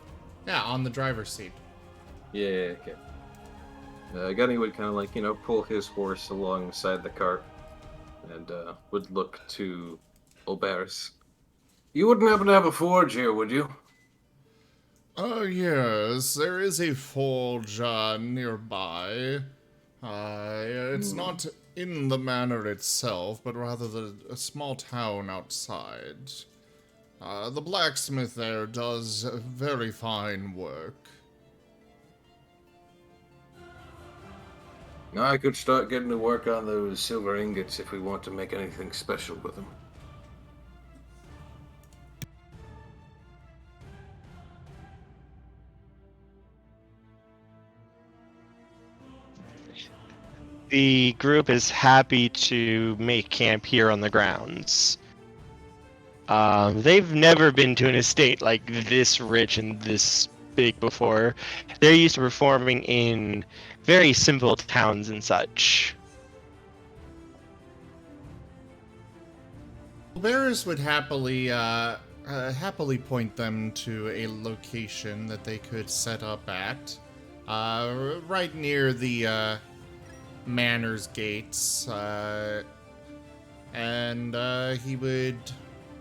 Yeah, on the driver's seat. Yeah, okay. Gunny would kind of pull his horse alongside the cart, and would look to Olberis. You wouldn't happen to have a forge here, would you? Oh, yes, there is a forge nearby. It's not in the manor itself, but rather a small town outside. The blacksmith there does very fine work. I could start getting to work on those silver ingots if we want to make anything special with them. the group is happy to make camp here on the grounds. They've never been to an estate like this rich and this big before. They're used to performing in very simple towns and such. Varys would happily point them to a location that they could set up at, right near the manor's gates, and he would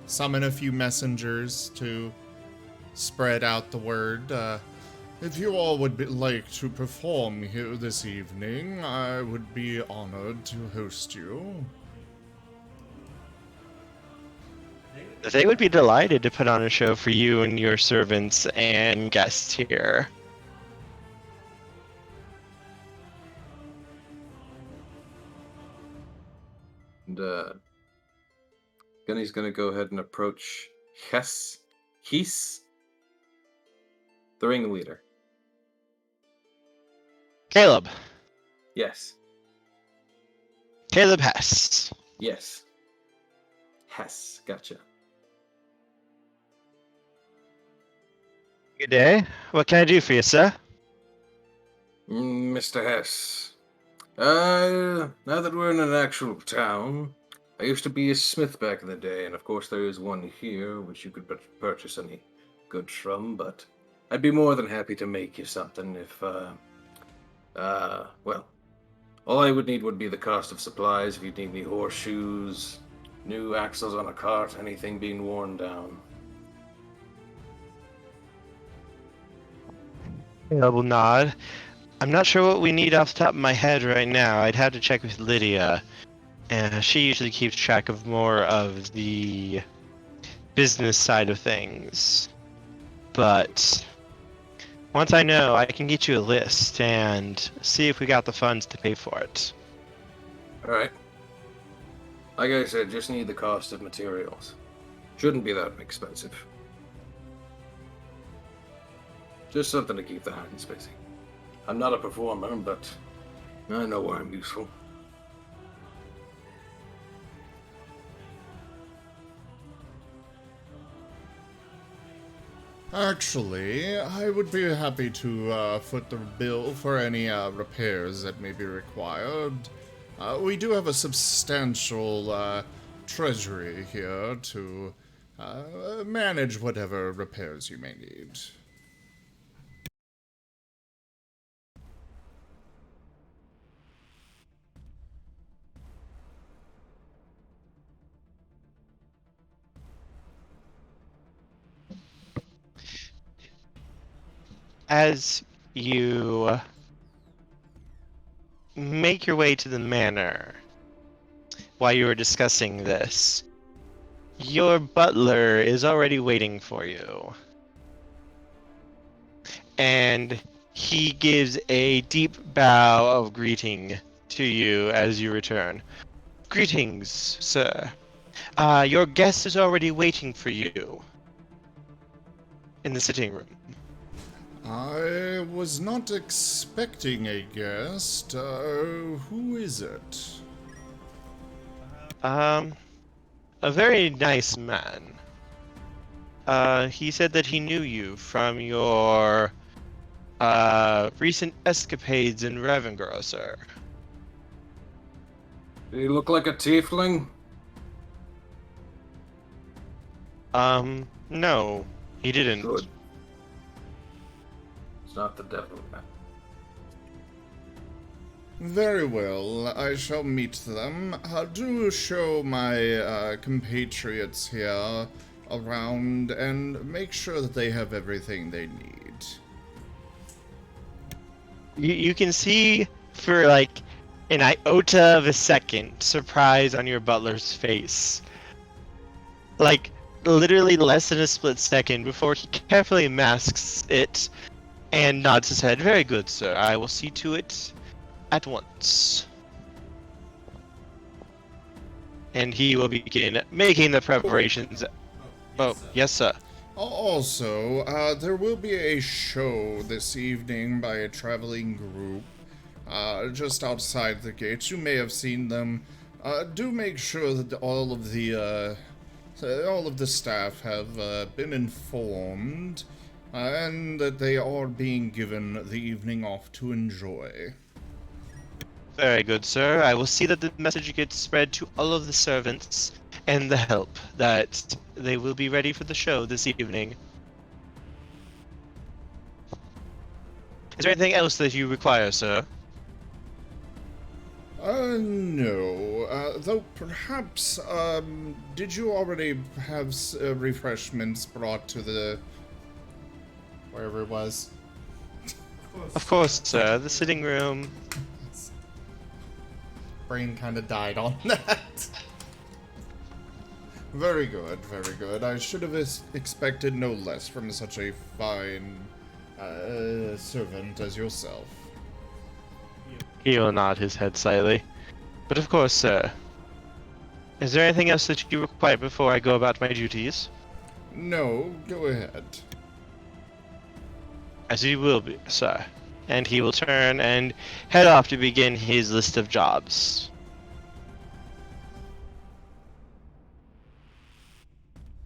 summon a few messengers to spread out the word. If you all would like to perform here this evening, I would be honored to host you. They would be delighted to put on a show for you and your servants and guests here. And Gunny's gonna go ahead and approach He's, the ringleader. Caleb. Yes. Caleb Hess. Yes. Hess. Gotcha. Good day. What can I do for you, sir? Mr. Hess. Now that we're in an actual town, I used to be a smith back in the day, and of course there is one here which you could purchase any goods from, but I'd be more than happy to make you something if, well, all I would need would be the cost of supplies if you need any horseshoes, new axles on a cart, anything being worn down. Caleb will nod. I'm not sure what we need off the top of my head right now. I'd have to check with Lydia. And she usually keeps track of more of the business side of things. But once I know, I can get you a list and see if we got the funds to pay for it. Alright. Like I said, just need the cost of materials. Shouldn't be that expensive. Just something to keep the hands busy. I'm not a performer, but I know where I'm useful. Actually, I would be happy to foot the bill for any repairs that may be required. We do have a substantial treasury here to manage whatever repairs you may need. As you make your way to the manor, while you were discussing this, your butler is already waiting for you. And he gives a deep bow of greeting to you as you return. Greetings, sir. Your guest is already waiting for you in the sitting room. I was not expecting a guest. Who is it? A very nice man. He said that he knew you from your recent escapades in Revengro, sir. Do you look like a tiefling? No, he didn't. Good. It's not the devil, man. Very well, I shall meet them. Do show my compatriots here around and make sure that they have everything they need. You can see for like an iota of a second surprise on your butler's face. Like literally less than a split second before he carefully masks it and nods his head. Very good, sir. I will see to it at once. And he will begin making the preparations. Oh, yes, sir. Also, there will be a show this evening by a traveling group. just outside the gates. You may have seen them. Do make sure that all of the staff have been informed, and that they are being given the evening off to enjoy. Very good, sir. I will see that the message gets spread to all of the servants and the help that they will be ready for the show this evening. Is there anything else that you require, sir? No. Though perhaps, did you already have refreshments brought to the... wherever it was? Of course, sir. The sitting room. Brain kind of died on that. Very good, very good. I should have expected no less from such a fine servant as yourself. He will nod his head slightly. But of course, sir. Is there anything else that you require before I go about my duties? No, go ahead. As you will be, sir. And he will turn and head off to begin his list of jobs.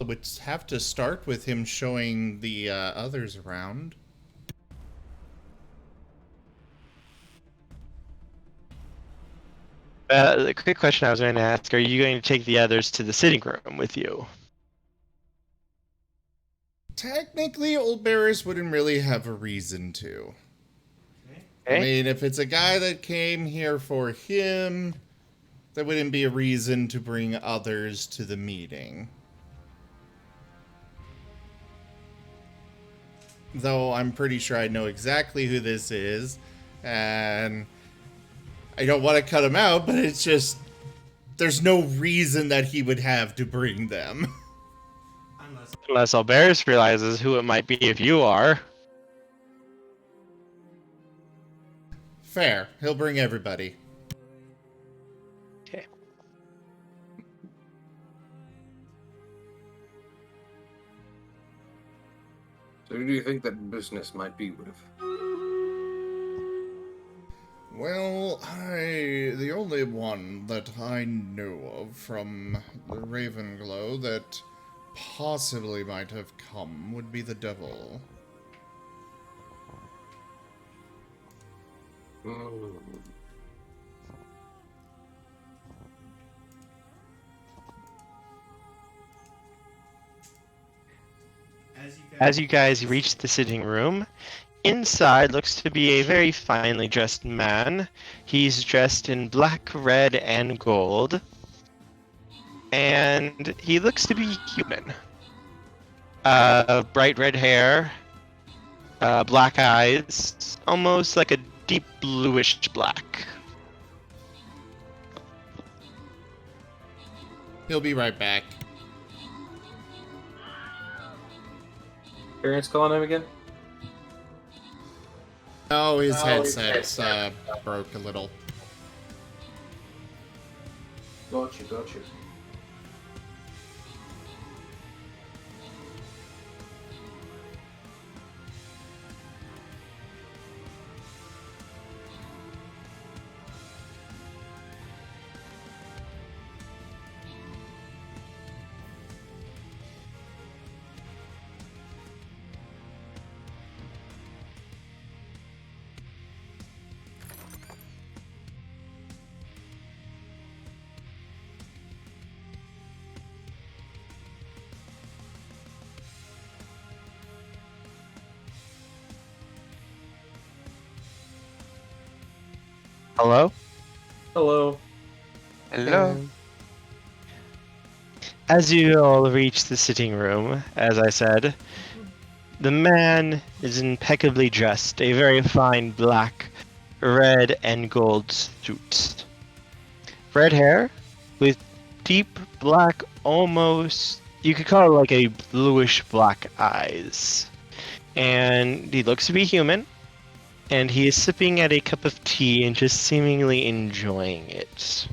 Would have to start with him showing the others around. The quick question I was going to ask, are you going to take the others to the sitting room with you? Technically, Old Bears wouldn't really have a reason to. Okay. I mean, if it's a guy that came here for him, there wouldn't be a reason to bring others to the meeting. Though I'm pretty sure I know exactly who this is, and I don't want to cut him out, but it's just, there's no reason that he would have to bring them. Unless Alberus realizes who it might be if you are. Fair. He'll bring everybody. Okay. So who do you think that business might be with? Well, the only one that I know of from the Ravenglow that possibly might have come would be the devil. As you guys reach the sitting room, inside looks to be a very finely dressed man. He's dressed in black, red, and gold. And he looks to be human. Bright red hair, black eyes, almost like a deep bluish black. He'll be right back. Parents calling him again? Oh, his headset's broke a little. Gotcha. Hello? Hello. Hello. As you all reach the sitting room, as I said, the man is impeccably dressed, a very fine black, red, and gold suit. Red hair with deep black, almost, you could call it like a bluish black eyes. And he looks to be human, and he is sipping at a cup of tea and just seemingly enjoying it.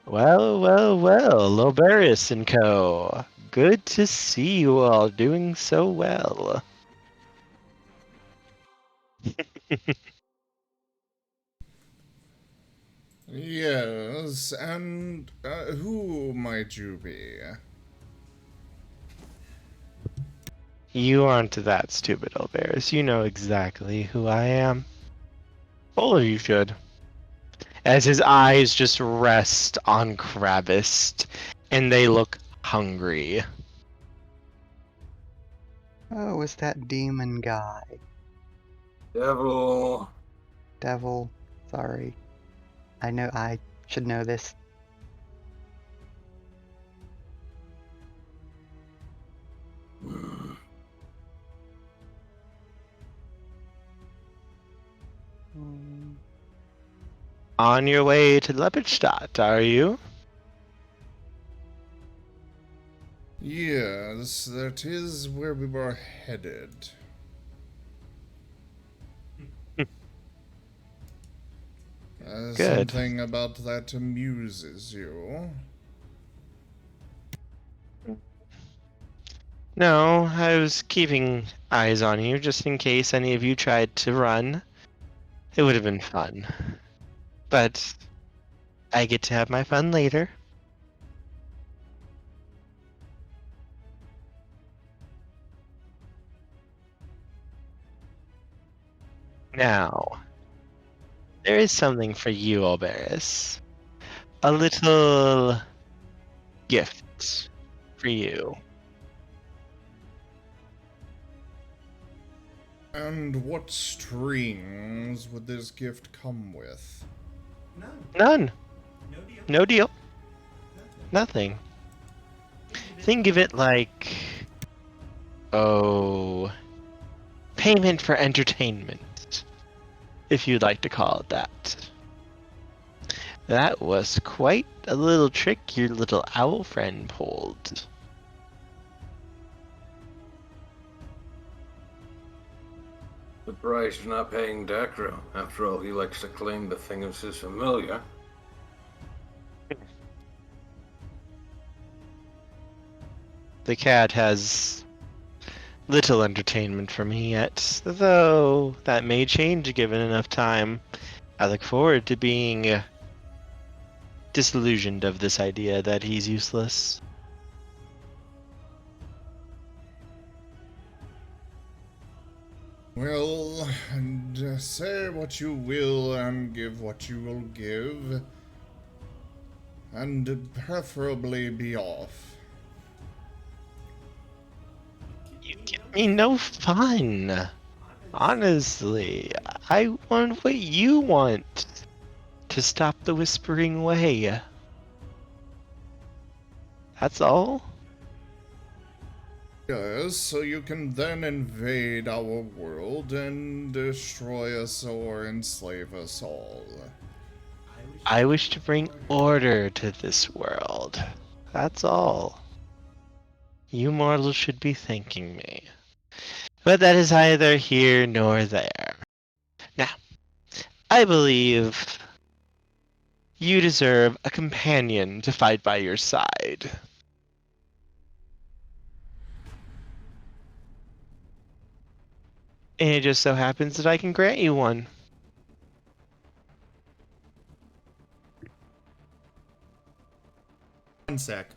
Well, Loberius and Co. Good to see you all doing so well. Yes, and who might you be? You aren't that stupid, Loberius. You know exactly who I am. All of you should. As his eyes just rest on Kravis, and they look hungry. Oh, it's that demon guy. Devil. Devil. Sorry. I know I should know this. Hmm. On your way to Lepidstot, are you? Yes, that is where we were headed. Good. Something about that amuses you. No, I was keeping eyes on you just in case any of you tried to run. It would have been fun. But I get to have my fun later. Now, there is something for you, Alberus. A little gift for you. And what strings would this gift come with? None. No deal. Nothing. Think of it like, oh, payment for entertainment, if you'd like to call it that. That was quite a little trick your little owl friend pulled. Surprised you're not paying Dacro. After all, he likes to claim the thing is his familiar. The cat has little entertainment for me yet, though that may change given enough time. I look forward to being disillusioned of this idea that he's useless. Well, and say what you will and give what you will give. And preferably be off. You give me no fun. Honestly, I want what you want. To stop the Whispering Way. That's all? Yes, so you can then invade our world and destroy us or enslave us all. I wish to bring order to this world. That's all. You mortals should be thanking me. But that is either here nor there. Now, I believe you deserve a companion to fight by your side. And it just so happens that I can grant you one. One sec.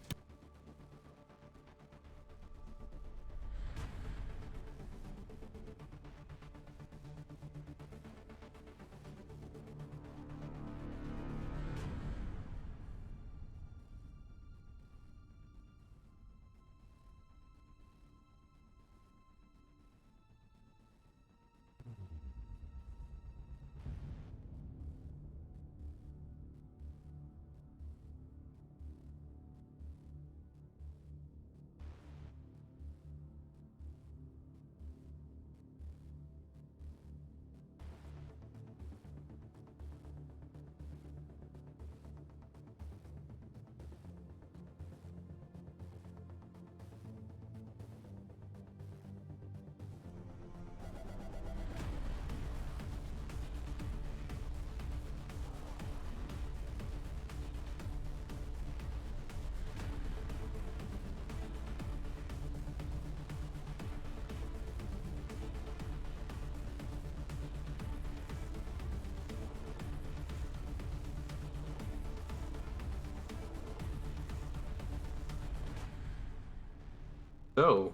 So,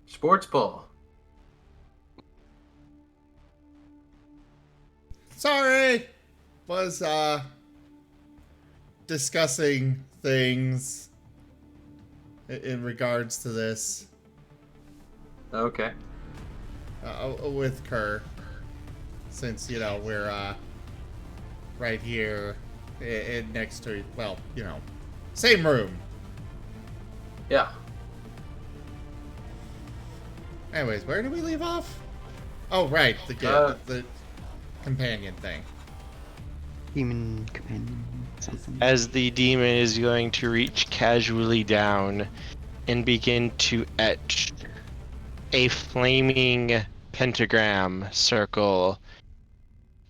sports ball. Sorry, was discussing things in regards to this Okay. with Kerr, since we're right here next to, well, same room. Yeah. Anyways, where did we leave off? Oh, right, the companion thing. Demon companion, something. As the demon is going to reach casually down and begin to etch a flaming pentagram circle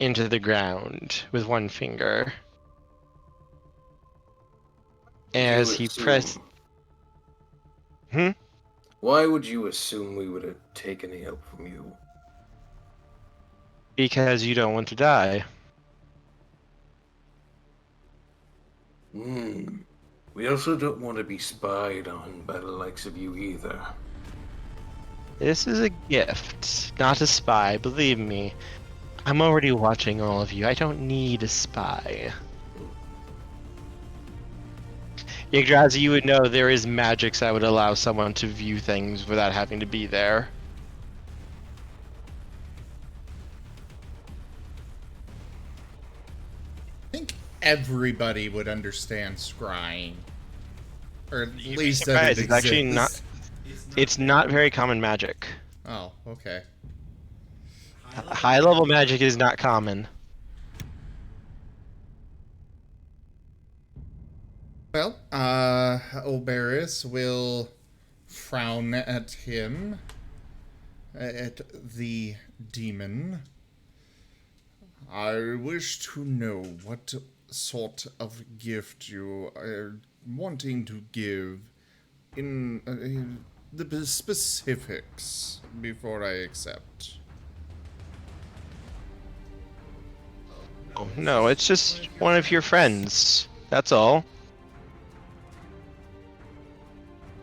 into the ground with one finger. As he pressed... Why would you assume we would have taken any help from you? Because you don't want to die. We also don't want to be spied on by the likes of you either. This is a gift, not a spy, believe me. I'm already watching all of you. I don't need a spy. Yggdrasil, you would know there is magics that would allow someone to view things without having to be there. I think everybody would understand scrying. Or at least that it It's actually not. exists. It's not very common magic. Oh, okay. High level magic is not common. Well, Oberys will frown at him, at the demon. I wish to know what sort of gift you are wanting to give in the specifics before I accept. Oh, no, it's just one of your friends. That's all.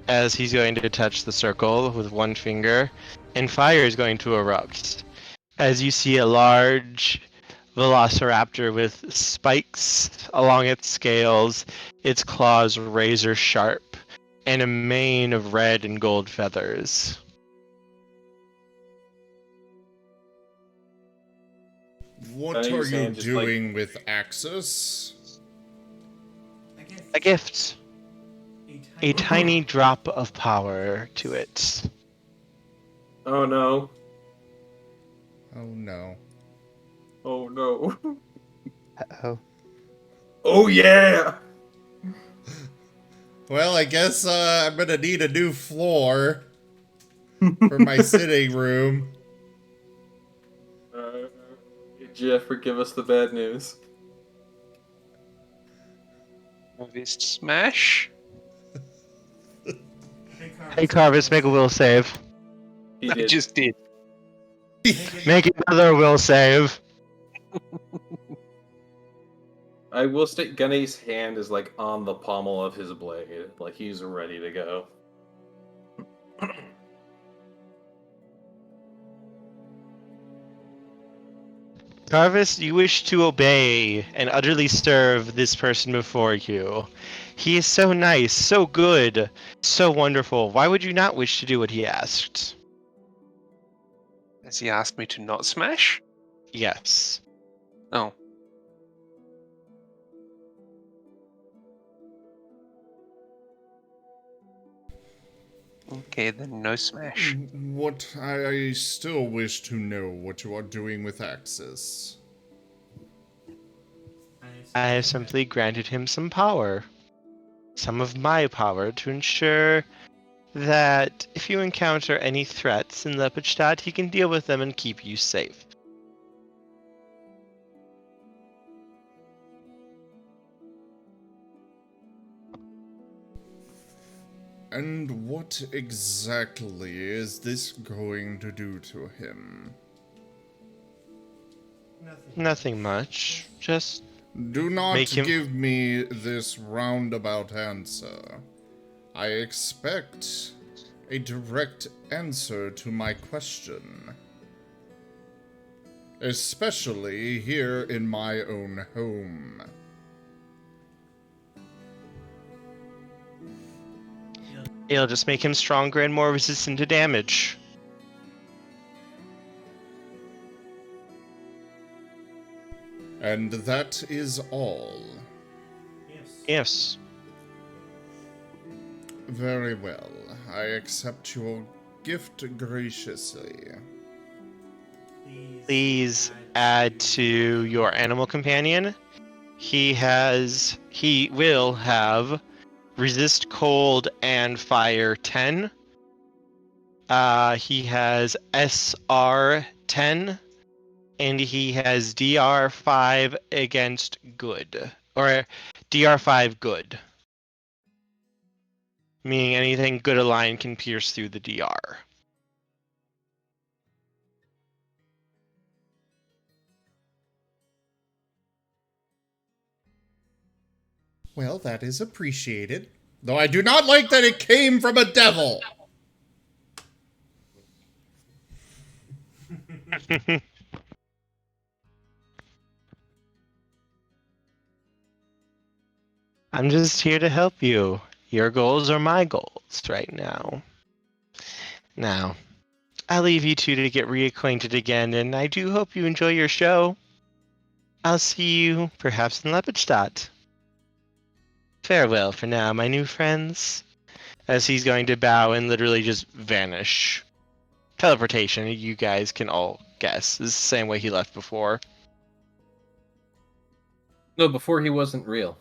As he's going to touch the circle with one finger, and fire is going to erupt. As you see a large velociraptor with spikes along its scales, its claws razor sharp, and a mane of red and gold feathers. What are you doing with Axis? A gift. A tiny drop of power to it. Oh no. Oh no. Oh no. Uh-oh. Oh yeah! Well, I guess I'm gonna need a new floor for my sitting room. Jeff, give us the bad news. Maybe smash? Hey Carvis, make a will save. He I did. just did. Make another will save. I will state Gunny's hand is like on the pommel of his blade, like he's ready to go. Carvis, you wish to obey and utterly serve this person before you. He is so nice, so good, so wonderful. Why would you not wish to do what he asked? Has he asked me to not smash? Yes. Oh. Okay, then no smash. What I still wish to know what you are doing with Axis. I have simply granted him some power. Some of my power to ensure that if you encounter any threats in Lepidstot, he can deal with them and keep you safe. And what exactly is this going to do to him? Nothing much. Just Do not make him... give me this roundabout answer. I expect a direct answer to my question. Especially here in my own home. It'll just make him stronger and more resistant to damage. And that is all. Yes. Very well. I accept your gift graciously. Please add to your animal companion. He will have resist cold and fire 10. He has SR 10, and he has DR 5 against good, or DR 5 good, meaning anything good aligned can pierce through the DR. Well, that is appreciated. Though I do not like that it came from a devil. I'm just here to help you. Your goals are my goals right now. Now, I'll leave you two to get reacquainted again, and I do hope you enjoy your show. I'll see you, perhaps in Lepidstot. Farewell for now, my new friends. As he's going to bow and literally just vanish. Teleportation, you guys can all guess, is the same way he left before. No, before he wasn't real.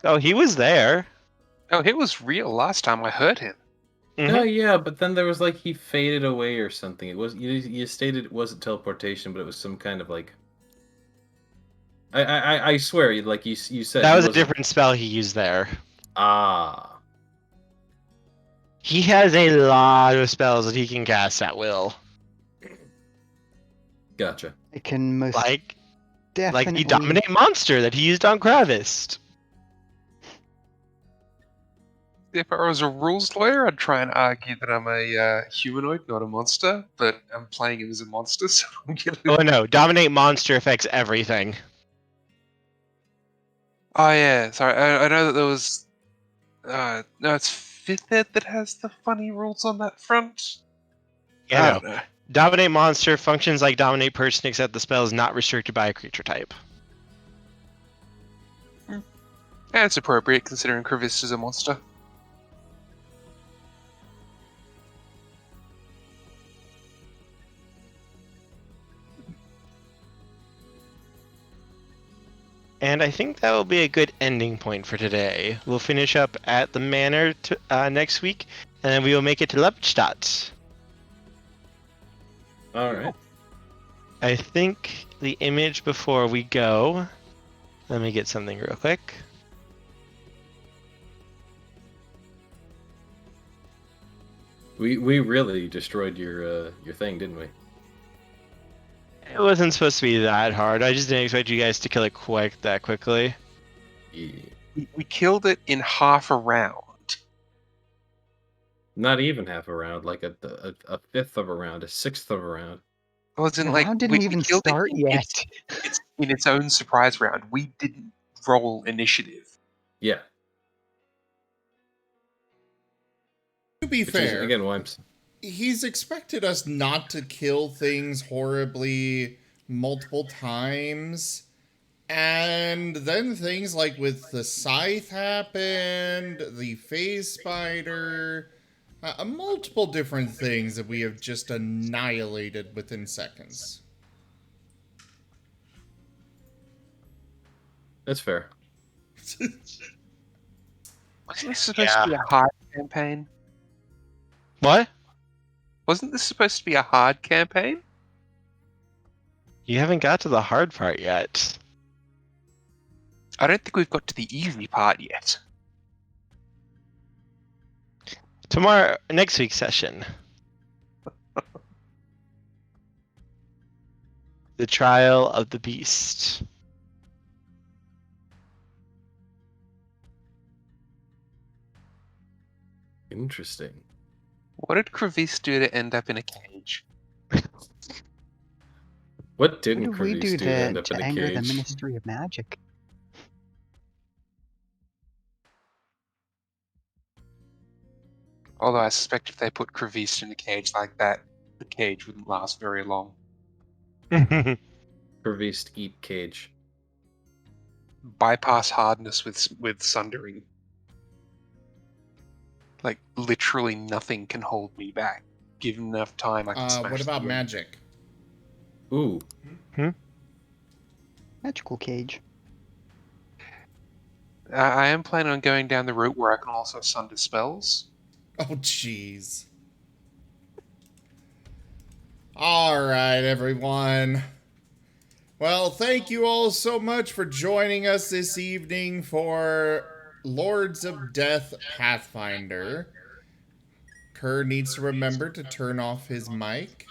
Oh, he was there. Oh, he was real last time I heard him. Mhm. Oh yeah, but then there was like he faded away or something. It was you stated it wasn't teleportation, but it was some kind of like. I swear, like you said. That he was a wasn't- different spell he used there. Ah. He has a lot of spells that he can cast at will. Gotcha. I can most Like definitely. the Dominate Monster that he used on Kravist. If I was a rules lawyer, I'd try and argue that I'm a humanoid, not a monster, but I'm playing him as a monster, so I'm gonna... Oh no, Dominate Monster affects everything. Oh yeah, sorry, I know that there was... no, it's 5th Ed that has the funny rules on that front. I Yeah, don't no. know. Dominate Monster functions like Dominate Person, except the spell is not restricted by a creature type. And it's appropriate considering Kravist is a monster. And I think that will be a good ending point for today. We'll finish up at the manor next week, and then we will make it to Lepidstot. All right. I think the image before we go. Let me get something real quick. We really destroyed your thing, didn't we? It wasn't supposed to be that hard. I just didn't expect you guys to kill it that quickly. Yeah. We killed it in half a round. Not even half a round, like a fifth of a round, a sixth of a round. It wasn't The like round didn't we even killed it start in yet. in its own surprise round. We didn't roll initiative. Yeah. To be Which is, fair, again, why I'm. he's expected us not to kill things horribly multiple times. And then things like with the scythe happened, the phase spider, multiple different things that we have just annihilated within seconds. That's fair. Wasn't this supposed to be a hard campaign? What? Wasn't this supposed to be a hard campaign? You haven't got to the hard part yet. I don't think we've got to the easy part yet. Tomorrow, next week's session. The Trial of the Beast. Interesting. What did Crevice do to end up in a cage? What What didn't did we Curtis do do to end up to in a anger the cage? Ministry of Magic? Although I suspect if they put Crevice in a cage like that, the cage wouldn't last very long. Curvis eat cage. Bypass hardness with sundering. Like, literally nothing can hold me back. Given enough time, I can smash What about through magic? Ooh. Magical cage. I am planning on going down the route where I can also sunder spells. Oh, jeez. All right, everyone. Well, thank you all so much for joining us this evening for Lords of Death Pathfinder. Kerr needs to remember to turn off his mic.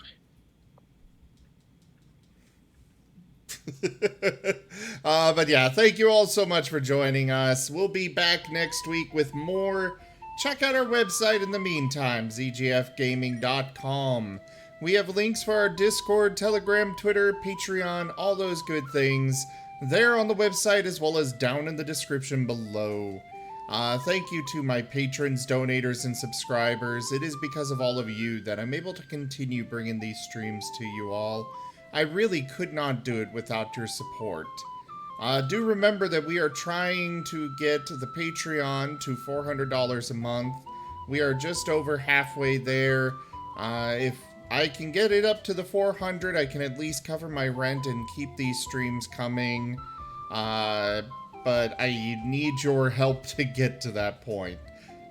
But yeah, thank you all so much for joining us. We'll be back next week with more. Check out our website in the meantime, zgfgaming.com. We have links for our Discord, Telegram, Twitter, Patreon, all those good things there on the website as well as down in the description below. Thank you to my patrons, donators, and subscribers. It is because of all of you that I'm able to continue bringing these streams to you all. I really could not do it without your support. Do remember that we are trying to get the Patreon to $400 a month. We are just over halfway there. If I can get it up to the 400, I can at least cover my rent and keep these streams coming. But I need your help to get to that point.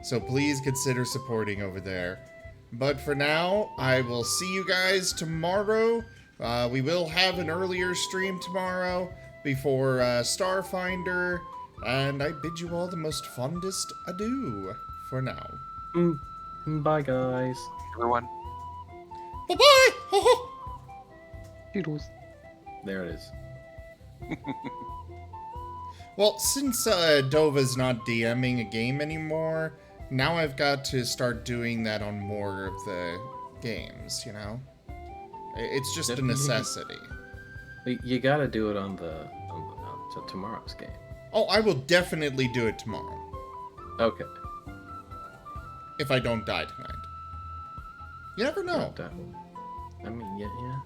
So please consider supporting over there. But for now, I will see you guys tomorrow. We will have an earlier stream tomorrow before Starfinder, and I bid you all the most fondest adieu for now. Bye, guys. Everyone. Bye-bye! Doodles. There it is. Well, since Dova's not DMing a game anymore, now I've got to start doing that on more of the games, you know? It's just a necessity. You gotta do it on tomorrow's game. Oh, I will definitely do it tomorrow. Okay. If I don't die tonight. You never know. I mean, yeah.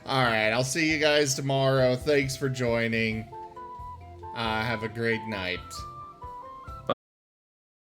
Alright, I'll see you guys tomorrow. Thanks for joining. Have a great night.